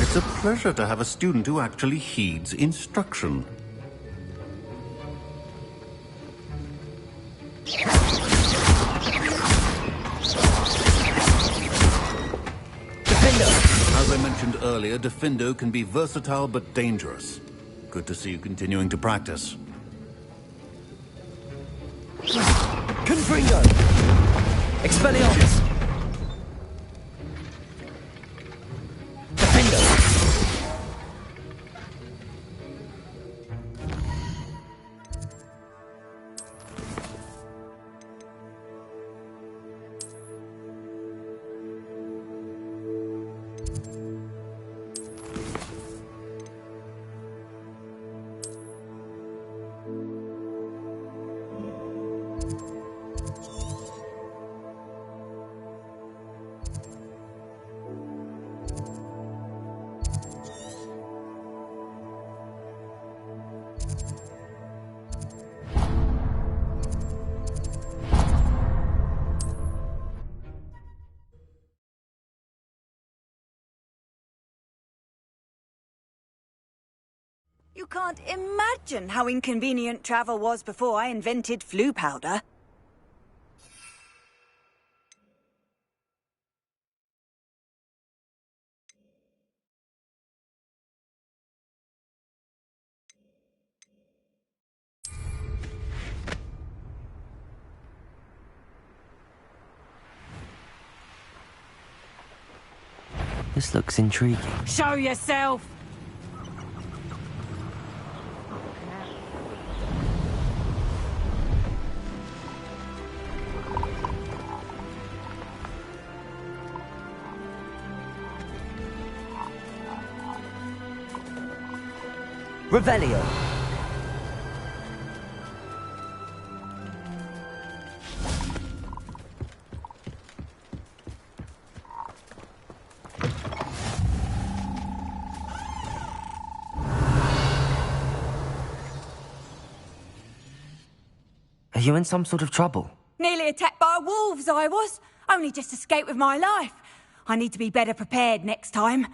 It's a pleasure to have a student who actually heeds instruction. As I mentioned earlier, Defendo can be versatile but dangerous. Good to see you continuing to practice. Confringo! Expelliarmus! You can't imagine how inconvenient travel was before I invented flu powder. This looks intriguing. Show yourself! Revelio! Are you in some sort of trouble? Nearly attacked by wolves, I was. Only just escaped with my life. I need to be better prepared next time.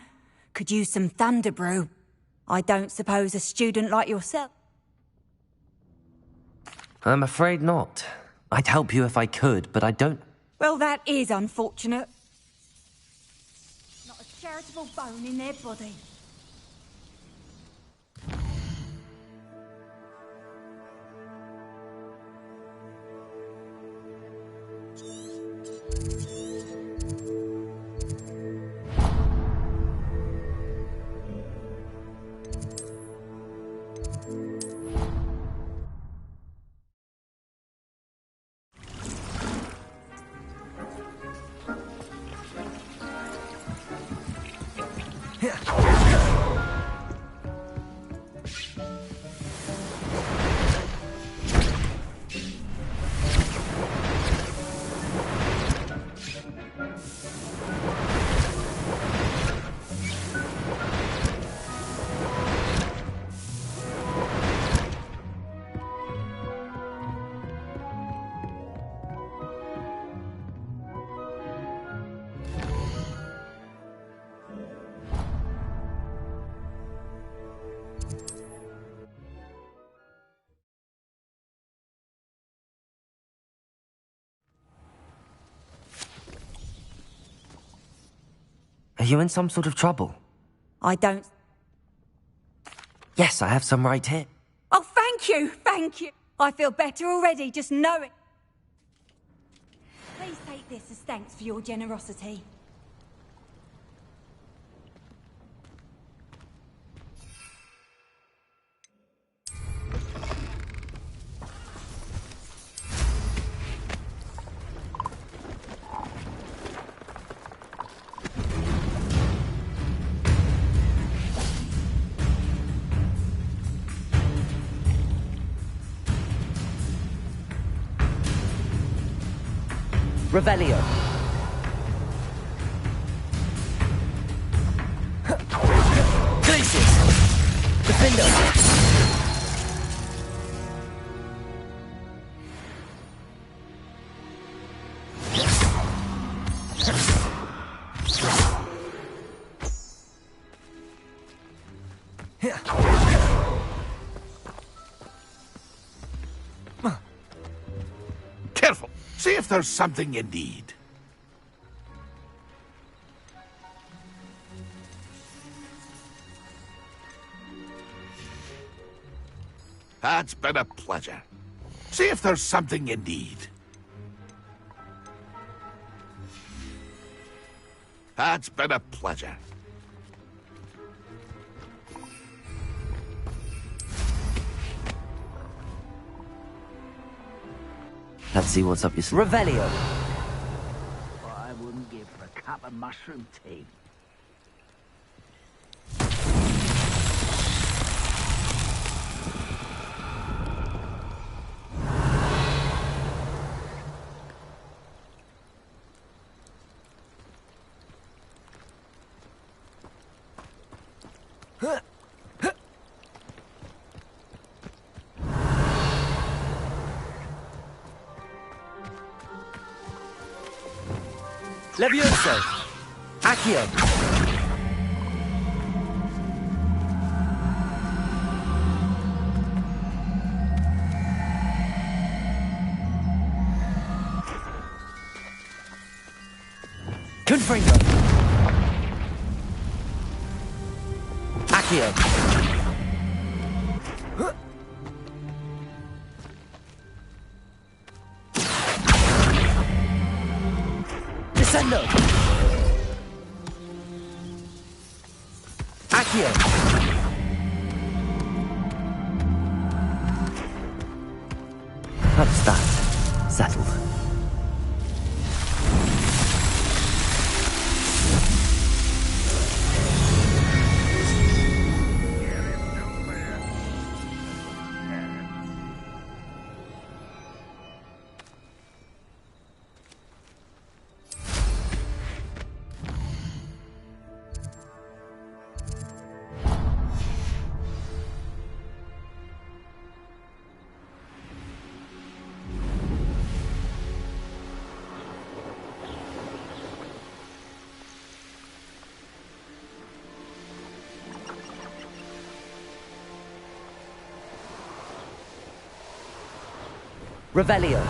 Could use some thunder brew. I don't suppose a student like yourself... I'm afraid not. I'd help you if I could, but I don't... Well, that is unfortunate. Not a charitable bone in their body. Are you in some sort of trouble? I don't... Yes, I have some right here. Oh, thank you, thank you. I feel better already, just knowing. Please take this as thanks for your generosity. Revelio. Careful. See if there's something you need. That's been a pleasure. See if there's something you need. That's been a pleasure. Let's see what's up your sleeve. Revelio. What I wouldn't give for a cup of mushroom tea. Levioso! Accio! Confringo! Accio! Descendo! Accio! That's that. Settled. Revelio.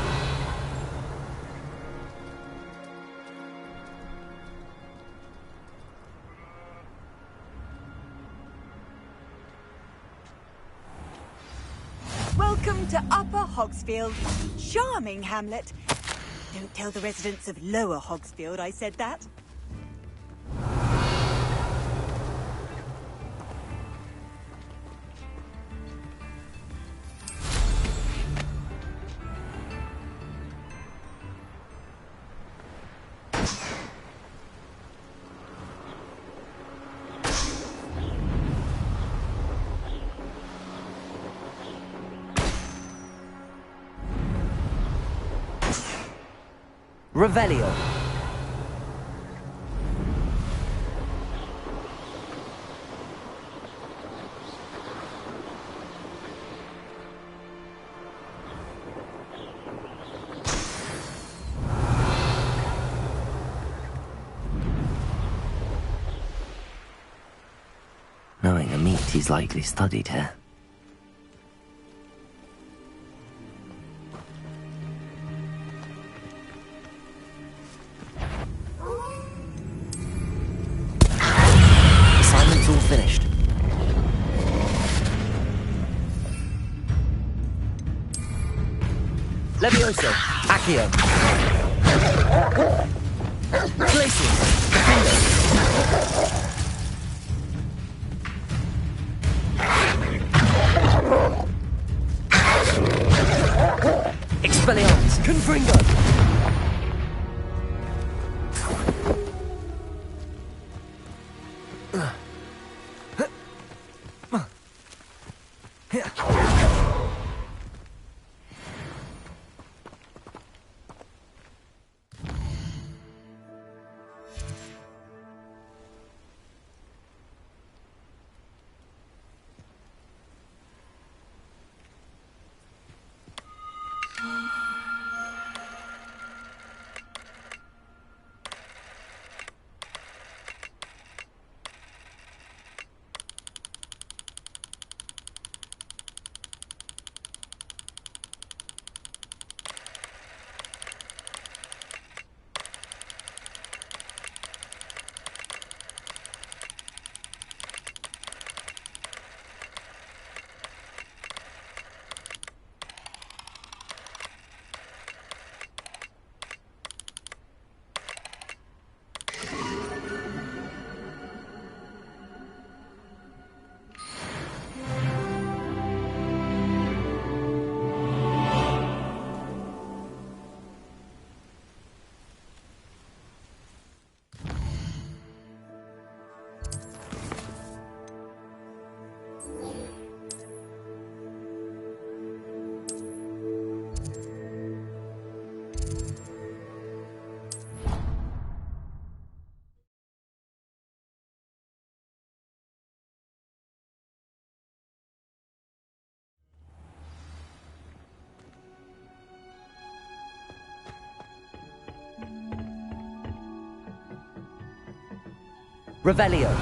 Welcome to Upper Hogsfield. Charming hamlet. Don't tell the residents of Lower Hogsfield I said that. Revelio. Knowing a meat, he's likely studied here. Assignment's all finished. Levioso. Accio. Glacius. Defendo. Expelliarmus. Confringo. Revelio.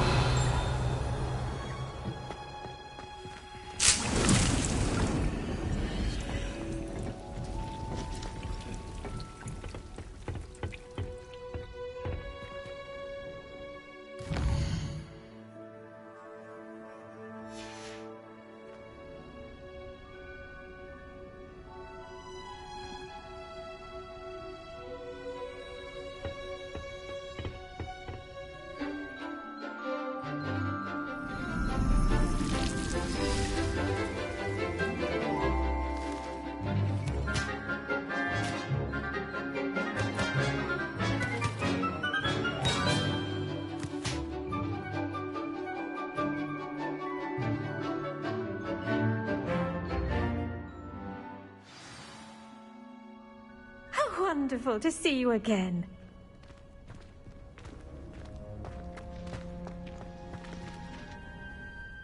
Wonderful to see you again.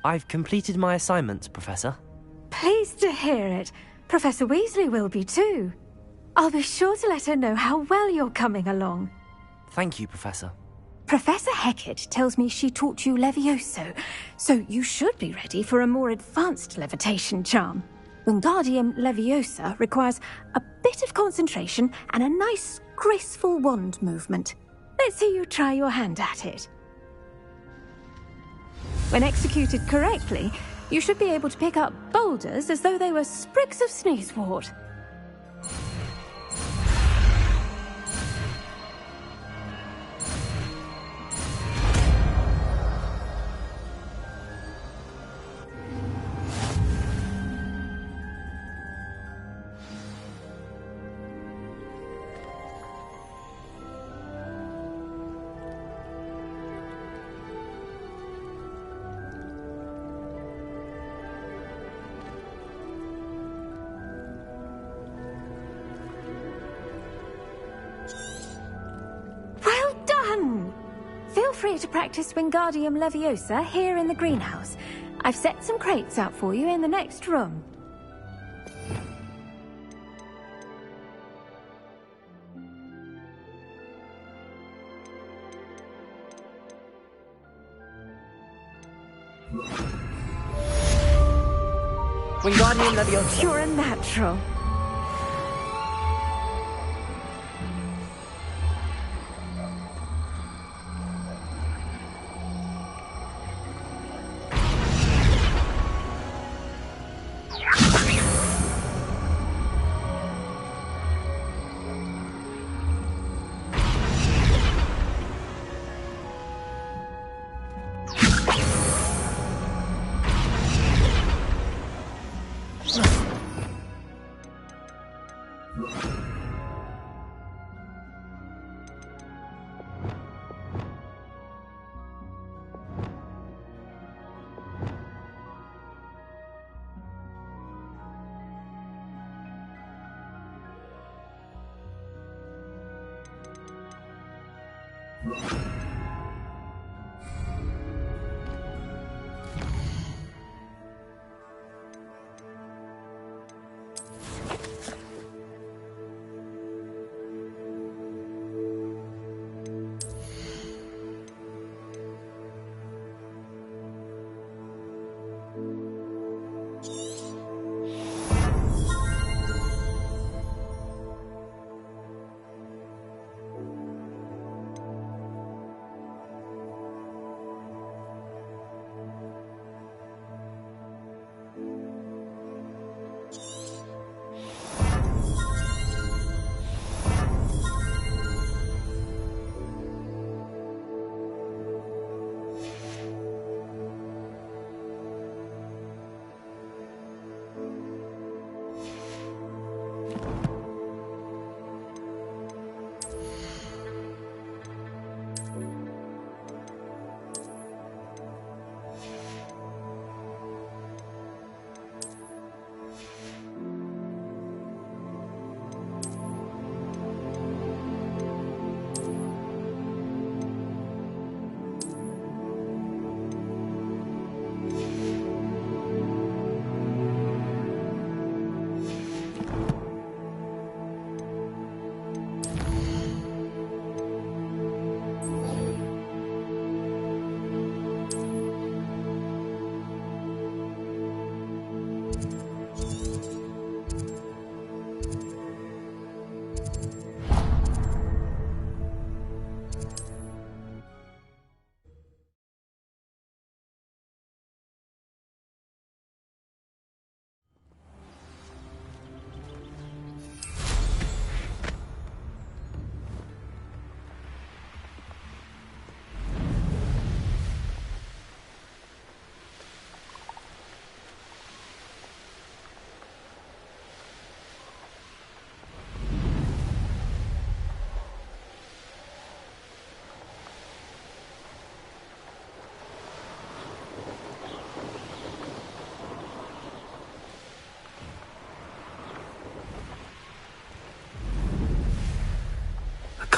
I've completed my assignments, Professor. Pleased to hear it. Professor Weasley will be too. I'll be sure to let her know how well you're coming along. Thank you, Professor. Professor Hecat tells me she taught you Levioso, so you should be ready for a more advanced levitation charm. Wingardium Leviosa requires a bit of concentration and a nice, graceful wand movement. Let's see you try your hand at it. When executed correctly, you should be able to pick up boulders as though they were sprigs of sneezewort. Feel free to practice Wingardium Leviosa here in the greenhouse. I've set some crates out for you in the next room. Wingardium Leviosa. You're a natural.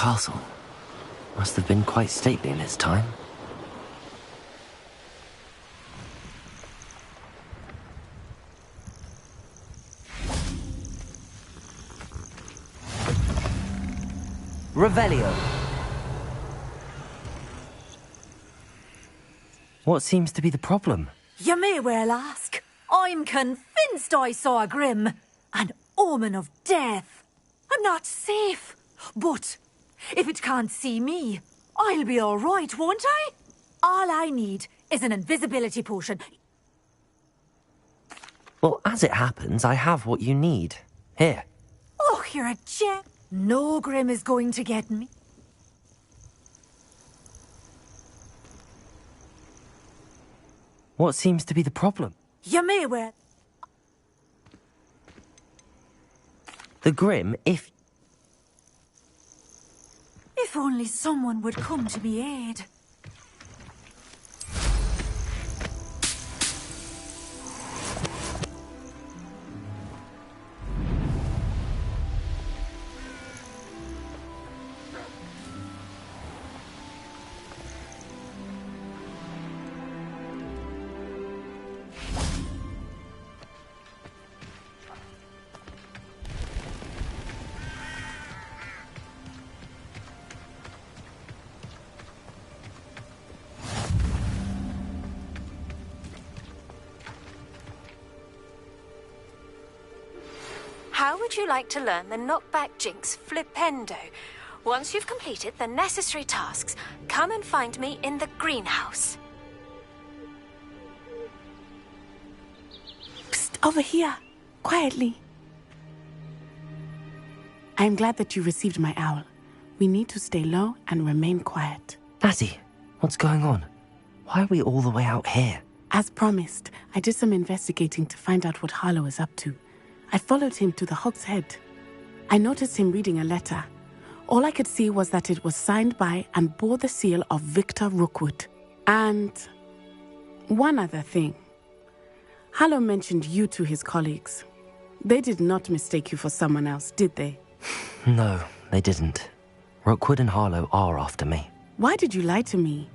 castle. Must have been quite stately in its time. Revelio. What seems to be the problem? You may well ask. I'm convinced I saw a Grim, an omen of death. I'm not safe, but if it can't see me, I'll be all right, won't I? All I need is an invisibility potion. Well, as it happens, I have what you need. Here. Oh, you're a gem. No Grim is going to get me. What seems to be the problem? You may well. The Grim, if only someone would come to my aid. How would you like to learn the knockback jinx flipendo? Once you've completed the necessary tasks, come and find me in the greenhouse. Psst, over here. Quietly. I'm glad that you received my owl. We need to stay low and remain quiet. Natty, what's going on? Why are we all the way out here? As promised, I did some investigating to find out what Harlow is up to. I followed him to the Hog's Head. I noticed him reading a letter. All I could see was that it was signed by and bore the seal of Victor Rookwood. And one other thing. Harlow mentioned you to his colleagues. They did not mistake you for someone else, did they? No, they didn't. Rookwood and Harlow are after me. Why did you lie to me?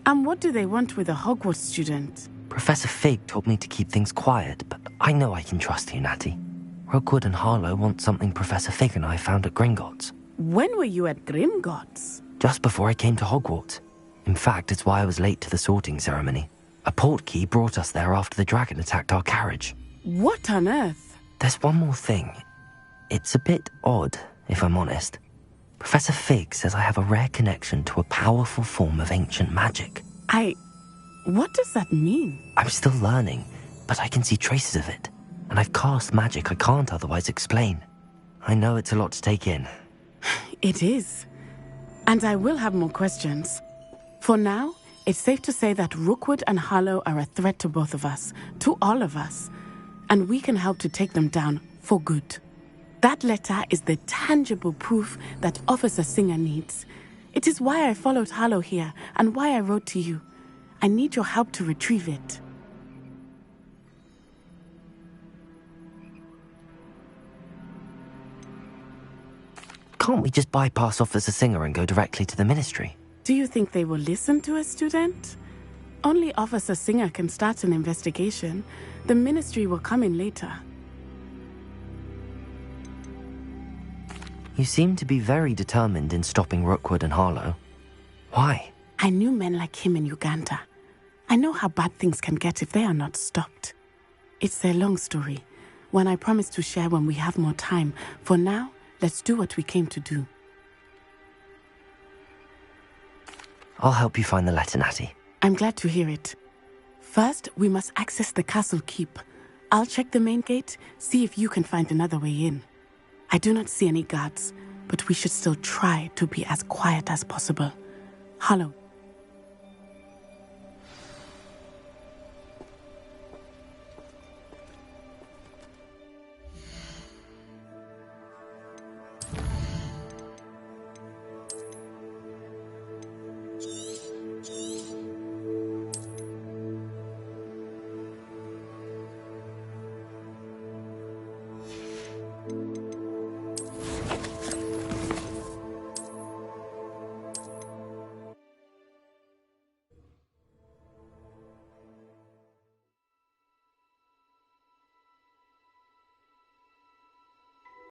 And what do they want with a Hogwarts student? Professor Fig told me to keep things quiet, but I know I can trust you, Natty. Rookwood and Harlow want something Professor Fig and I found at Gringotts. When were you at Gringotts? Just before I came to Hogwarts. In fact, it's why I was late to the sorting ceremony. A portkey brought us there after the dragon attacked our carriage. What on earth? There's one more thing. It's a bit odd, if I'm honest. Professor Fig says I have a rare connection to a powerful form of ancient magic. What does that mean? I'm still learning, but I can see traces of it. And I've cast magic I can't otherwise explain. I know it's a lot to take in. It is. And I will have more questions. For now, it's safe to say that Rookwood and Harlow are a threat to both of us, to all of us. And we can help to take them down for good. That letter is the tangible proof that Officer Singer needs. It is why I followed Harlow here and why I wrote to you. I need your help to retrieve it. Can't we just bypass Officer Singer and go directly to the Ministry? Do you think they will listen to a student? Only Officer Singer can start an investigation. The Ministry will come in later. You seem to be very determined in stopping Rookwood and Harlow. Why? I knew men like him in Uganda. I know how bad things can get if they are not stopped. It's a long story, one I promise to share when we have more time. For now, let's do what we came to do. I'll help you find the letter, Natty. I'm glad to hear it. First, we must access the castle keep. I'll check the main gate, see if you can find another way in. I do not see any guards, but we should still try to be as quiet as possible. Harlow,